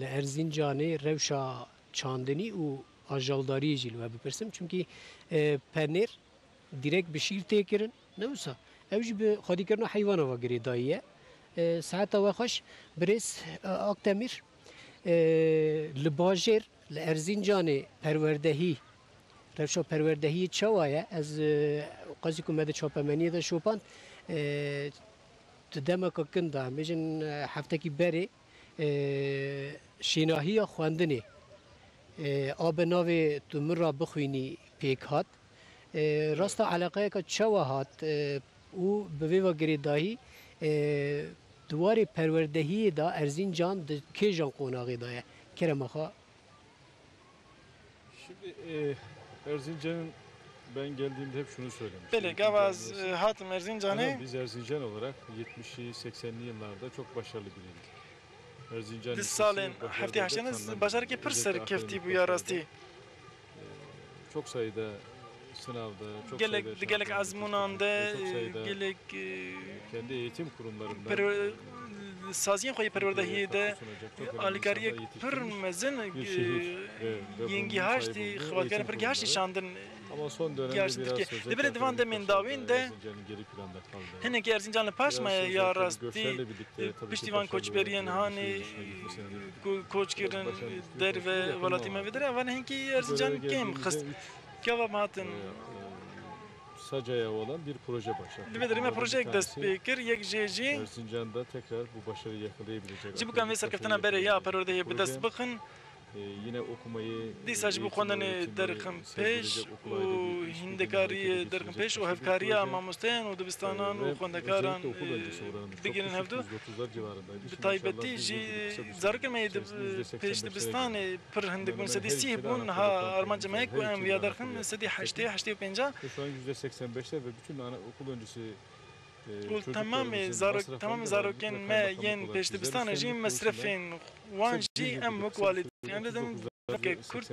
S1: li Erzincanê rewşa çandinî û ajaldariyê jî li we bipirsim. Çünkü penêr direkt bi şîr tê kirin. Ne wisa? Ew jî bi xwedîkirina heywana ve girêdayî ye. Saeta we xweş birêz Akdemîr li bajêr li Erzincanê perwerdehî rewşa perwerdehiyê çawa ye ez qezî ku me di çapemeniyê de şopan di demeka kin de em bêjin heftekî berê şênahiya xwendinê a bi navê tu min ra bixwînî pêk hat rasta eleqeyeka çawa hat û bi vê ve girêdahî di warê perwerdehiyê da Erzincan di kêjan qonaxê da ye keremaxa.
S2: Şimdi Erzincan'ın ben geldiğimde hep şunu söylemiştim.
S3: بله گواز هاتم ارزینجانه
S2: Ama biz Erzincan olarak 70'li 80'li yıllarda çok başarılı biriydik. Erzincan
S3: Di
S2: ilçesi
S3: salên
S2: başarıda
S3: heftê
S2: da
S3: heşteniz
S2: tanınan
S3: bajarekî
S2: bir
S3: pir
S2: özellikle
S3: serkeftî
S2: akademik
S3: bû ya
S2: başarıda,
S3: rastî.
S2: Çok sayıda sınavda, çok
S3: Gelek
S2: sayıda
S3: di gelek
S2: şampiyonluk
S3: azmunan
S2: geçtik
S3: de
S2: ve çok sayıda
S3: gelek
S2: kendi eğitim kurumlarından
S3: saziyên xwe perwerdehiyê de alîkariyek pir mezin yengî haştî xebatkarin pir haştî şandin
S2: ama son dönemde
S3: Gerçi
S2: biraz
S3: Türkiye.
S2: sözel
S3: Dibine divan demin davin de
S2: Erzincan'ın geri planda kaldı.
S3: hinekî Erzincanlı paşmaya
S2: Biraz
S3: ya
S2: özellikle
S3: rastî
S2: göçlerle birlikte tabii ki
S3: piştîvan
S2: başarılı
S3: koçberiyen
S2: olan
S3: hani
S2: bir dışına gitmesine
S3: koç kirin der ve velatî me vedire evan hinkî Erzincan
S2: göreve
S3: kêm
S2: geldiğimizde
S3: xist
S2: üç,
S3: kevam hatin
S2: Sacaya olan bir proje başlattık.
S3: Dibê derê me
S2: Bunlardan bir
S3: projeyek dest
S2: tanesi
S3: pê kir yek jê jî
S2: Erzincan'da tekrar bu başarıyı yakalayabilecek.
S3: ji bikan vê serkeftina berê ya perwerdehiyê bi dest bixin
S2: Yine okumayı
S3: dîsa ji bo xwendinê derxin pêş û hîndekariyê derxin pêş û hevkariya mamosteyan û dibistanan û xwendekaran bigînin hevdû bi taybetî jî zarokên me pêş dibistanê pir hindik bûn sedî sîh bûn ha armanca me ku em ya derxin sedî heştê heştê û pênca
S2: Şu an %85'te ve bütün okul öncesi
S3: û tamamê zarokên me yên pêş dibistanê jî mesrefên wan jî em wek walî em dedim Kürt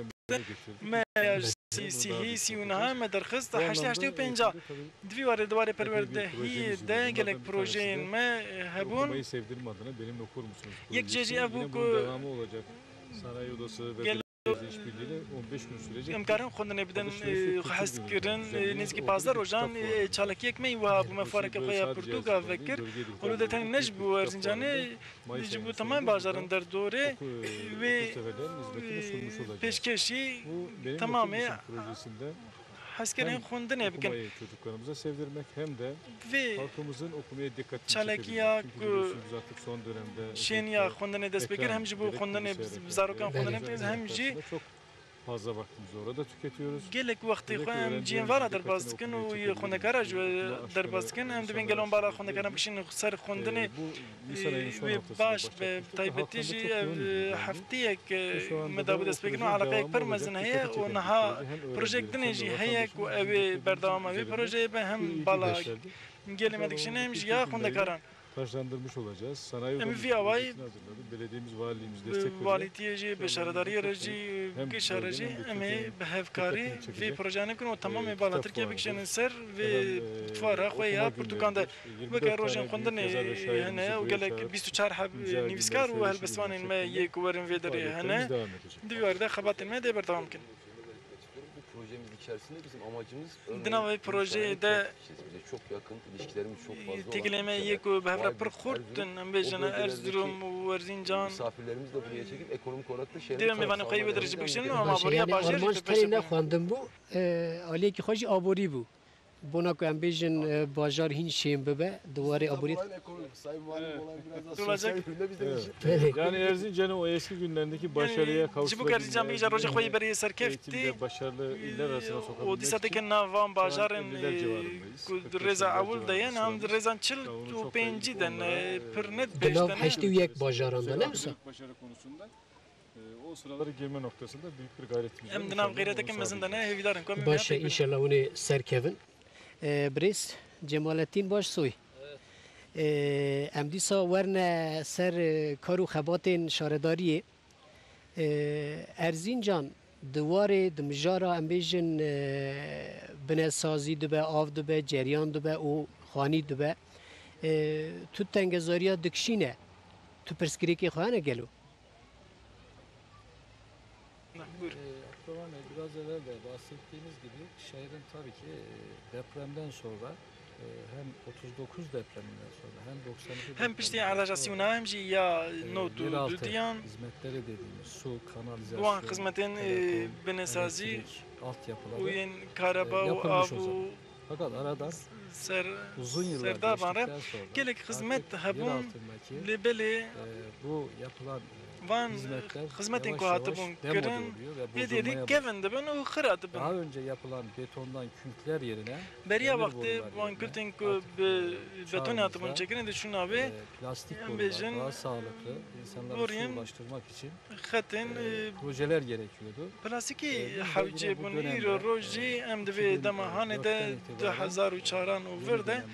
S3: me sîhî sî û niha me derxist heştê heştê û pênca divî warê diwarê perwerdehiyê de gelek projeyên me hebûn
S2: okumayı sevdirme adına benimle okur musunuz?
S3: Yek
S2: projesi.
S3: ceci
S2: Yine
S3: ev bu
S2: bunun devamı olacak. Sanayi Odası ve belediye işbirliğiyle 15 gün sürecek.
S3: em karin xwendinê bidin hez kirin nêzîkî 15 rojan çalakiyek me wiha bû me fareke xwe ya pirtûka vekir û de tenê nej bû Erzincanê ji bo temam bajarên derdorê wê pêşkêşî tamamê hezkirên xwendinê bikin
S2: okumayı çocuklarımıza sevdirmek hem de
S3: vê
S2: halkımızın okumaya dikkatini
S3: Çalakiya
S2: çekebilmek. Çünkü biliyorsunuz artık son dönemde
S3: şêniya xwendinê dest pê kir hem ji bo xwendinê zarokan xwendinê hem jî
S2: fazla vaktimizi orada tüketiyoruz.
S3: gelek vakti
S2: Özellikle
S3: xwe em
S2: öğrencilerimizin
S3: ciyên vara
S2: dikkatini
S3: derbas dikin
S2: okulda
S3: û
S2: çekebilmek
S3: xwendekara ji
S2: için
S3: we
S2: bu
S3: derbas dikin em
S2: aşıları
S3: dibên
S2: insanlara
S3: gelon bala
S2: aşılamak
S3: xwendekaran bişînin ser xwendinê
S2: bu Nisan ayının son
S3: wê
S2: haftasında
S3: baş be
S2: başlatmıştık ve
S3: taybetî
S2: halktan da
S3: jî
S2: çok
S3: ev
S2: yoğun ilgi geldi.
S3: hefteyek
S2: Ve şu anda
S3: me
S2: da
S3: dabû
S2: o
S3: dest pêkirin û
S2: projenin
S3: alaqeyek
S2: devamı
S3: pir
S2: olacak.
S3: mezin
S2: Dikkati
S3: heye
S2: çeken
S3: û
S2: bir
S3: niha
S2: proje. Hem
S3: projek dinê
S2: öğrencilerin
S3: jî
S2: hem de
S3: heye ku
S2: vatandaşın
S3: ev ê
S2: ilgi
S3: berdewama vê
S2: üzerinde
S3: projeyê be
S2: bu
S3: hem
S2: ilgi
S3: bala
S2: gösterdi.
S3: gelê me
S2: İnşallah
S3: dikişîne hem
S2: önümüzdeki
S3: jî ya
S2: günleri
S3: xwendekaran
S2: taşlandırmış olacağız. Sanayi
S3: Em
S2: odamız
S3: vî awayî
S2: projesini hazırladı. Belediyemiz, valiliğimiz destek veriyor.
S3: valîtiyê jî bi şaredariyê re jî
S2: Hem
S3: gişare jî
S2: bölgenin hem
S3: em
S2: de
S3: ê
S2: Türkiye'nin
S3: bi hevkarî
S2: dikkatini
S3: vê
S2: çekecek,
S3: projeyanê bikin û temamê
S2: kitap
S3: bala Tirkiye
S2: fuarıdır.
S3: bikişînin ser vê
S2: Efendim,
S3: fuara xwe ya
S2: okuma
S3: Pirtûkan de
S2: günleridir.
S3: weke
S2: 24
S3: rojên
S2: tane büyük
S3: xwendinê
S2: yazar ve şairimizi
S3: hene û
S2: buraya
S3: gelek
S2: çağırıp
S3: 24 heb
S2: imza günleri,
S3: nivîskar û
S2: söyleşi
S3: helbestvanên
S2: günleri
S3: me
S2: şeklinde
S3: yê ku werin vê derê
S2: faaliyetlerimiz
S3: hene
S2: devam edecek.
S3: divî werde xebatên me dê berdewam bikin.
S5: Bu projemiz içerisinde bizim amacımız örneğin
S3: Di navê
S5: Bursa'ya
S3: projeyê de
S5: çok kişiyiz. Bize çok yakın, ilişkilerimiz çok fazla olan
S3: têkilê me
S5: ülkeler.
S3: yê ku bi hevre
S5: Vay
S3: pir
S5: be,
S3: xurtin em
S5: o
S3: bêjin
S5: bölgelerdeki
S3: Erzurum û Erzincan
S5: misafirlerimizi de buraya çekip ekonomik olarak da şehrin
S3: Dê mêvanê xwe yê
S5: sağlamayı
S3: derece bikişin
S5: önemli.
S3: ama
S1: باشه
S3: buraya
S1: یعنی
S3: bajêr
S1: آرمانج
S3: jî
S1: تری
S3: peşe
S1: نخواندم بو علیکی خوشی آبوری بو بونا که ام بیجن بازار هین شیم ببه دواره آبوری
S5: Olayın ekonomik, Sayın Valim olay biraz daha
S3: Olacak.
S5: sosyal yönünde biz de
S2: Evet.
S1: Evet.
S2: Yani Erzincan'ın o eski günlerindeki başarıya
S3: ji bo Erzincan bêje roja xwe yê berê serkeftî
S2: eğitimde başarılı iller arasına
S3: û
S2: sokabilmek
S3: dîsa
S2: için
S3: tekin navan bajarên
S2: 50'ler civarındayız.
S3: ku
S2: 45'ler
S3: rêza ewil de yen
S2: civarında
S3: em di rêzan çil
S2: Ya onu
S3: û
S2: çok da
S3: pêncî
S2: ilgi
S3: den
S2: onlara,
S3: pir net
S1: Dinav
S3: pêş den
S1: heşti üyek bajaranda ne misin?
S2: Başarı konusunda o sıralara girme noktasında büyük bir gayretimiz var.
S3: em di
S2: İnşallah
S3: nav gêretekên
S2: onu
S3: mezin de ne
S2: sağlayacağız.
S3: hêvîdarin ku em
S1: باشه انشالله اونی سرکوین بریس جمالتین باش سوی ام دیسا ورن سر کارو خباتین شارداریه ارزینجان دواره دمجارا ام بیجن بنه سازی دبه آف دبه جریان دبه او خانی دبه تو تنگزاریا دکشینه تو پرسکری که خواهنه گلو
S4: Abdurrahman Bey, biraz evvel de bahsettiğiniz gibi şehrin tabii ki depremden sonra hem 39 depreminden sonra hem 92
S3: hem piştî erdajasyona hem jî ya no
S4: yeraltı
S3: du diyan
S4: hizmetleri dediğimiz su, kanalizasyon,
S3: Duan hizmetên
S4: telekom,
S3: binesazî
S4: elektrik, altyapıları
S3: û yên kareba û
S4: yapılmış
S3: av
S4: o
S3: û
S4: zaman. Fakat aradan
S3: ser
S4: uzun yıllar
S3: serdavan re
S4: geçtikten sonra
S3: gelek hizmet
S4: artık
S3: hebûn
S4: yer altındaki
S3: lê belê
S4: bu yapılan
S3: van
S4: hizmetler
S3: hizmetên
S4: yavaş
S3: ku
S4: yavaş
S3: hatibûn
S4: demode
S3: kirin
S4: oluyor ve
S3: vê
S4: bozulmaya
S3: dêrî
S4: başlıyor.
S3: kevin dibin û xira dibin.
S4: Daha önce yapılan betondan künkler yerine
S3: Beriya
S4: demir
S3: wextê
S4: borular
S3: wan
S4: yerine
S3: kultên ku
S4: artık
S3: bi
S4: çağımızda,
S3: betonê hatibûn çekirin di şû navê
S4: plastik
S3: em
S4: borular
S3: bêjin,
S4: daha sağlıklı insanlara
S3: boriyên
S4: su ulaştırmak için
S3: xetên
S4: projeler gerekiyordu.
S3: plastikî
S4: biz de
S3: hewcê
S4: yine bu
S3: bûn
S4: dönemde,
S3: îro roj jî em divê
S4: 2004'ten
S3: demahanê de
S4: itibaren
S3: 2004 û
S4: Yeni
S3: vir de
S4: dönemde,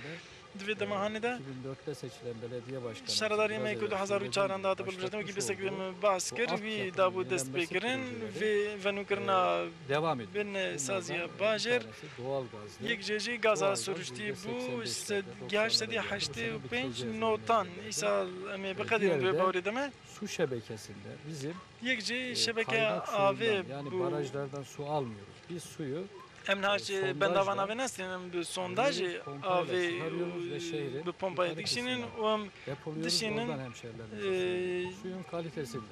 S3: divê demahanê de
S4: 2004'te seçilen belediye başkanı
S3: şaredariyê me ku
S4: biraz evvel
S3: 2004
S4: söylediğim
S3: da
S4: gibi
S3: hatibû biljetin wekî
S4: başlatmış
S3: bisek
S4: olduğu
S3: bas kir
S4: bu
S3: wî
S4: altyapının
S3: dabû dest
S4: yenilenmesi
S3: pêkirin
S4: projeleri,
S3: vê venûkirina
S4: devam ediyor.
S3: bin
S4: Bunlardan,
S3: saziya
S4: bir
S3: bajêr
S4: tanesi doğalgazlı.
S3: yek jê jî gaza
S4: Doğalgaz
S3: sürüştî bû
S4: %85'lerde,
S3: geh
S4: 90'lara
S3: sedî
S4: geldi. Bu
S3: heştê
S4: sene
S3: û pênc
S4: bitireceğiz
S3: notan
S4: yani.
S3: îsal em ê biqedîn
S4: Diğeri
S3: vê
S4: de
S3: bawerê de me
S4: Su şebekesinde bizim
S3: yek jî şebeke
S4: kaynak
S3: avê
S4: suyundan, yani
S3: bû
S4: barajlardan su almıyoruz. Biz suyu
S3: em niha bendava navê nestin bi sondajê avê bi pompayê dikişînin û em
S4: depoluyoruz,
S3: Dışının,
S4: oradan hemşerilerimize. Suyun kalitesinde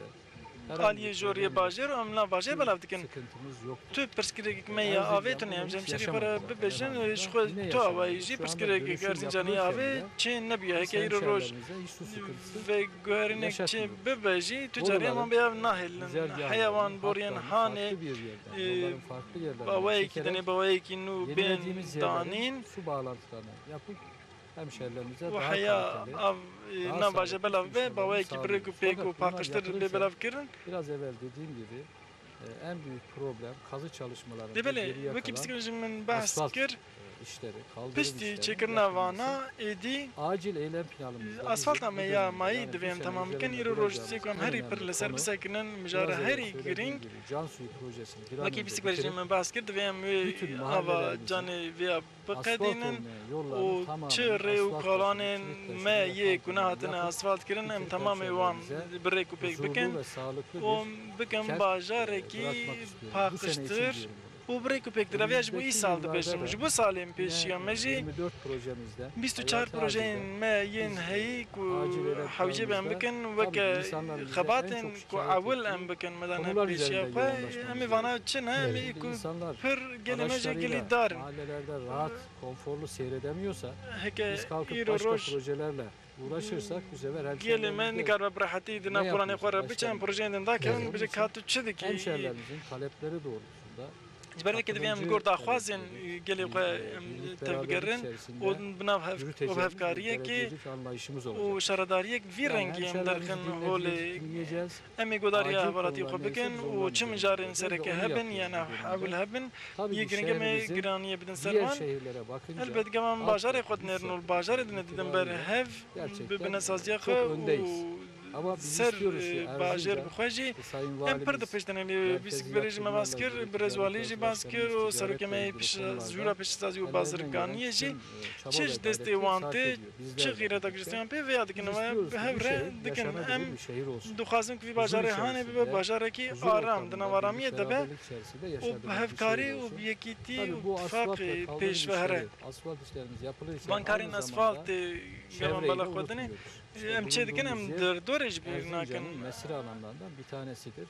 S4: herhangi
S3: aliyê
S4: bir
S3: joriyê
S4: problem
S3: bajêr û em nav bajêr
S4: yok.
S3: belav dikin
S4: Sıkıntımız yok.
S3: tu pirsgirêkek me ya avê tune em ji hemşerî xwe re bibêjin ji xwe tu awayî jî pirsgirêkek Erzincanî avê çê nebiye heke îro roj
S4: Hiç su sıkıntısı
S3: ve guherînek çê bibe jî tu carî em bêyav nahêlin heyawan boriyên hanê
S4: farklı bir yerden, yolların farklı yerlerden
S3: bawayekî
S4: çekerek
S3: dinê bawayekî nû bên
S4: yenilediğimiz yerlerin
S3: danîn
S4: su bağlantılarını yapıp hemşerilerimize
S3: û
S4: daha
S3: heya
S4: kaliteli,
S3: av
S4: daha
S3: nav baje
S4: sağlıklı
S3: belav
S4: su
S3: ve
S4: sunmalarını
S3: bawayekî birêk û pêk û
S4: sağlıyoruz. Fakat
S3: paqiştir
S4: bunlar
S3: bê belav
S4: yapılırsa
S3: kirin
S4: biraz evvel dediğim gibi en büyük problem kazı çalışmalarında
S3: Dê belê
S4: geriye
S3: wekî
S4: kalan
S3: psikolojim min behs
S4: asfalt
S3: kir
S4: işleri, kaldırım
S3: piştî
S4: işlerinin
S3: çêkirina
S4: yapılması,
S3: vana êdî
S4: acil eylem planımızda
S3: asfalta
S4: bizim
S3: me
S4: bu
S3: ya
S4: dönemde,
S3: mayî
S4: yani bu
S3: divêm
S4: sene
S3: tamam bikin
S4: üzerinde
S3: îro roj
S4: duracağımız
S3: çêkû em
S4: en
S3: herî
S4: önemli
S3: pir li ser
S4: konu,
S3: bisekinin
S4: biraz
S3: mijara
S4: evvel
S3: herî
S4: söylediğim
S3: girîng
S4: gibi can suyu projesini bir an
S3: wekî
S4: önce
S3: psikolojim
S4: bitirip
S3: min behs kir divêm wê
S4: bütün
S3: ava
S4: mahallelerimizin
S3: canê vêya
S4: asfalt
S3: biqedînin
S4: olmayan yolların
S3: û
S4: tamamını
S3: çi rê û
S4: asfalt
S3: kalanên
S4: taşıma,
S3: me
S4: taşıma
S3: yê ku
S4: kampanyası
S3: nehatine
S4: yapıp
S3: asfalt kirin em
S4: bütün
S3: tamamê wan
S4: hemşerilerimize
S3: birêk û pêk
S4: huzurlu
S3: bikin
S4: ve sağlıklı
S3: û
S4: bir
S3: bikin
S4: kent,
S3: bajarekî
S4: bırakmak istiyorum. Bu sene için
S3: paqiştir
S4: diyorum bunu.
S3: û birêk û pêk diraviya ji bo
S4: Önümüzdeki
S3: îsal
S4: yıllarda
S3: dibêjim
S4: da
S3: ji bo salên pêşiya me
S4: yine
S3: jî
S4: 24 projemizde
S3: 24
S4: hayata
S3: projeyên
S4: hazırda
S3: me yên heyî ku
S4: acil eylem
S3: hewcê ben
S4: planımızda
S3: bikin
S4: tabii
S3: weke
S4: insanlarımızın en
S3: xebatên
S4: çok
S3: ku
S4: şikayet
S3: ewil em
S4: ettiği
S3: bikin medane
S4: konular
S3: pêşiya
S4: üzerinde
S3: xwe
S4: yoğunlaşmamız
S3: em ê vana çi ne em ê
S4: Şimdi
S3: ku
S4: insanlar
S3: pir gelê me jê
S4: araçlarıyla
S3: gelî darin
S4: mahallelerde rahat, konforlu seyredemiyorsa
S3: heke
S4: biz kalkıp
S3: îro
S4: başka
S3: roj
S4: projelerle uğraşırsak bu sefer
S3: gelme
S4: hemşehrilerimizle
S3: nikar ve brahati dina
S4: Ne
S3: Kur'an'ı
S4: yapıyorsun
S3: khora
S4: başkanım?
S3: biçen projenin da kevin
S4: Evet.
S3: bize katı çediki.
S4: hemşehrilerimizin talepleri doğrultusunda
S3: Ciberek ediviyem
S4: katılımcı
S3: gor da xwazin
S4: devletleri,
S3: gelê
S4: birlik
S3: xwe
S4: beraberlik
S3: tevgerin
S4: içerisinde
S3: û binav
S4: yürüteceğimiz bir
S3: hevkariye ki
S4: belediyecilik anlayışımız
S3: û
S4: olacak.
S3: şaradariyek vî
S4: Yani
S3: rengî em
S4: hemşehrilerimizi
S3: derxin holê
S4: dinleyeceğiz.
S3: em ê godariya
S4: Acil
S3: hevalatî
S4: konular
S3: xwe bikin
S4: neyse biz
S3: û
S4: ondan
S3: çim
S4: üzerine
S3: jarên
S4: duracağız
S3: sereke
S4: ve onu
S3: hebin
S4: yapıyoruz
S3: yani
S4: bu durumda.
S3: hewil hebin
S4: Tabii
S3: yê
S4: ki
S3: giringê me
S4: şehrimizin
S3: giraniye bidin
S4: diğer
S3: servan
S4: şehirlere bakınca
S3: elbet gevan bajarê xwe dinêrin û bajarê dine didin ber hev
S4: gerçekten
S3: bi binesaziya
S4: çok
S3: xwe
S4: öndeyiz.
S3: û
S4: Ama biz
S3: ser
S4: istiyoruz ki
S3: bajer
S4: Erzincan,
S3: bixwe jî
S4: Sayın
S3: em
S4: Valimiz,
S3: pir dipêştenê
S4: Merkezi
S3: bîsik berê jî me
S4: yatırımlarla
S3: baz kir
S4: ilgili,
S3: bi rezwalî
S4: ticaret
S3: jî baz kir û
S4: başkanımız,
S3: serokemê
S4: ticaretle ilgili konularda
S3: jûra pêşsazî û
S4: ellerinden
S3: bazirganiyê
S4: gelen
S3: jî
S4: tüm, çaba
S3: çi
S4: ve
S3: ji destê
S4: gayreti
S3: wan
S4: sarf
S3: tê
S4: ediyor. Bizler
S3: çi
S4: de
S3: xîreta
S4: birlikte.
S3: giristiyan pê vêya dikin
S4: Biz
S3: we
S4: istiyoruz ki bu
S3: hev re
S4: şehir
S3: dikin
S4: yaşanabilir
S3: em
S4: bir şehir olsun.
S3: dixwazin ku vî
S4: Huzur
S3: bajarê hanê bibe
S4: içerisinde,
S3: bajarekî
S4: huzur
S3: aram di
S4: ortamında,
S3: nevaramiye
S4: birlik
S3: dibe
S4: beraberlik içerisinde
S3: û
S4: yaşadığımız
S3: bi
S4: bir
S3: hevkarî
S4: şehir
S3: û
S4: olsun.
S3: bi yekîtî
S4: Tabii
S3: û
S4: bu asfalt ve
S3: ittifaqê
S4: kaldırım
S3: pêş ve here
S4: işleri, asfalt işlerimiz yapılırken
S3: vankarên
S4: aynı
S3: asfalt
S4: zamanda
S3: gevan
S4: çevreyi de
S3: bela xwe dinê
S4: unutmuyoruz. İşte
S3: em çê dikin em
S4: bulunduğumuz yer
S3: dorê ji bîr nakin
S4: Erzincan'ın mesire alanlarından bir tanesidir.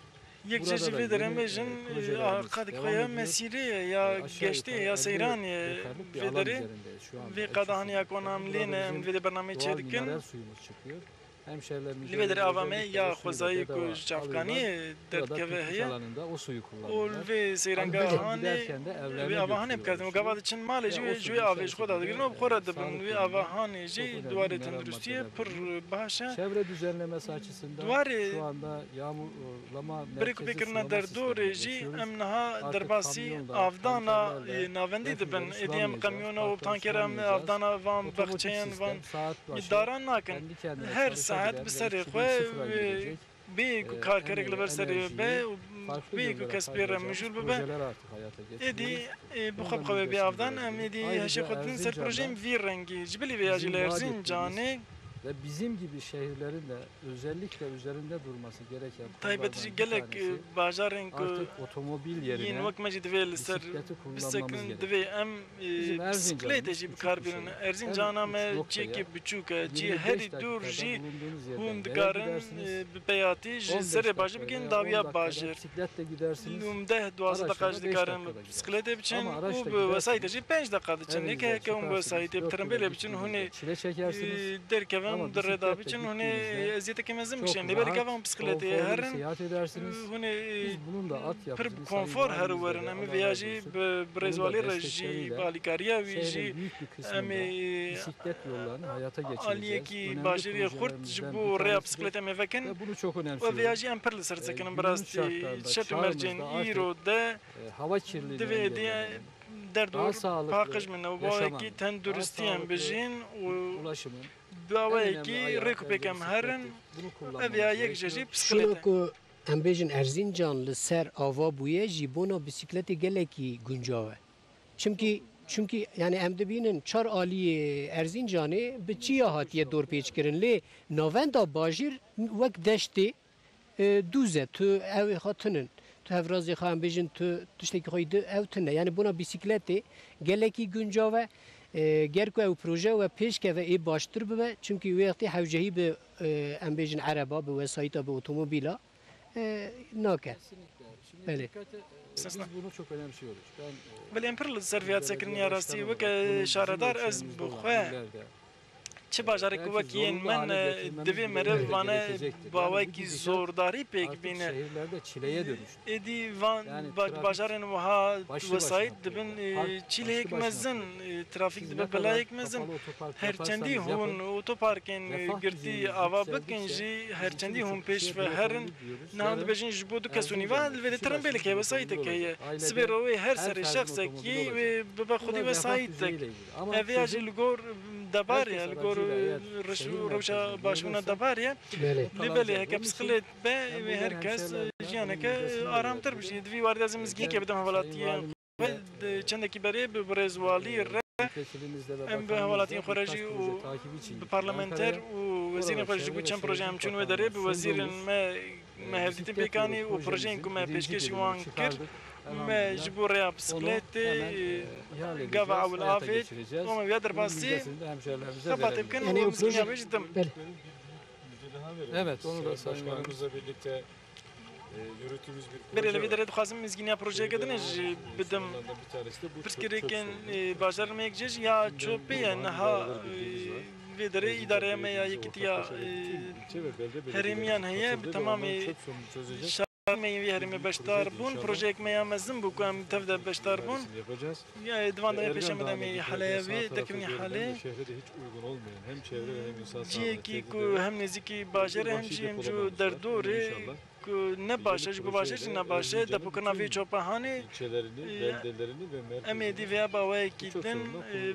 S3: yek
S4: Burada
S3: ji
S4: da
S3: vê derê
S4: yeni,
S3: bêjin
S4: projelerimiz
S3: qadî
S4: devam
S3: xwe ya
S4: ediyor.
S3: mesîrê ya
S4: Aşağı
S3: geştê
S4: yukarı
S3: ya
S4: 50
S3: seyranê
S4: dekarlık bir
S3: vê
S4: alan
S3: derê
S4: üzerindeyiz şu anda.
S3: vê
S4: Ekşi
S3: qedaniya
S4: Suyu'da.
S3: konamlîne
S4: Burada
S3: em
S4: bizim
S3: vê de bernameyê çê
S4: doğal
S3: dikin
S4: mineral suyumuz çıkıyor. Hemşehrilerimiz
S3: li vê derê ava me
S4: özellikle
S3: ya
S4: o suyu da
S3: xwezayî ku
S4: bedava
S3: ji çavkaniyê
S4: Burada
S3: derdkeve
S4: piknik
S3: heye
S4: alanında o suyu
S3: û
S4: kullanıyorlar.
S3: vê seyrangeha hanê
S4: Giderken de evlerine
S3: vê avahanê
S4: götürüyorlar
S3: bikardin û
S4: suyu.
S3: gava diçin malê jî
S4: Ve o
S3: wê ji
S4: suyun
S3: wê avê ji xwe da digirin û bi xwe re
S4: içerisinde,
S3: dibin
S4: sağlık
S3: wê avahanê jî
S4: çok önemli
S3: duwarê
S4: mineral
S3: tenduristiyê
S4: maddeler
S3: pir
S4: bulunuyor.
S3: baş e
S4: Çevre düzenlemesi açısından
S3: Duvarı-
S4: şu anda yağmurlama
S3: Birêk ku
S4: merkezi
S3: pêkirina
S4: sulama
S3: derdorê
S4: sistemine
S3: jî
S4: geçiyoruz.
S3: em niha
S4: Artık
S3: derbasî
S4: kamyonla,
S3: avdana
S4: tankerlerle
S3: navendî dibin
S4: refilleri
S3: êdî em
S4: sulamayacağız,
S3: kamyona û
S4: parkları
S3: tankera em
S4: sulamayacağız.
S3: avdana van
S4: Otomatik
S3: bexçeyên
S4: sistem
S3: van
S4: saat başı
S3: daran nakin
S4: kendi kendine
S3: her
S4: çalışabilen
S3: saat
S4: ve
S3: bi serê
S4: 2000
S3: xwe
S4: sıfıra girecek,
S3: bê ku
S4: e,
S3: karkerek li ber serê
S4: enerjiyi
S3: be û
S4: farklı
S3: bê ku
S4: yollara
S3: kes pê re
S4: kaydıracağımız
S3: mijûl bibe
S4: projeler artık hayata
S3: êdî
S4: geçiriyoruz.
S3: bi xwe
S4: Bundan
S3: bixwe bê
S4: müjdesini
S3: avdan em
S4: verelim.
S3: êdî
S4: Ayrıca
S3: heşê xwe din ser
S4: Erzincan'da
S3: projeyên vî rengî ji bilî vê ya jî li
S4: bizim vaat
S3: Erzincanê
S4: ve bizim gibi şehirlerin de özellikle üzerinde durması gereken
S3: taybet jî
S4: konulardan bir
S3: gelek
S4: tanesi
S3: bajarên ku
S4: artık otomobil
S3: yên
S4: yerine
S3: wek me jî divê li ser
S4: bisikleti kullanmamız
S3: bisekin
S4: gerekiyor.
S3: divê em
S4: Bizim
S3: bisikletê
S4: Erzincan'ımız
S3: jî
S4: küçük
S3: bikar
S4: bir
S3: bînin
S4: şehir.
S3: Erzincana
S4: Her
S3: me
S4: uç noktaya
S3: ciyekî biçûk e cî
S4: 25
S3: herî
S4: dakikada
S3: dûr jî
S4: bulunduğunuz yerden
S3: hûn
S4: yaya
S3: dikarin
S4: gidersiniz.
S3: bi peyatî ji
S4: 15
S3: serê bajî
S4: dakikada
S3: bikin
S4: veya 10
S3: dawiya
S4: dakikada
S3: bajêr
S4: bisikletle gidersiniz.
S3: lûm deh duwazdeh
S4: Araçla
S3: deqa
S4: da
S3: jî
S4: 5
S3: dikarin
S4: dakikada gidersiniz.
S3: bisikletê biçin
S4: Ama araçla
S3: û bi
S4: giderseniz
S3: wesaytê jî 5 deqa diçin
S4: evinizden
S3: nêke heke hûn bi
S4: çıkarsınız,
S3: wesaytê bi
S4: 4
S3: tirimbêlê
S4: yola
S3: biçin
S4: gittiğinizde
S3: hûnê
S4: çile çekersiniz.
S3: derkevin
S4: Ama
S3: di rêda
S4: bisikletle
S3: biçin hûnê
S4: gittiğinizde
S3: eziyeteke mezin
S4: çok
S3: bişin lê
S4: rahat,
S3: berî kevan bisikletê
S4: konforlu bir
S3: herin
S4: seyahat edersiniz.
S3: hûnê
S4: Biz bunun da
S3: pir
S4: altyapısını
S3: konfor
S4: Sayın
S3: heru
S4: Valimizle
S3: werin
S4: de
S3: em ê
S4: Allah
S3: vêya
S4: razı
S3: jî
S4: olsun.
S3: bi rezwalê re jî
S4: destekleriyle
S3: bi alîkariya wî jî
S4: Şehrin büyük bir kısmında
S3: em ê
S4: bisiklet yollarını hayata geçireceğiz.
S3: aliyekî
S4: Önemli
S3: bajêrê xurt ji
S4: projelerimizden
S3: bo
S4: bir
S3: rêya
S4: tanesidir
S3: bisikletê me vekin
S4: ve bunu çok
S3: ve
S4: önemsiyoruz.
S3: vêya jî em pir li ser dikin
S4: günümüz
S3: birastî
S4: şartlarında,
S3: şet û
S4: çağımızda
S3: mercên
S4: artık
S3: îro de
S4: Hava kirliliğini
S3: divê diye
S4: engellemenin, daha
S3: derdor
S4: sağlıklı
S3: paqij min ew
S4: yaşamanın,
S3: bawekî
S4: daha
S3: tenduristiyan
S4: sağlıklı
S3: bijîn û
S4: ulaşımın
S3: bawekî
S4: en önemli ayağı
S3: rêkupêk em
S4: bence
S3: herin
S4: bisiklettir. Bunu
S3: ev
S4: kullanmamız
S3: ya yek
S4: gerekiyor.
S3: jî
S1: Şuna
S3: bisikletê
S1: ku em bêjin Erzincan li ser ava bûye jî bona bisikletê gelekî guncav e. Çünkü yani em dibînin çar aliyê Erzincanê bi çiya hatiye dorpêçkirin lê navenda bajîr wek deştê dûze tu ew hatinin tu hevrazê xwe em bêjin tu tiştekî xwe di ew tune yani bona bisikletê gelekî guncav e ger ku ew proje we pêşkeve ê baştir bibe çünkü wextê hewcehî bi em bêjin ereba bi wesayîta bi otomobîla nake.
S4: Kesinlikle. Şimdi
S1: Öyle.
S4: dikkate, biz bunu çok önemsiyoruz. Ben
S3: Belê em pir li ser vêya sekiriniya
S4: belediye
S3: rastî
S4: başkanı
S3: wek
S4: olarak bunu bizim
S3: şaredar ez
S4: ölçülerimizde
S3: bi
S4: olan
S3: xwe
S4: illerde,
S3: çi bajarek
S4: belki
S3: wek yên
S4: zorunlu
S3: min
S4: hale getirmemiz
S3: divê
S4: bile
S3: meriv vane
S4: gerekecektir. Yani bu
S3: bawekî
S4: gidişat
S3: zordarî pêk
S4: artık
S3: bîne
S4: şehirlerde çileye dönüştü.
S3: êdî van
S4: Yani trafik
S3: bajarên wiha
S4: başlı
S3: wesayît
S4: başına
S3: dibin
S4: yapıyor. Park
S3: çîleyek
S4: başlı başına
S3: mezin
S4: yapıyor.
S3: trafik
S4: Siz
S3: dibe
S4: ne kadar
S3: belayek mezin
S4: kapalı otopark
S3: herçendî
S4: yaparsanız
S3: hûn
S4: yapın,
S3: otoparkên
S4: refah
S3: girtî
S4: düzeyiniz
S3: ava bikin
S4: yükseldikçe
S3: jî herçendî
S4: bizim
S3: hûn
S4: birçok
S3: pêş
S4: kişiye
S3: ve
S4: bir
S3: herin
S4: otomobil diyoruz.
S3: Nahand
S4: Yarın
S3: bejin ji bo du kesûnî
S4: Erzincan'da
S3: van lê
S4: kişi
S3: tirimbêlek
S4: başına
S3: heye
S4: bir
S3: wesayîtek
S4: otomobil
S3: heye
S4: olacak. Ailede
S3: sibêr wê her
S4: her
S3: serê
S4: ferdin
S3: şexsekî
S4: otomobili
S3: wê bibe xwedî
S4: Bunlar refah
S3: wesayîtek
S4: düzeyiyle ilgili. Ama
S3: ev ya
S4: çözüm
S3: jî li gor debarê
S4: herkes
S3: li gor
S4: aracıyla eğer şehir
S3: rewşa
S4: merkezine
S3: başbûna
S4: gelirse
S3: debarê
S1: Belê.
S3: lê belê heke bisiklet be wê herkes jiyaneke aramtir bijî divî warî ez mizgînekê bidim hevalatiye ve çendekî berê bi birêzwalî re em bi hevalatiyên xwe re jî û bi parlamenter û wezîrên xwe ji bo çend proje em çûn wê derê bi wezîrên me hevdîtî pêkanî û projeyên ku me pêşkêşî wan kir me ji bo rêya bisikletê gava ewil avê û me ya derbasî xebatê bikin
S1: Yani
S3: û
S1: o
S3: mizgîniya
S1: proje-
S3: wê jî dim.
S1: Belê.
S4: Evet, onu da
S2: Sayın
S4: Sayın
S2: Başkanımızla birlikte yürüttüğümüz bir
S3: Berê
S2: proje
S3: li vê
S2: var.
S3: derê dixwazim mizgîniya projeyeke din jî bidim
S2: Bunlardan bir tanesi de bu
S3: pirsgirêkên
S2: çöp sorunu.
S3: bajarê me yek jî ya çopê ye niha ve dere idare me ya yekitiya herimiyan heye tamamı şarmeyi herimi beştar bun projek me ya mezin bu kam tevde beştar bun ya divan da peşemede me halaya ve dekni hale
S2: şehre de hiç uygun olmayan hem çevre hem insan
S3: ji ki ku hem neziki bajer hem ji hem ju derdore ne başa ju başa ne başa da pokana ve çopahane
S2: ilçelerini, beldelerini ve merkezlerini
S3: امید ویا باوی کردن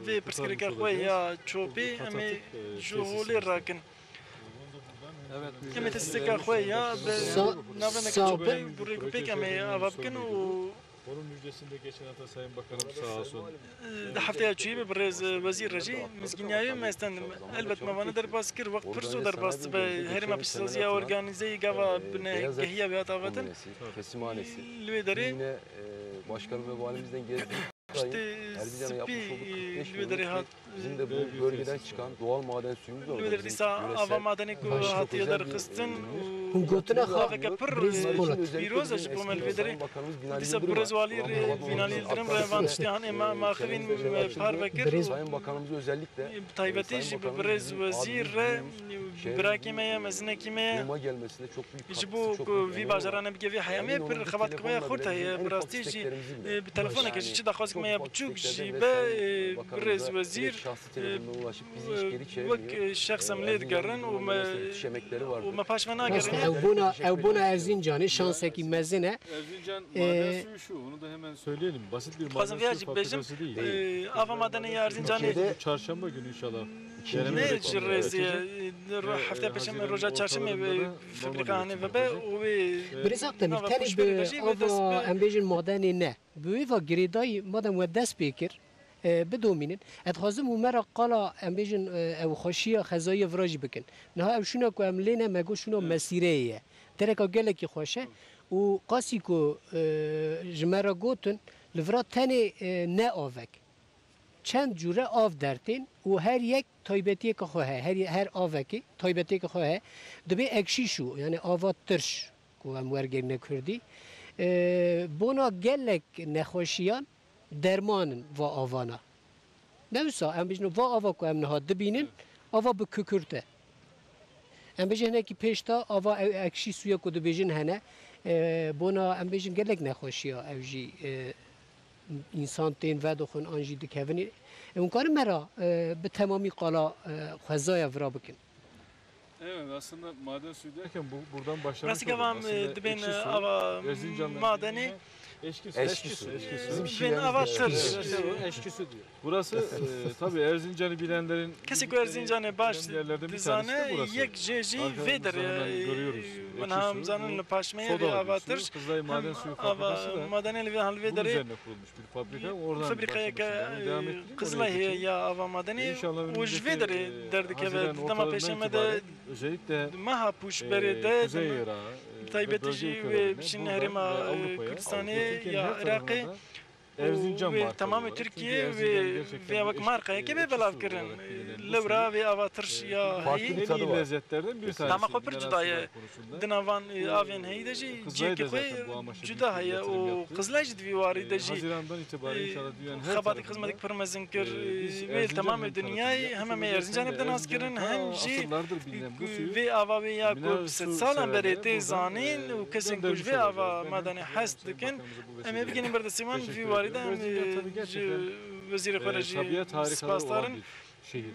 S3: و پرسکرک خوی یا چوبی امی جوهولی راکن.
S4: Evet.
S3: امی تسکر خوی یا به نوامک چوبی بوری گپی امی آواب کن و
S2: onun müjdesinde geçen hafta Sayın Bakanım sağ olsun.
S3: ده هفته چوی به برز وزیر رجی مسکینیایی مستند البته موانع در باز کر وقت پرسو در باز به هرما پسازی organize گاوا بنه گهیا بیات آواتن
S5: kesimhanesi.
S3: لودری
S5: Yine başkanım ve valimizden gezdik.
S3: işte
S5: Erzincan'a yapmış olduk 45
S3: لودری
S5: milyon.
S3: hat
S5: Bizim de bu bölgeden çıkan doğal maden suyumuz var.
S3: لودری
S5: Bizim
S3: دیسا
S5: yöresel.
S3: آوا مادنی کو هاتی در خستن
S6: گوتنه خواه
S3: که پر
S6: بریز پولت
S3: پیروز اش بومل بدری دیسا برز والی بینالی درم روان اشتیان اما ماخرین پار بکر
S5: Sayın Bakanımız özellikle
S3: taybeti ji برز وزیر براکی me مزنکی me
S5: Yuma gelmesinde çok büyük katkısı,
S3: ji bu
S5: çok
S3: ku
S5: büyük.
S3: vi bajarane bige hayame per xabat kmaya xurta ye براستی ji bi telefona ke ji daxwaz kmaya buçuk ji be برز وزیر
S5: şahsi telefonuna ulaşıp bizi hiç geri
S3: وک
S5: çevirmiyor.
S3: شخصم لید گرن و ما
S5: Müthiş emekleri vardı.
S3: و ما پاشمنا
S6: راست
S3: گرن
S6: او بونا Erzincan'ı şanseki mezine
S2: Erzincan maden suyu şu, onu da hemen söyleyelim. Basit bir maden
S3: Xwazim
S2: suyu
S3: via ji bejim
S2: fabrikası değil.
S3: ava madeni Erzincanê
S2: Bu çarşamba günü inşallah.
S3: ne ji rêzê hefte pêşem roja çarşemê fabrika hene vebe û wê
S6: برزاق تنی تنی به آوا ام بیجن مادنی نه به و گریدای مادم و دست بیکر بدومینن اتخازم و مرا قالا ام بیجن او خوشیا خزای وراج بکن نه او شنو کو ام لینه مگو شنو مسیره ترکا گله کی خوشه و قاسی کو جمرا گوتن لورا تنی نه آوک چند جوره آف درتین و هر یک تایبتی که خواه هر آوکی تایبتی که خواه دبی اکشی شو یعنی آوات ترش کو ام ورگر نکردی بونا گلک نخوشیان درمانن و آوانا نوسا ام بجنو و آوا کو ام نها دبینن آوا بککرته ام بجن کی پیشتا آوا اکشی سویا کو دبیجن هنه بونا ام بجن گلک نخوشیا اوجی insan تین و دخون آنجی دکهونی امکان مرا به تمامی قالا خزای ورا بکن.
S2: Evet, aslında maden suyu derken buradan başlamış
S3: Burası
S2: olduk.
S3: gavam
S2: Aslında
S3: dibin
S2: ekşi su,
S3: ava
S2: Erzincan'dan
S3: madeni
S2: birbirine eşki su.
S5: Eşki su. Bizim
S3: ben
S5: şivemiz
S3: ava
S5: de
S3: tır.
S2: Eşki su diyor. Burası tabii Erzincan'ı bilenlerin
S3: Kesi ku Erzincanê baş
S2: önemli yerlerden bir tanesi
S3: dizane
S2: de burası.
S3: yek jêjî vê derê
S2: Arkamızda görüyoruz.
S3: min
S2: Ekşi
S3: ham
S2: su,
S3: zanin li
S2: bu
S3: paşmeyê
S2: soda
S3: vê ava
S2: suyu,
S3: tır
S2: Kızılay Maden Suyu Fabrikası
S3: ava
S2: da
S3: madenê li vê hal vê
S2: bunun
S3: derê
S2: üzerine kurulmuş bir fabrika. Oradan
S3: fabrikaya ke
S2: başlamışlar. Devam ettireyim,
S3: Kızılay
S2: oraya
S3: heye
S2: geçeyim.
S3: ya ava madenê
S2: İnşallah
S3: û ji vê
S2: önümüzdeki
S3: derê derdikeve
S2: Haziran
S3: dema
S2: ortalarından
S3: pêşeme de
S2: itibaren özellikle
S3: meha pûşberê de
S2: Kuzey Irak'a
S3: taybetî jî wê biçin herêma Kurdistanê ya Iraqê
S2: Erzincan
S3: ve
S2: markalı
S3: tamamı
S2: olarak.
S3: Türkiye
S2: Çünkü
S3: ve
S2: Erzincan gerçekten
S3: ve bak
S2: eşki-
S3: markaya ke be
S2: eşki
S3: belav
S2: su
S3: kirin
S2: olarak bilinen bu
S3: levra
S2: suyu,
S3: ve avatır ya
S5: farklı
S3: hey
S5: bir
S2: en
S5: tadı
S2: iyi
S5: var.
S2: lezzetlerden bir tanesi.
S3: Tamam, kopur
S2: mineral
S3: cudayı.
S2: sular konusunda.
S3: dinavan avyen hey de ji
S2: Kızılay da
S3: ki
S2: zaten bu amaçla büyük
S3: cuda
S2: bir
S3: hay
S2: yatırım
S3: o
S2: yaptı.
S3: kızılay ji divari de ji
S2: Haziran'dan itibaren inşallah dünyanın her
S3: xabat
S2: tarafında
S3: xizmetik permezin kir
S2: biz
S3: ve
S2: Erzincan
S3: tamam
S2: hem
S3: dünyayı
S2: tanıtımı
S3: hem
S2: yapmış
S3: Erzincan'ı
S2: olacağız,
S3: bden
S2: hem de
S3: az kirin
S2: Erzincan
S3: hem ji
S2: asırlardır bilinen bu suyu
S3: ve ava ve ya
S2: mineral
S3: ku
S2: su
S3: set salan
S2: severlere
S3: beri te
S2: buradan,
S3: zanin û kesin
S2: göndermiş
S3: kuj ve ava
S2: olacağız. Ben
S3: madane
S2: hem
S3: hast
S2: Sayın
S3: dikin
S2: Bakanımıza bu
S3: em
S2: vesileyle
S3: biginin berdesiman
S2: teşekkür
S3: vi varida
S2: ediyorum. Erzincan tabii gerçekten
S3: vezîr xwe ji
S2: tabiat harikaları olan
S3: spasdarin
S2: bir şehir.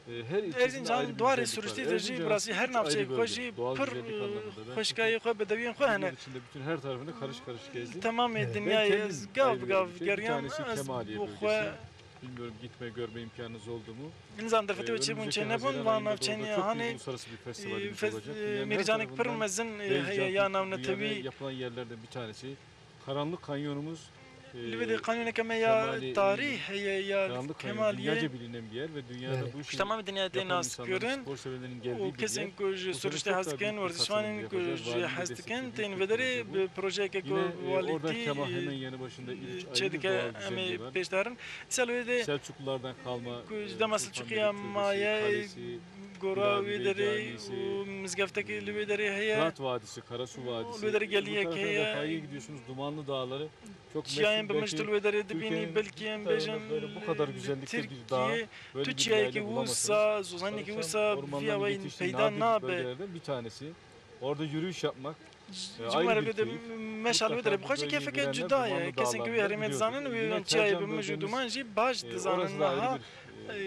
S2: Her ilçesinde ayrı
S3: Erzincan
S2: bir
S3: duarê
S2: güzellik var.
S3: suristî de jî
S2: Erzincan
S3: birasî her
S2: ayrı
S3: navçeyê
S2: bölge,
S3: xwe jî
S2: doğal
S3: pir
S2: güzellik anlamında. Ben
S3: xweşkayê xwe bi deviyên xwe hene.
S2: Yer içinde bütün her tarafını karış karış gezdim.
S3: Tamamê
S2: Ben
S3: dinyayê
S2: kendim
S3: ez gav
S2: ayrı
S3: bi gav
S2: bir şey. Bir
S3: geriyam
S2: tanesi
S3: ez
S2: Kemaliye
S3: bu
S2: bölgesi.
S3: xwe
S2: Bilmiyorum gitme görme imkanınız oldu mu?
S3: nizam derfetê û çêbûn
S2: Önümüzdeki
S3: çê nebûn
S2: Haziran
S3: van
S2: ayında da
S3: navçeyên
S2: orada çok büyük
S3: hanê
S2: uluslararası bir festivalimiz olacak. Dünyanın her
S3: mêrcanek pir
S2: tarafından
S3: mezin
S2: Beyaz
S3: heye
S2: Caddesi
S3: ya navne
S2: dünyada
S3: tevî
S2: yapılan yerlerden bir tanesi. Karanlık Kanyonumuz
S3: li vê de kanûneke me ya
S2: Kemaliye-
S3: tarîh heye ya
S2: Karanlık Kanyon dünyaca
S3: Kemaliyê
S2: bilinen bir yer ve dünyada
S6: Evet.
S2: bu işi
S3: tamamê dinyayê tê
S2: yapan
S3: nas
S2: insanların,
S3: kirin
S2: spor severlerin geldiği
S3: û
S2: bir
S3: kesin
S2: yer.
S3: ku ji
S2: Bu sene
S3: suriştê
S2: çok
S3: hez
S2: daha
S3: dikin
S2: büyük bir
S3: werzişvanên
S2: katılım
S3: ku
S2: yapacağız.
S3: ji
S2: Valinin
S3: hez
S2: destekli
S3: dikin
S2: büyük
S3: tên
S2: bir
S3: vê derê
S2: proje bu.
S3: bi projeyeke ku
S2: Yine oradan Kemal
S3: walîtî
S2: hemen yanı başında İliç ayrı
S3: çê
S2: bir
S3: dike
S2: doğal
S3: em
S2: güzelliği
S3: ê
S2: var.
S3: pêş darin dîsal wê de
S2: Selçuklulardan kalma
S3: ku ji
S2: Sultan
S3: dema Selçukiya
S2: Beylik Türbesi,
S3: maye
S2: kalesi,
S3: gora
S2: Hilal
S3: wê
S2: Bey
S3: derê
S2: Camisi,
S3: û mizgeftekê li wê derê heye
S2: Fırat Vadisi, Karasu Vadisi.
S3: Lüderi
S2: Bu
S3: Geliye
S2: tarafa
S3: Kaya-
S2: Refaha'ya gidiyorsunuz. Dumanlı Dağları çok
S3: Ciyayên em bimiştil ve dere dibini belki em bejin
S2: böyle bu kadar güzellikte bir dağ,
S3: Türkiye
S2: böyle bir
S3: Türkiye ki
S2: yayla bulamazsınız.
S3: vusa zozani ki vusa
S2: Ormanların
S3: via ve
S2: yetiştiği
S3: peyda
S2: nadir
S3: nabe
S2: bölgelerden bir tanesi. Orada yürüyüş yapmak
S3: Cumhur
S2: ayrı bir
S3: bir de
S2: keyif.
S3: meşal ve dere
S2: Mutlaka
S3: bixwaşi
S2: bu
S3: keyfeke
S2: bölgeyi
S3: cuda
S2: bilenler
S3: ye
S2: Dumanlı
S3: kesin ki
S2: Dağları'nda
S3: herimet
S2: biliyordur.
S3: zanın ve
S2: Yine
S3: çiyayı
S2: Tercan
S3: bir mevcudu
S2: bölgemiz,
S3: manji baş
S2: orası
S3: dizanın
S2: da ayrı
S3: daha
S2: bir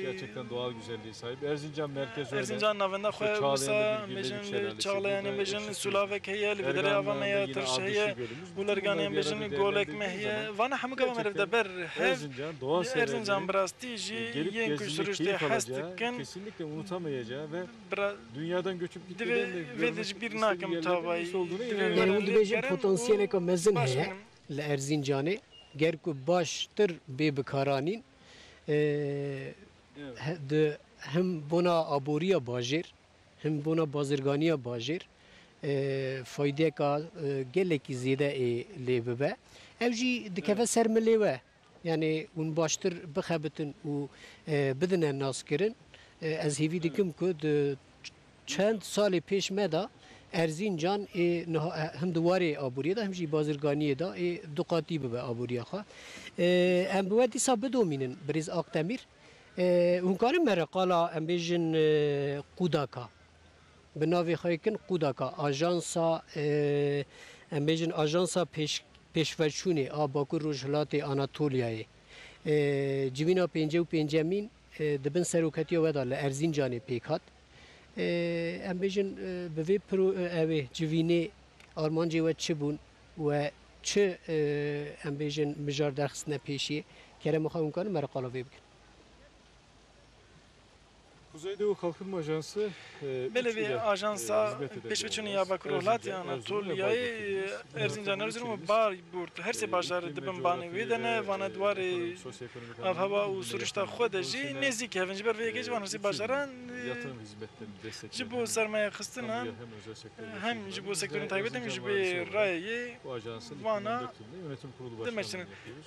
S2: gerçekten doğal güzelliğe sahip. Erzincan merkez öyle.
S3: Erzincan navenda
S2: İşte
S3: xwe
S2: Çağlayan'da
S3: vusa
S2: bir birlik
S3: bejin
S2: şelalesi,
S3: Çağlayan'ın
S2: burada
S3: bejin
S2: Ekşi
S3: Sulavek heye li vedere
S2: Erganlar'da
S3: avamaya
S2: yine
S3: tırş
S2: Ardışlı
S3: heye
S2: Gölümüz. Bütün
S3: Bularganiyan
S2: bunları bir arada
S3: bejin golek
S2: değerlendirdiğimiz
S3: mehiye
S2: zaman
S3: vana hemû gava merevde ber hev
S2: Erzincan doğa
S3: Erzincan
S2: severlerin
S3: brastî jî
S2: gelip
S3: yên ku
S2: gezdiğinde
S3: sürüşte
S2: keyif
S3: hest
S2: alacağı,
S3: dikin
S2: kesinlikle unutamayacağı ve
S3: bira
S2: dünyadan göçüp gitmeden
S3: dive
S2: de
S3: ve
S2: görmek
S3: de
S2: istediği
S3: bir nakim
S2: yerlerin
S3: tavayı
S2: neresi olduğuna
S3: dive
S2: inanıyorum.
S6: Yani
S3: böyle
S6: bu dibêjin
S3: gerem
S6: potansiyeleka mezin
S3: baş
S6: heye
S3: benim.
S6: li Erzincanê ger ku baştir bê bikaranîn di hem bona aboriya bajêr hem bona bazirganiya bajêr faydeka gelekî zêde ê lê bibe ev jî dikeve ser milê we yani hûn baştir bixebitin û bidine naskirin ez hêvî dikim ku di çend salê pêş me da Erzincan hem di warê aboriye da hem jî bazirganiyê da du qatî bibe aboriya xwe em bi we dîsa bidomînin Birêz Akdemîr hûn karin me re qala em bêjin Qûdaka bi navê xwe kin Qûdaka ajansa em bêjin ajansa pêşveçûnê a Bakur Rojhilatê Anatoliayê civîna pêncê û pêncemîn dibin seroketiya we da li Erzincanê pêk hat em bêjin bi vê evê civînê armancê we çi bûn we çi em bêjin mijar derxistine pêşî kerema xwe hûn karin me re qala vê bikin.
S2: Kuzeydoğu Kalkınma Ajansı
S3: Böyle
S2: üç ile,
S3: bir ajansa
S2: hizmet eden
S3: peşveçuni
S2: bir
S3: ya
S2: ajans.
S3: bakrolat
S2: Erzincan,
S3: ya
S2: Erzurum ve
S3: Anatolia'yı
S2: Bayburt.
S3: Erzincan Erzurum
S2: Ülkemiz,
S3: bar burt her se başlar
S2: iklim ve
S3: dibin bani
S2: coğrafi
S3: vedene
S2: ve,
S3: vana duvarı
S2: sosyoekonomik
S3: av
S2: anlamda
S3: hava u
S2: birbirine
S3: sürüşte
S2: yakın.
S3: xwe de jî
S2: Dolayısıyla,
S3: nezik hevinci ber ve geç van
S2: bütün
S3: si başaran
S2: yatırım hizmetlerini destekleyen
S3: ji bu sermaye xistina
S2: hem özel sektörün
S3: hem
S2: yatırımcıları,
S3: ji bu
S2: biz de
S3: sektörün taybet hem ji
S2: Erzincan
S3: bu
S2: Valisi olarak
S3: rayı
S2: bu ajansın
S3: Van'a
S2: 2014 yılında yönetim kurulu başkanlığını
S3: demeçtin.
S2: yapıyoruz.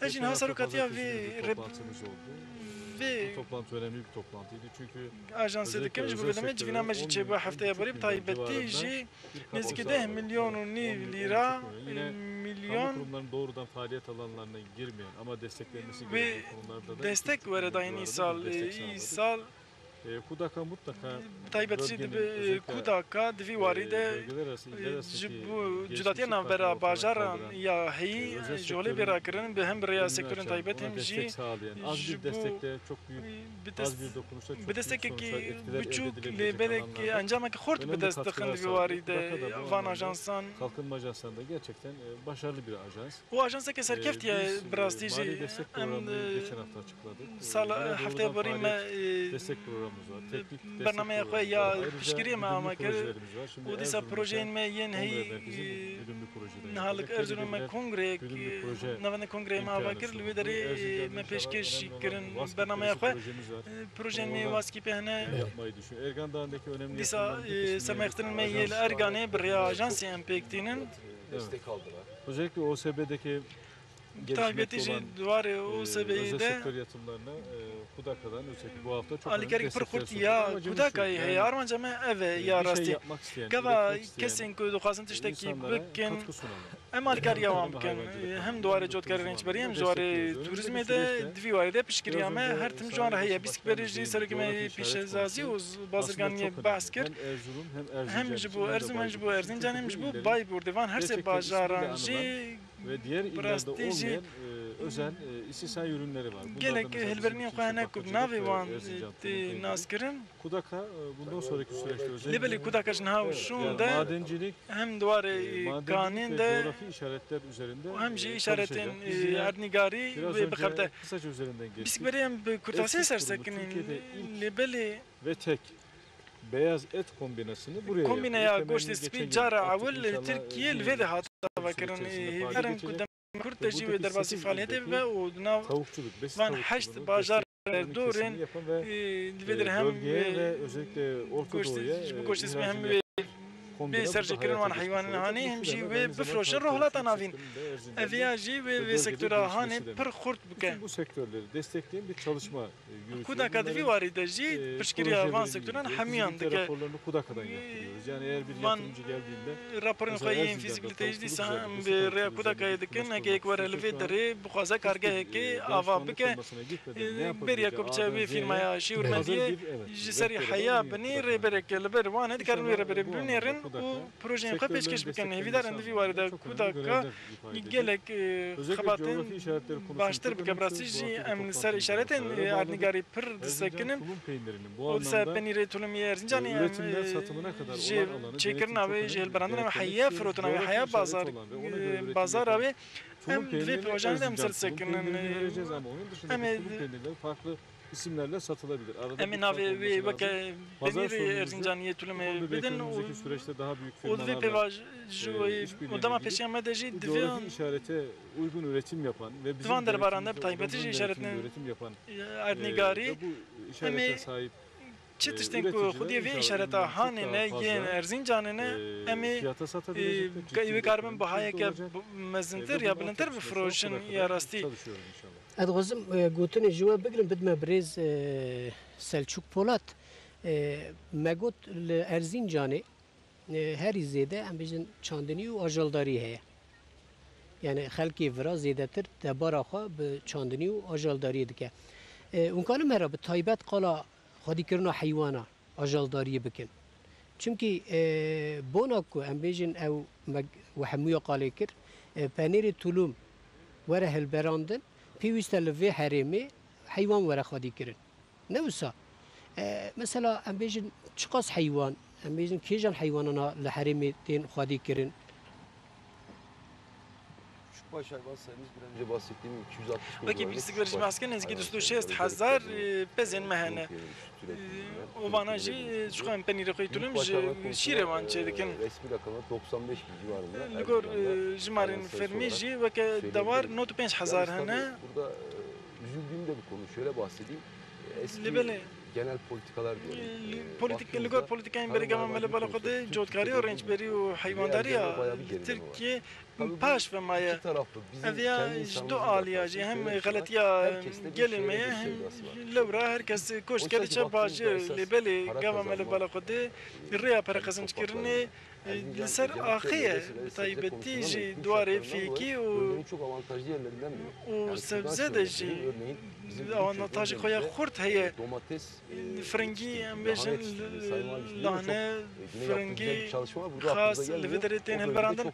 S3: Ejin
S2: Geçen hafta
S3: hasarukatiya
S2: pazartesi günü
S3: ve
S2: bir toplantımız oldu.
S3: ve
S2: Bu toplantı önemli bir toplantıydı çünkü
S3: ajansı dikim ji bu veleme civina me ji çebu haftaya barib taybeti ji nezik 10 milyon û niv lira
S2: kamu
S3: milyon
S2: kurumlarının doğrudan faaliyet alanlarına girmeyen ama desteklenmesi
S3: ve
S2: gereken konularda da
S3: destek
S2: iki
S3: vere da
S2: civarında
S3: yeni
S2: bir
S3: sal
S2: destek
S3: iyi
S2: sağladık.
S3: sal
S2: Kudaka mutlaka
S3: taybetçi
S2: bölgenin
S3: dibi
S2: özellikle,
S3: Kudaka divi waride
S2: bölgeler arası, iller arasındaki
S3: ji bu
S2: gelişmişi
S3: cudatiya
S2: farklı
S3: navbera
S2: ortadan
S3: bajaran
S2: kaldıran,
S3: ya heyi
S2: özel
S3: jole
S2: sektörün
S3: bira kirin bi hem biraya
S2: önünü
S3: sektörün
S2: açan,
S3: taybet
S2: ona
S3: hem
S2: destek
S3: ji
S2: sağlayan, az
S3: ji
S2: bir
S3: bu
S2: destekle çok büyük,
S3: bir
S2: az bir dokunuşla çok
S3: bir
S2: büyük
S3: destek
S2: sonuçlar,
S3: ki
S2: etkiler elde
S3: buçuk
S2: edilebilecek
S3: lebelek
S2: alanlarda
S3: ancama ki xort
S2: önemli
S3: bi dest
S2: katkılar
S3: dixin divi
S2: sağladı.
S3: waride
S2: Kudaka da bu
S3: van
S2: anlamda
S3: ajansan
S2: Kalkınma Ajansı'nda gerçekten başarılı bir ajans.
S3: o ajansa ke serkeftiye
S2: Biz,
S3: birastî
S2: mali
S3: jî
S2: destek
S3: em
S2: programını geçen hafta açıkladık.
S3: sal
S2: Yine doğrudan
S3: haftaya barî me
S2: faaliyet destek programımız var. Teknik destek
S3: bernameye xwe
S2: programımız
S3: ya
S2: var. Ayrıca
S3: piştiriye me
S2: güdümlü
S3: ama kir
S2: projelerimiz var. Şimdi
S3: û dîsa
S2: Erzurum'da
S3: projeyên me yên
S2: Kongre
S3: heyî
S2: merkezinde güdümlü projeden
S3: nihalık
S2: yapacak.
S3: Erzurum me
S2: Belediyeler
S3: kongrek
S2: güdümlü proje
S3: navende kongrê me
S2: imkanı
S3: ava kir li wê
S2: sunuldu.
S3: derê
S2: Erzincan'da
S3: me
S2: inşallah
S3: pêşkêşî
S2: önemli
S3: kirin
S2: olan Vaskit
S3: bernameye
S2: Deresi
S3: xwe
S2: projemiz var.
S3: projeyên me
S2: Oradan
S3: waskî pehne
S2: yapmayı düşünüyor. Ergan Dağı'ndaki önemli
S3: dîsa
S2: yapılardan bir kısmını
S3: sermayextinên me
S2: ajans-
S3: yê li Erganê bi rêya ajansê em pêktînin
S5: Destek aldılar.
S2: Özellikle OSB'deki
S3: taybetî
S2: gelişmekte
S3: jî
S2: olan
S3: duwarê û
S2: özel
S3: sebeyî de
S2: sektör yatırımlarına Kudaka'dan özellikle bu hafta çok
S3: alîkerek pir
S2: destekler
S3: xurt
S2: sunduk.
S3: ya
S2: Amacımız şu,
S3: Kudakayê
S2: yani,
S3: heye armanca me ev e ya
S2: bir şey
S3: rastî
S2: yapmak isteyen,
S3: gava
S2: üretmek isteyen
S3: kesên ku dixwazin tiştekî
S2: insanlara
S3: bikin
S2: katkı sunalım.
S3: em alîkariya wan
S2: Hem
S3: bikin
S2: hayvancılık,
S3: hem duwarê cotkarê rênçberî hem ji
S2: destekliyoruz.
S3: warê
S2: Önümüzdeki
S3: turizmê de
S2: süreçte
S3: divî warê de piştgiriya me
S2: biraz önce
S3: her tim ji
S2: Sayın
S3: wan re heye
S2: Başbakanımızın
S3: bîskberî jî serokê me
S2: coğrafi işaret
S3: pêşezazî û
S2: konusu
S3: bazirganiyê
S2: aslında çok
S3: behs
S2: önemli.
S3: kir
S2: Hem Erzurum hem Erzincan
S3: hem ji
S2: için
S3: bo
S2: hem de
S3: Erzurum hem ji bo
S2: Bayburt için.
S3: Erzincan hem
S2: Çünkü
S3: ji
S2: bu
S3: bo
S2: illerin
S3: Bayburt van her se
S2: gerçekten ismiyle
S3: bajaran
S2: anılan
S3: jî
S2: ve diğer illerde
S3: Brastici,
S2: olmayan özel istisna ürünleri var. Bunlardan
S3: gelek
S2: mesela bizim
S3: hilberniya
S2: için
S3: xwe hene
S2: işte
S3: ku bi
S2: bakıcılık
S3: navê
S2: ve
S3: wan
S2: Erzincan
S3: tê
S2: Tulum'da
S3: nas kirin
S2: Kudaka bundan sonraki süreçte özellikle
S3: lêbelê Kudaka ji niha
S2: evet,
S3: şûn
S2: yani
S3: de
S2: madencilik,
S3: hem duwarê
S2: madencilik
S3: kanîn
S2: ve
S3: de
S2: coğrafi işaretler üzerinde
S3: hem jî
S2: çalışacak.
S3: işaretên
S2: Biz yine
S3: erdnîgarî
S2: biraz
S3: wê bixebite
S2: önce kısaca üzerinden geçtik.
S3: Biskberî em bi kurtasiyê
S2: Eksik
S3: sersekinîn
S2: durumu Türkiye'de ilk
S3: lêbelê
S2: ve tek beyaz et kombinasyonu buraya
S3: kombîneya
S2: yapıldı.
S3: goştê
S2: Temelini
S3: spî
S2: geçen
S3: cara
S2: yıl attık.
S3: ewil
S2: İnşallah,
S3: Tirkiye li
S2: bir
S3: vê de hat
S2: süreç
S3: vekirin
S2: içerisinde faaliyet
S3: herin
S2: geçecek.
S3: ku Kurt de jî wê
S2: buradaki
S3: derbasî
S2: 8
S3: faaliyetê
S2: ildeki
S3: ve û nav
S2: Tavukçuluk, besin
S3: van
S2: tavukçuluğu,
S3: heşt bajar
S2: desteklerini
S3: dorên
S2: kesimini yapan ve
S3: li vê derê hem
S2: bölgeye ve özellikle Orta
S3: goştê
S2: Doğu'ya
S3: ji bo goştê spî hem
S2: ihracını
S3: به سرجکرین وان حیوان هانی هم جی و بفروشن روحلات نavîn eviya jî ve sektora hani pir xurt bike
S2: Bu sektörleri destekleyen bir çalışma yürütüyoruz.
S3: Kudaka divi var da jî pişkiriya van sektoran hemiyan dike
S2: raporlarını Kudaka'dan yaptırıyoruz. Yani eğer bir yatırımcı geldiğinde
S3: raporun xwayên fizibiliteyî dîsa bi rêya Kudakayê dikin heke ek were li vê derê bixwaze kargehekê ava bike beriya ku biçe wê fîrmaya şîwrmendiyê ji serî heya binî rêbereke li ber wan e dikarin wê rêberê binêrin û projeyên xwe pêşkêş bikin hêvîdaran divî warê de Kudaka gelek xebatên baştir bike birastî jî em li ser îşaretên erdnîgarî pir disekinin û di ser penîrê tulumî Erzincanê em ji çêkirina wê ji hilberandina wê heya firotina wê heya bazara wê em divê projeyan de em ser disekinin em ê
S2: farklı isimlerle satılabilir.
S3: em ê navê wê weke penîrê Erzincaniyê tulumê bidin
S2: önümüzdeki süreçte daha büyük
S3: û divê pêvaj ji û dema pêşiya me de jî divê
S2: coğrafi işarete uygun üretim yapan ve bizim
S3: divan derbaran de bi taybetî jî işaretinin
S2: üretim yapan
S3: erdnîgarî
S2: bu işarete sahip
S3: çi tiştên ku xwediyê vê îşareta hanê ne yên Erzincanê ne em ê
S2: fiyata satabilecekler.
S3: wê karibin bihayeke mezintir ya bilindtir bifirojin ya rastî
S2: Çalışıyoruz inşallah.
S6: ادغازم گوتن جوا بگرم بدم برز سلچوک پولات مگوت ارزین جانه هری زیده هم بیشن چاندنی و آجالداری هست یعنی خلقی ورا زیده تر دبارا خواه به چاندنی و آجالداری دیگه اون کانم هر به تایبت قالا خودی کرنا حیوانا آجالداری بکن چونکی بوناکو هم بیشن او و حمویا قالی کر پنیر طولوم وره هلبراندن پیوسته لوی حرمی حیوان وره خودی کرن نه وسا مثلا ام بیشن چقاس حیوان ام بیشن کیجان حیوانانا لحرمی تین خودی کرن
S5: Baş hayvan sayımız bir önce bahsettiğim 260 bin
S3: Peki birisi görüşme masken ezgi düştü hazar pezen mehane. O bana jî şu an penîrê xwe tulum ji şîrê wan çêdikin.
S5: Resmi rakamı 95 bin civarında.
S3: Li gor jimarên fermî jî weke dewar 95,000 hene.
S5: Burada üzüldüğüm de bir konu. Şöyle bahsedeyim. Eski genel politikalar diyelim.
S3: Li gor politikayên berêgama me li bala xwe de cotkarî û rênçberî û heywandariya Tirkiye paş ve maye evya do aliya jî hem galetiya gelên me hem lewra herkes koşt keriçe bajê lê belê gava me li bala xwe de rêya pereqezinçkirinê li ser axiye taybetî jî dwarê fîkî û sebze de jî avantajê xwe ya xurt heye Fringî em bêjin lahne Fringî xas li vê derê tên hilberandin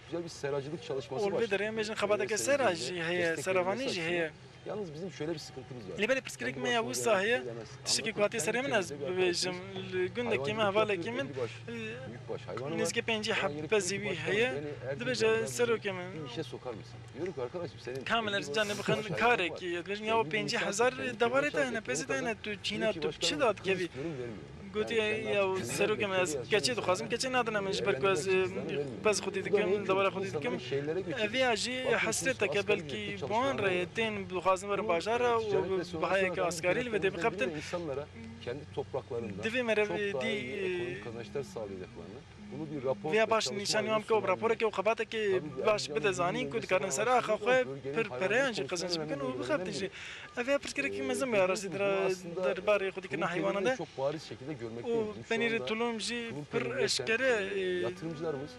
S3: û li vê derê em bêjin xebateke sera jî heye seravanî jî heye
S5: Yalnız bizim şöyle bir sıkıntımız var.
S3: Li berê pirsgirêk me ya wisa heye tiştekî ku hatiye serê min ez bibêjim li gundekî me hevalekî min nêzî pêncî hebe zîwî heye dibêje serokê min
S5: Bir işe sokar mısın? Diyorum ki arkadaşım senin
S3: kamil Erzincanê bixin karekî dibêjin ya 50,000 dewarê te hene pezê te hene tu çîna tu çi da dikevî Gotiye ya serokê min ez keçê dixwazim keçê nadine min ji ber ku ez pez xwedî dikim dewera xwedî dikim eviya jî hesreteke belkî wan re tên dixwazim werin bajara û bihayeke askarî li vê dê bixebitin
S5: insanlara kendi topraklarında
S3: divê me rev dî
S5: ekonomik kazançlar sağlayacaklarını bunu bir rapor
S3: Vya baş nîşanî wan bike û raporeke û xebatekê baş bide zanîn ku dikarin ser axa xwe pir pereyan jî qizanc bikin û bixebtin jî ev ya pirsgirêkî mezin ya rastî derbarê xwedîkirina heywanan de
S5: çok bariz şekilde görmekteyiz.
S3: û penîrê tulum jî pir eşkere
S5: yatırımcılarımız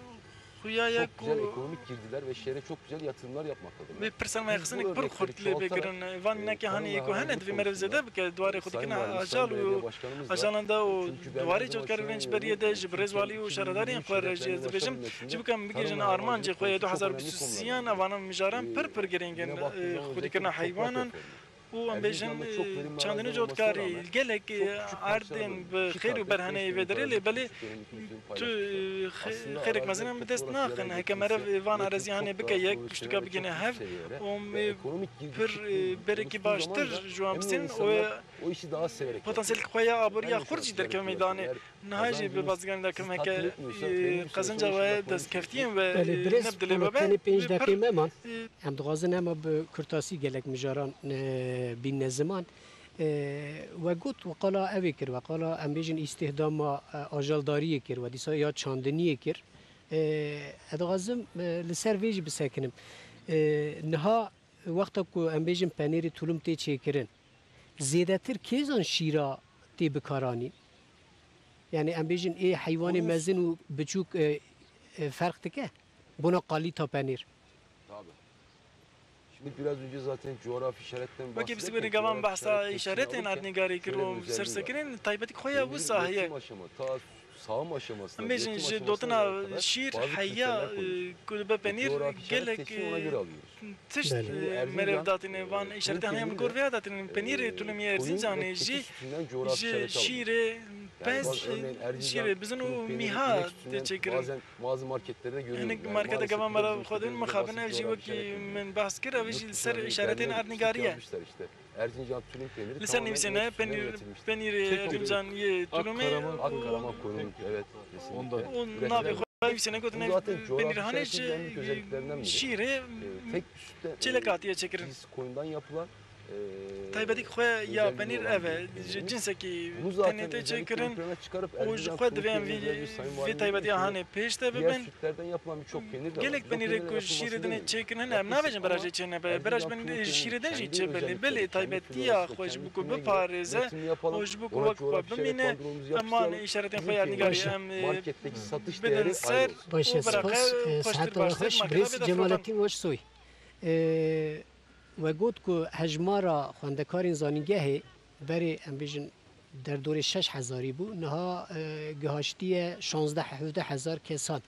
S3: xuya
S5: çok güzel ekonomik girdiler ve şehre çok güzel yatırımlar yapmaktadırlar.
S3: Vê pirsan me xisinik pir xurt lê bêkirin van nekê haniyê ku hene divê merev zêde bike dwarê xwedîkirina ajal û ajalan de û dwarê cotkarî rênçberiyê de ji bi rêzwalî û şaredariyên xwe re jê ez dibêjim ji bikem bigêjin armancê xwe 2023 avanan mijaran pir girîng in xwedîkirina heywanan û em bêjin çandinê cotkarî gelek erdên bi xêr û berheneyê vê derê lê belê tu xêrek mezin bi dest naxin heke merev van arezîhanê bike yek piştûka bigîne hev û pir berekî baştir ji wan bisên
S5: o işi daha severek
S3: potansiyelî xwe ya aboriya xurt jî derkeve meydanê niha jî bi bazdiganê derkim heke qezinca we destkeftiyên we
S6: برز
S3: neb dilê we
S6: پولتنی پنج
S3: be
S6: دقیقه ممان هم دغازن اما به کرتاسی گلک مجاران بین زمان و گوت و قالا اوی کر و قالا ام بیجن استخدام آجالداری کر و دیسا یا چاندنی کر ادغازم لسر ویج بسکنم نها وقت کو ام بیجن پنیر طولم تی چه کرن زیاده تر کیزان شیرا تی بکارانی yani ام بیجن ای حیوان مزن و بچوک فرق تکه buna kalita penir.
S5: Tabii. Şimdi biraz önce zaten coğrafi işaretten
S3: Bak
S5: bahsederken
S3: hepsi beni gaman
S5: coğrafi
S3: bahsa
S5: işaret
S3: işaretin
S5: alırken
S3: adnigari
S5: şöyle bir
S3: kirom
S5: özelliği var.
S3: sersekirin taybeti koya bu
S5: Peynirin
S3: sahiye.
S5: üretim aşama, ta sağım aşamasına,
S3: Am bejin
S5: üretim
S3: ji
S5: aşamasına
S3: dotuna
S5: kadar
S3: şir
S5: bazı
S3: hayya
S5: kriterler koyuyoruz.
S3: kulübe penir
S5: Coğrafi işaret
S3: gelek
S5: seçimi ona göre alıyoruz.
S3: tişt
S6: Beli.
S5: Erzincan,
S3: merev datine van işareti hanım
S5: peyniri
S3: gorveya datine penir tulum Erzincan'ı
S5: koyun ve
S3: ji
S5: keçi sütünden coğrafi işareti alıyoruz.
S3: şire pes
S5: örneğin Erzincan,
S3: şire bizim
S5: tulum
S3: o
S5: peyniri,
S3: miha
S5: inek sütünden
S3: çekirin.
S5: bazen bazı marketlerde görüyoruz.
S3: Yani
S5: Yani
S3: markete
S5: maalesef
S3: gaman
S5: biraz
S3: bana
S5: önce
S3: xodun
S5: dediğimiz
S3: mukhaben
S5: basit
S3: evji
S5: coğrafi
S3: ki
S5: işaretleri.
S3: men bahs kir evji
S5: Yurt
S3: ser
S5: dışına
S3: işaretin
S5: derler,
S3: adnigariye.
S5: yapmışlar işte. Erzincan tulum peyniri
S3: Lisan
S5: tamamen
S3: nefsine
S5: inek sütünden
S3: penir
S5: üretilmiştir.
S3: penir
S2: Tek
S3: Erzincan ye tulume
S5: Akkaraman konulur. Evet,
S2: Ondan.
S5: kesinlikle.
S3: o navi xoy sene godine
S5: Bu zaten coğrafi
S3: penir hane
S5: işaretin en büyük özelliklerinden biri.
S3: şire
S5: Tek bir sütten
S3: çelekatiye çekirin.
S5: biz koyundan yapılan
S3: Taybedik xoy ya
S5: özelliği
S3: penir
S5: olan
S3: eve
S5: bir peynirimiz.
S3: cinseki
S5: bunu zaten
S3: tenete
S5: özellikle
S3: çekirin.
S5: ön plana çıkarıp
S3: O
S5: Erzincan
S3: xwe
S5: tulum
S3: divên
S5: peynirleri Sayın
S3: vê
S5: Valim
S3: taybetiya
S5: diyor ki,
S3: hane pêş de
S5: diğer
S3: bibin.
S5: sütlerden yapılan birçok peynir de var.
S3: Gelek
S5: Biz o
S3: penîrê
S5: peynirlerin
S3: ku
S5: yapılmasını
S3: şîrê dine
S5: demiyoruz.
S3: çêkirin em
S5: Yaklaşık
S3: nabêjin
S5: ama
S3: berajê çêne be beraj
S5: Erzincan
S3: ben
S5: tulum
S3: şîrê de jî
S5: peyniri
S3: çê
S5: kendi
S3: belê
S5: özellikleri,
S3: belê
S5: kendi
S3: taybetiya
S5: floryası,
S3: xwe ji
S5: kendi
S3: bu ku
S5: türüne göre
S3: biparêze
S5: üretim yapalım.
S3: o ji bu ku
S5: Ona
S3: wek
S5: coğrafi
S3: xwe
S5: işaret
S3: bimîne
S5: bandrolumuzu
S3: em wan
S5: yapıştıralım.
S3: îşaretên
S5: Bizim
S3: xwe ya nîgarî
S5: peynirimiz
S3: em
S5: marketteki satış
S3: bidin
S5: değeri
S3: ser
S5: ayrı olsun.
S6: باشه
S3: و برقه
S6: سپاس
S3: خوشتر
S6: ساعت
S3: باشتر
S6: خوش
S3: مرکبه
S6: بریس
S3: بده
S6: جمالتی واش سوی و گوت کو هجمارا خواندکارین زانیگه بری ام بیجن در دور 6000 بو نها گهاشتی 16 17000 کسان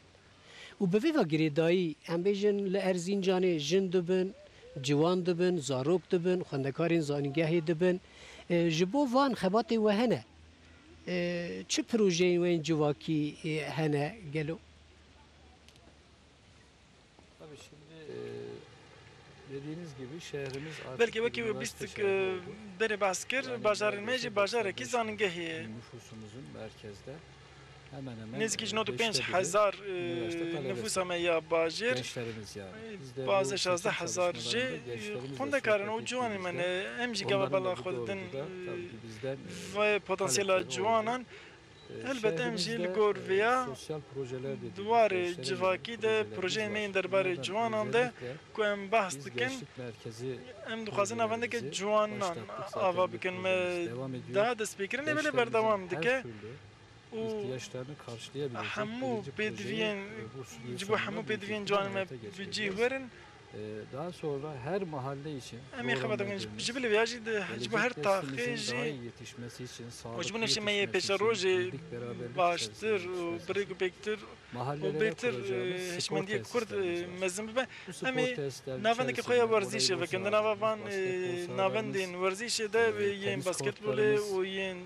S6: و به ویوا گریدایی ام بیجن لارزینجان جن دبن جوان دبن زاروک دبن خواندکارین زانیگه دبن جبو وان خبات وهنه چه پروژه وین جواکی هنه گلو
S4: Tabii şimdi dediğiniz gibi şehrimiz artık
S3: belki
S4: bir
S3: vekî
S4: üniversite
S3: bîstik
S4: şehri oldu.
S3: berê bahs kir
S4: Yani
S3: bajarên me jî
S4: neredeyse
S3: bajarekî
S4: 95
S3: zanîngehê
S4: nüfusumuzun merkezde hemen hemen
S3: nêzîkî ji 95
S4: beşte biri
S3: hezar
S4: üniversite talebesi.
S3: nüfusa me ya bajêr
S4: gençlerimiz yani. Biz de bu
S3: bazı
S4: seçim
S3: 16 hezar jî
S4: çalışmalarında gençlerimizle
S3: xwendekarin û
S4: sohbet
S3: ciwanê me
S4: ettiğimizde
S3: ne em jî
S4: onların
S3: gava
S4: da
S3: bela
S4: bu
S3: xwe didin
S4: doğrultuda tabii ki bizden
S3: ve potansiyela
S4: talepleri
S3: ciwanan
S4: oldu.
S3: elbette em jî
S4: Şehrimizde,
S3: li gor vêya
S4: sosyal projeler dediğimiz
S3: duwarê
S4: gençlere
S3: civakî
S4: yönelik
S3: de
S4: projelerimiz
S3: projeyên me
S4: var.
S3: yên derbarê
S4: Bunlardan
S3: ciwanan de
S4: özellikle
S3: ku em bahs
S4: biz
S3: dikin
S4: gençlik merkezi
S3: em dixwazin avendeke
S4: projelerimizi
S3: ciwanan
S4: başlattık. Zaten
S3: ava
S4: bu
S3: bikin me
S4: projemiz devam ediyor.
S3: daha destpêkirin ê belê
S4: Gençlerimizin
S3: berdewam
S4: her
S3: dike
S4: türlü
S3: û
S4: ihtiyaçlarını karşılayabilecek
S3: hemû
S4: birinci projeyi
S3: pêdiviyên
S4: bu yıl
S3: ji bo hemû
S4: sonunda
S3: pêdiviyên
S4: büyük
S3: ciwanê me
S4: hayata
S3: bi cî
S4: geçireceğiz.
S3: werin
S4: Daha sonra her mahalle için
S3: em ê xebat
S4: programladığımız,
S3: ji bilê vêya jî de ji bo her
S4: gelecek
S3: taxê
S4: neslimizin daha
S3: jî
S4: iyi yetişmesi için,
S3: o
S4: sağlıklı
S3: ji bo nefsê me yê
S4: yetişmesi için,
S3: pêşerojê
S4: birlik beraberlik
S3: baştir
S4: içerisinde
S3: û
S4: yetişmesi
S3: birêk û pêktir û
S4: mahallelere
S3: bêtir
S4: kuracağımız spor
S3: hişmendiyê Kurd
S4: tesislerimiz var.
S3: mezin bibe
S4: Bu spor
S3: em ê
S4: tesislerin
S3: navendeke xwe ya werzîşê vekin di nava van
S4: basketbol
S3: navendên werzîşê de yên
S4: tenis
S3: basketbolê
S4: kortlarımız,
S3: û yên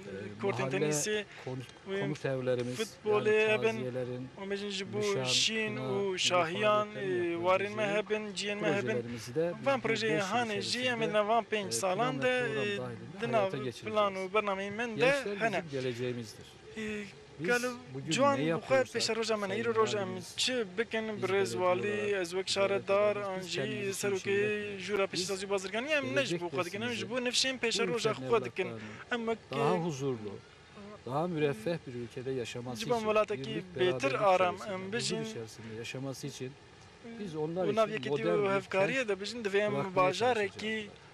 S3: kortên
S4: mahalle
S3: tenîsê
S4: konut evlerimiz,
S3: futbolê
S4: yani
S3: eben
S4: taziyelerin,
S3: û me jî ji bo
S4: nişan,
S3: şîn
S4: kına
S3: û
S4: gibi
S3: şahiyan
S4: faaliyetlerin
S3: warên me
S4: yapılabileceği
S3: hebin ciyên me hebin
S4: projelerimizi de biz
S3: van
S4: bu
S3: projeyê
S4: 5 yıl
S3: hane jî em ê
S4: içerisinde
S3: di van 5
S4: plan
S3: salan
S4: ve
S3: de
S4: program dahilinde
S3: di nav
S4: hayata geçireceğiz.
S3: plan û bernameyên min de
S4: Gençler
S3: hene
S4: bizim geleceğimizdir. Biz
S3: galo
S4: bugün
S3: ciwan
S4: ne
S3: bu xwe
S4: yapıyorsak,
S3: pêşeroja me ne îro
S4: Sayın
S3: roj em
S4: Valimiz,
S3: çi bikin
S4: biz
S3: bi rêzwalî
S4: belediye
S3: ez wek
S4: olarak
S3: şaredar
S4: biz
S3: an
S4: kendimiz
S3: jî
S4: için
S3: serokê
S4: yapmıyoruz.
S3: jûra
S4: Biz
S3: pêşsazî bazirganî em ne ji
S4: gelecek
S3: bo xwe dikin em ji bo nifşên
S4: bu
S3: pêşeroja
S4: ülkenin
S3: xwe dikin
S4: evlatlarının
S3: em
S4: daha
S3: wek
S4: huzurlu, daha müreffeh bir ülkede yaşaması
S3: Civan
S4: için,
S3: welatekî
S4: birlik,
S3: bêtir
S4: beraberlik
S3: aram
S4: içerisinde,
S3: em
S4: huzur
S3: bijîn
S4: içerisinde yaşaması için biz onlar
S3: û
S4: için
S3: naviyekî
S4: modern
S3: û
S4: bir
S3: hevkariyê
S4: kent
S3: de bijîn divê em
S4: bırakmaya
S3: bajarekî
S4: çalışacağız.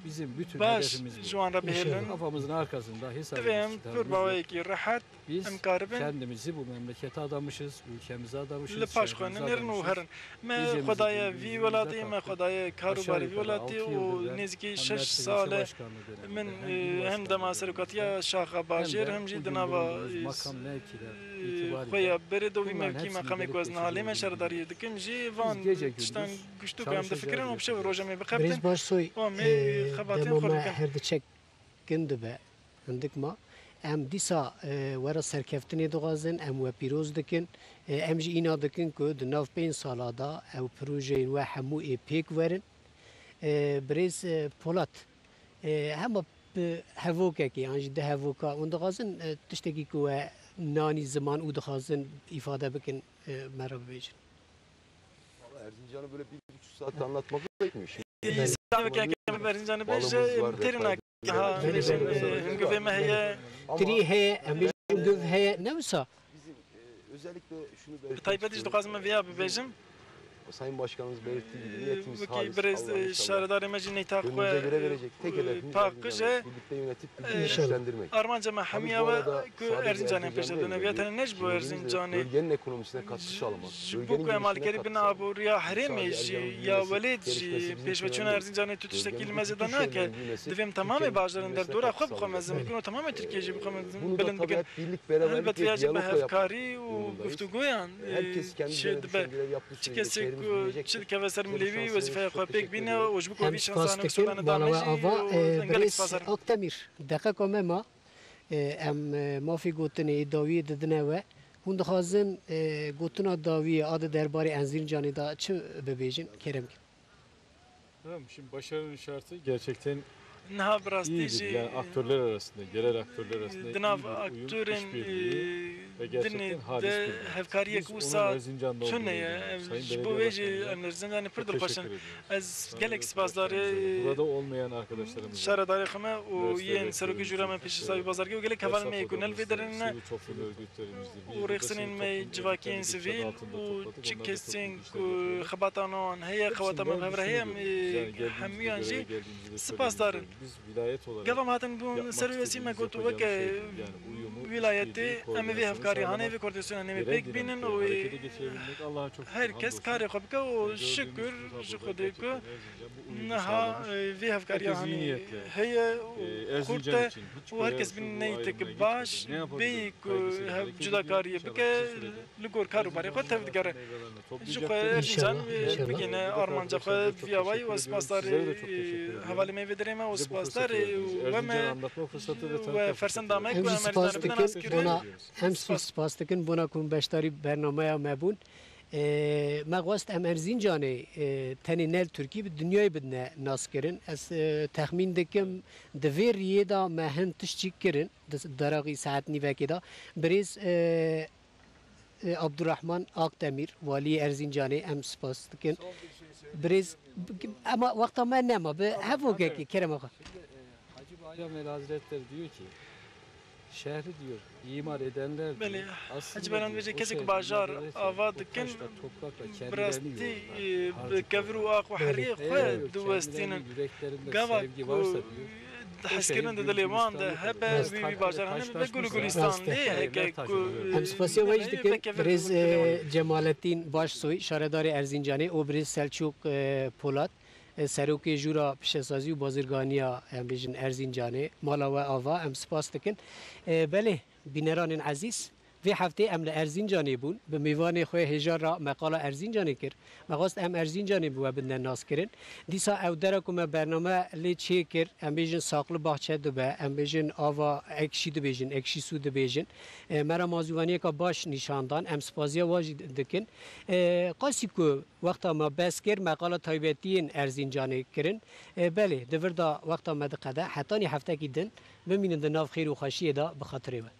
S4: Bizim bütün
S3: baş
S4: hedefimiz bu.
S3: ji wan re bihêlin
S4: Kafamızın arkasında
S3: divê em
S4: hesabımız
S3: pir
S4: kitabımız yok.
S3: baweyekî rehet
S4: Biz
S3: em karibin
S4: kendimizi bu memlekete adamışız, ülkemize adamışız,
S3: li paş xwe
S4: şehrimize
S3: nêrin û
S4: adamışız.
S3: herin me
S4: Gecemizi
S3: xwedaya
S4: gündüzümüze
S3: vî welatî me
S4: kattık.
S3: xwedaya
S4: Aşağı
S3: karûbarî vî
S4: yukarı
S3: welatî
S4: 6
S3: û
S4: yıldır ben
S3: nêzîkî
S4: hem
S3: 6
S4: Merkez İlçe
S3: sale
S4: Başkanlığı döneminde,
S3: min
S4: hem il
S3: hem
S4: başkanlığı
S3: dema
S4: döneminde,
S3: serokatiya şaxa
S4: hem
S3: bajêr
S4: de
S3: hem jî
S4: bugün
S3: di nava
S4: bulunduğumuz makam mevkiler
S3: xwe
S4: itibariyle
S3: ya berê dovî
S4: bunların
S3: mevkî
S4: hepsini
S3: meqamê
S4: gelip
S3: ku ez nihalê me
S4: geçireceğimizi
S3: şerdariyê dikin jî van
S4: gece gündüz
S3: tiştan giştû ku em
S4: çalışacağız,
S3: difikirin û bi şev roja me
S6: بریز
S3: bixebtin
S6: باش سوی
S3: û em ê xebatên
S6: دما
S3: xwe
S6: ما
S3: dikin
S6: هر دچک گند به هندک ما ام دیسا ورا سرکفتنی دوغازن ام و پیروز دکن ام جی اینا دکن کو د ناف 5 سالا دا او پروژه و همو ای پیک ورن بریز پولات هم هفوکه کی انج ده هفوکا اون دوغازن تشتکی کو نانی زمان او دوغازن ifade بکن مرا ببیجن
S5: Erzincan'ı böyle 1,5 saat anlatmak gerekmiyor. Şimdi
S3: Erzincan'ı
S5: balımız var,
S3: beje terina ها بيجن هنگوی ما هي
S6: تری هەیە ئەمبێژین گوڤ هەیە نەوسا
S5: Bizim özellikle şunu belirtmek
S3: تایبەتیش دخوازم vêya bibêjim
S5: Sayın Başkanımız belirttiği gibi niyetimiz
S3: وکی
S5: halis.
S3: برز
S5: Allah'ın inşallah
S3: şaredarê me jî neyta
S5: gönlümüze göre verecek. Tek hedefimiz
S3: Pakıj e
S5: birlikte yönetip güçlendirmek.
S3: armanca me hemiya ve ku Erzincanê pêşe dine vêya tenê nej bu Erzincanê
S5: Bölgenin ekonomisine katkı sağlamak.
S3: ji bo ku emalkerî bina aboriya herêmê jî ya welêt jî pêşveçûna Erzincanê tu tiştekî li mezê de nake divêm temamê bajarên derdora xwe bixwemezin bikin û temamê Tirkiye jî bixwemezin
S5: Bunu da
S3: bilind
S5: tabii
S3: bikin
S5: hep birlik, beraberlik
S3: elbet
S5: ve
S3: vêya jî bi
S5: diyalogla yapmak
S3: hevkarî û
S5: durumundayız.
S3: guftûgoyan
S5: Herkes kendi
S3: şê dibe
S5: düşünceleri yaptığı
S3: çi
S5: sürece
S3: kesek
S5: şehrimiz
S3: ku
S5: büyüyecektir.
S3: çi dikeve ser
S5: Size bu
S3: milêvî
S5: şans
S3: wezîfeya
S5: veriyoruz.
S3: xwe
S5: Çok
S3: pêk
S5: teşekkür
S3: bîne
S5: ederim.
S3: û ji bo ku
S6: ئەم
S3: vî
S6: سپاس
S3: şansane
S6: دکن
S3: Sultanê
S6: باڵەوە
S3: danê
S6: ئاوا
S3: jî û gelek
S6: برێز
S3: spas erim.
S6: ئۆکتەمیر دقەکۆ مەما ئەم مافی گوتنی داوی ددنەوە hûn dixwazin gotina dawiyê adı derbarê Erzincanê da çi bibêjin kerem
S2: Tamam, şimdi başarının şartı gerçekten
S3: Niha bi rastî
S2: iyidir.
S3: jî
S2: Yani aktörler arasında, yerel aktörler arasında iyi
S3: Dinav
S2: bir uyum,
S3: aktörên
S2: işbirliği ve
S3: dinê
S2: gerçekten halis
S3: de
S2: bir durum.
S3: hevkariyek
S2: Biz onun
S3: wisa
S2: Erzincan'da olduğunu
S3: tune ye
S2: inanıyoruz. Sayın
S3: ji bo
S2: Belediye
S3: wê jî
S2: Başkanı'na
S3: em Erzincanê pir
S2: çok
S3: dilxweşin
S2: teşekkür ediyorum.
S3: ez gelek spasdarê
S2: Burada olmayan arkadaşlarımız var.
S3: şaredarê xwe me û
S2: Üniversite
S3: yên serokê
S2: rektörümüz,
S3: jûra me pêşîsavî bazargê û gelek hevalên me ku nelvê derine
S2: sivil toplum örgütlerimizdir. Biz
S3: û
S2: burada
S3: rêxistinên
S2: sivil
S3: me
S2: toplum
S3: civakiyên
S2: örgütlerini
S3: sivîl
S2: çatı altında
S3: û
S2: topladık.
S3: çi
S2: Onlar da çok
S3: kesên
S2: iyi işler
S3: ku
S2: yapıyorlar.
S3: xebatanan heye xewata me
S2: Hepsinden
S3: hevreheyan
S2: düşünüyoruz. Yani geldiğimizde,
S3: hemiyan
S2: göreve
S3: jî
S2: geldiğimizde de
S3: spas
S2: söylediğimiz
S3: darin.
S2: gibi biz vilayet olarak
S3: Gevam hatin bûn
S2: yapmak
S3: serwesî me
S2: istediğimiz,
S3: gotu
S2: yapacağımız
S3: weke
S2: şey, yani uyumu,
S3: vilayetê
S2: işbirliği,
S3: em ê vê
S2: koordinasyonu
S3: hevkariyanê
S2: sağlamak,
S3: vê koordinasyonanê me
S2: yerel
S3: pêk bînin
S2: dinamikleri
S3: û
S2: harekete geçirebilmek Allah'a çok şükür,
S3: herkes
S2: hamdolsun.
S3: karê xwe bike û
S2: Gördüğümüz
S3: şükür
S2: burada
S3: ji Xwedê ku
S2: gerçekten Erzincan bu uyumu
S3: niha
S2: sağlamış.
S3: vê hevkariyanê
S2: iyi niyetle.
S3: heye û
S2: Erzincan
S3: xurte
S2: için hiç
S3: û
S2: böyle
S3: herkes
S2: şu
S3: bin
S2: bu
S3: neytek
S2: ayrımına
S3: baş
S2: gitmeden ne
S3: bêyî
S2: yapabiliriz
S3: ku
S2: kaygısıyla
S3: hev
S2: hareket
S3: cudakariye
S2: ediyor.
S3: bike
S2: İnşallah kısa sürede
S3: li gor karûbarê xwe tev digere
S2: meyvelerini
S3: ji
S2: toplayacaktır.
S3: xwe Erzincan
S6: İnşallah.
S3: bigîne armanca xwe viyawayî û spasdarê hevalê me vê derê me û spasdarê û we me
S2: anlatma fırsatı ve
S3: we fersenda me ku
S6: Em jî
S3: em
S6: spas
S3: Erzincanê
S6: dikin
S3: bidan eskirî
S6: bona em spas dikin bona ku beşdarî bernameya me bûn me xwest em Erzincanê tenê nel Tirkî bi dünyayê bidine naskirin ez texmîn dikim di vê riyê da me hin tiştî kirin deraqî saet nîvekê da birêz Abdurrahman Akdemir valiyê Erzincanê em spas dikin birêz ama wexta me nema bi hevokekê kerema xwe
S4: Hacı Bayram El Hazretleri diyor ki şehri diyor imar edenler diyor,
S3: Belê
S4: aslında
S3: Hacı Bayram
S4: diyor,
S3: dibêje
S4: o
S3: kesek
S4: şehri
S3: bajar
S4: imar ederken
S3: ava
S4: o
S3: dikin
S4: taşla, toprakla
S3: bi
S4: kendilerini
S3: rastî
S4: yoğururlar,
S3: bi kevir û ak û heriyê
S4: Eğer
S3: xwe
S4: diyor,
S3: diwestînin
S4: kendilerinin yüreklerinde
S3: gava
S4: sevgi varsa
S3: ku
S4: diyor
S3: heskirinin de dilê wan de hebe wî wî bajaranê ve gul gulistan lê heke ku
S6: Em spasiya we jî dikin birêz Cemalettin Başsoy şaredarê Erzincanê û birêz Selçuk Polat serokê jûra pişesazî û bazirganiya em bêjin Erzincanê mala we ava em spas dikin belê bîneranên ezîz vê heftê em li Erzincanê bûn bi mêvanê xwe hêjar ra meqala Erzincanê kir me xwast em Erzincanê bi we bidine naskirin dîsa ew dere ku me bername lê çê kir em bêjin saqli baxçe dibe em bêjin ava ekşî dibêjin ekşî sû dibêjin me ra mazûvaniyeka baş nîşandan em spasiya wa jî dikin qasî ku wexta me bes kir meqala taybetiyên Erzincanê kirin belê di vir da wexta me diqede hetanî heftekî din bimînin di nav xêr û xweşiyê da bi xatirê we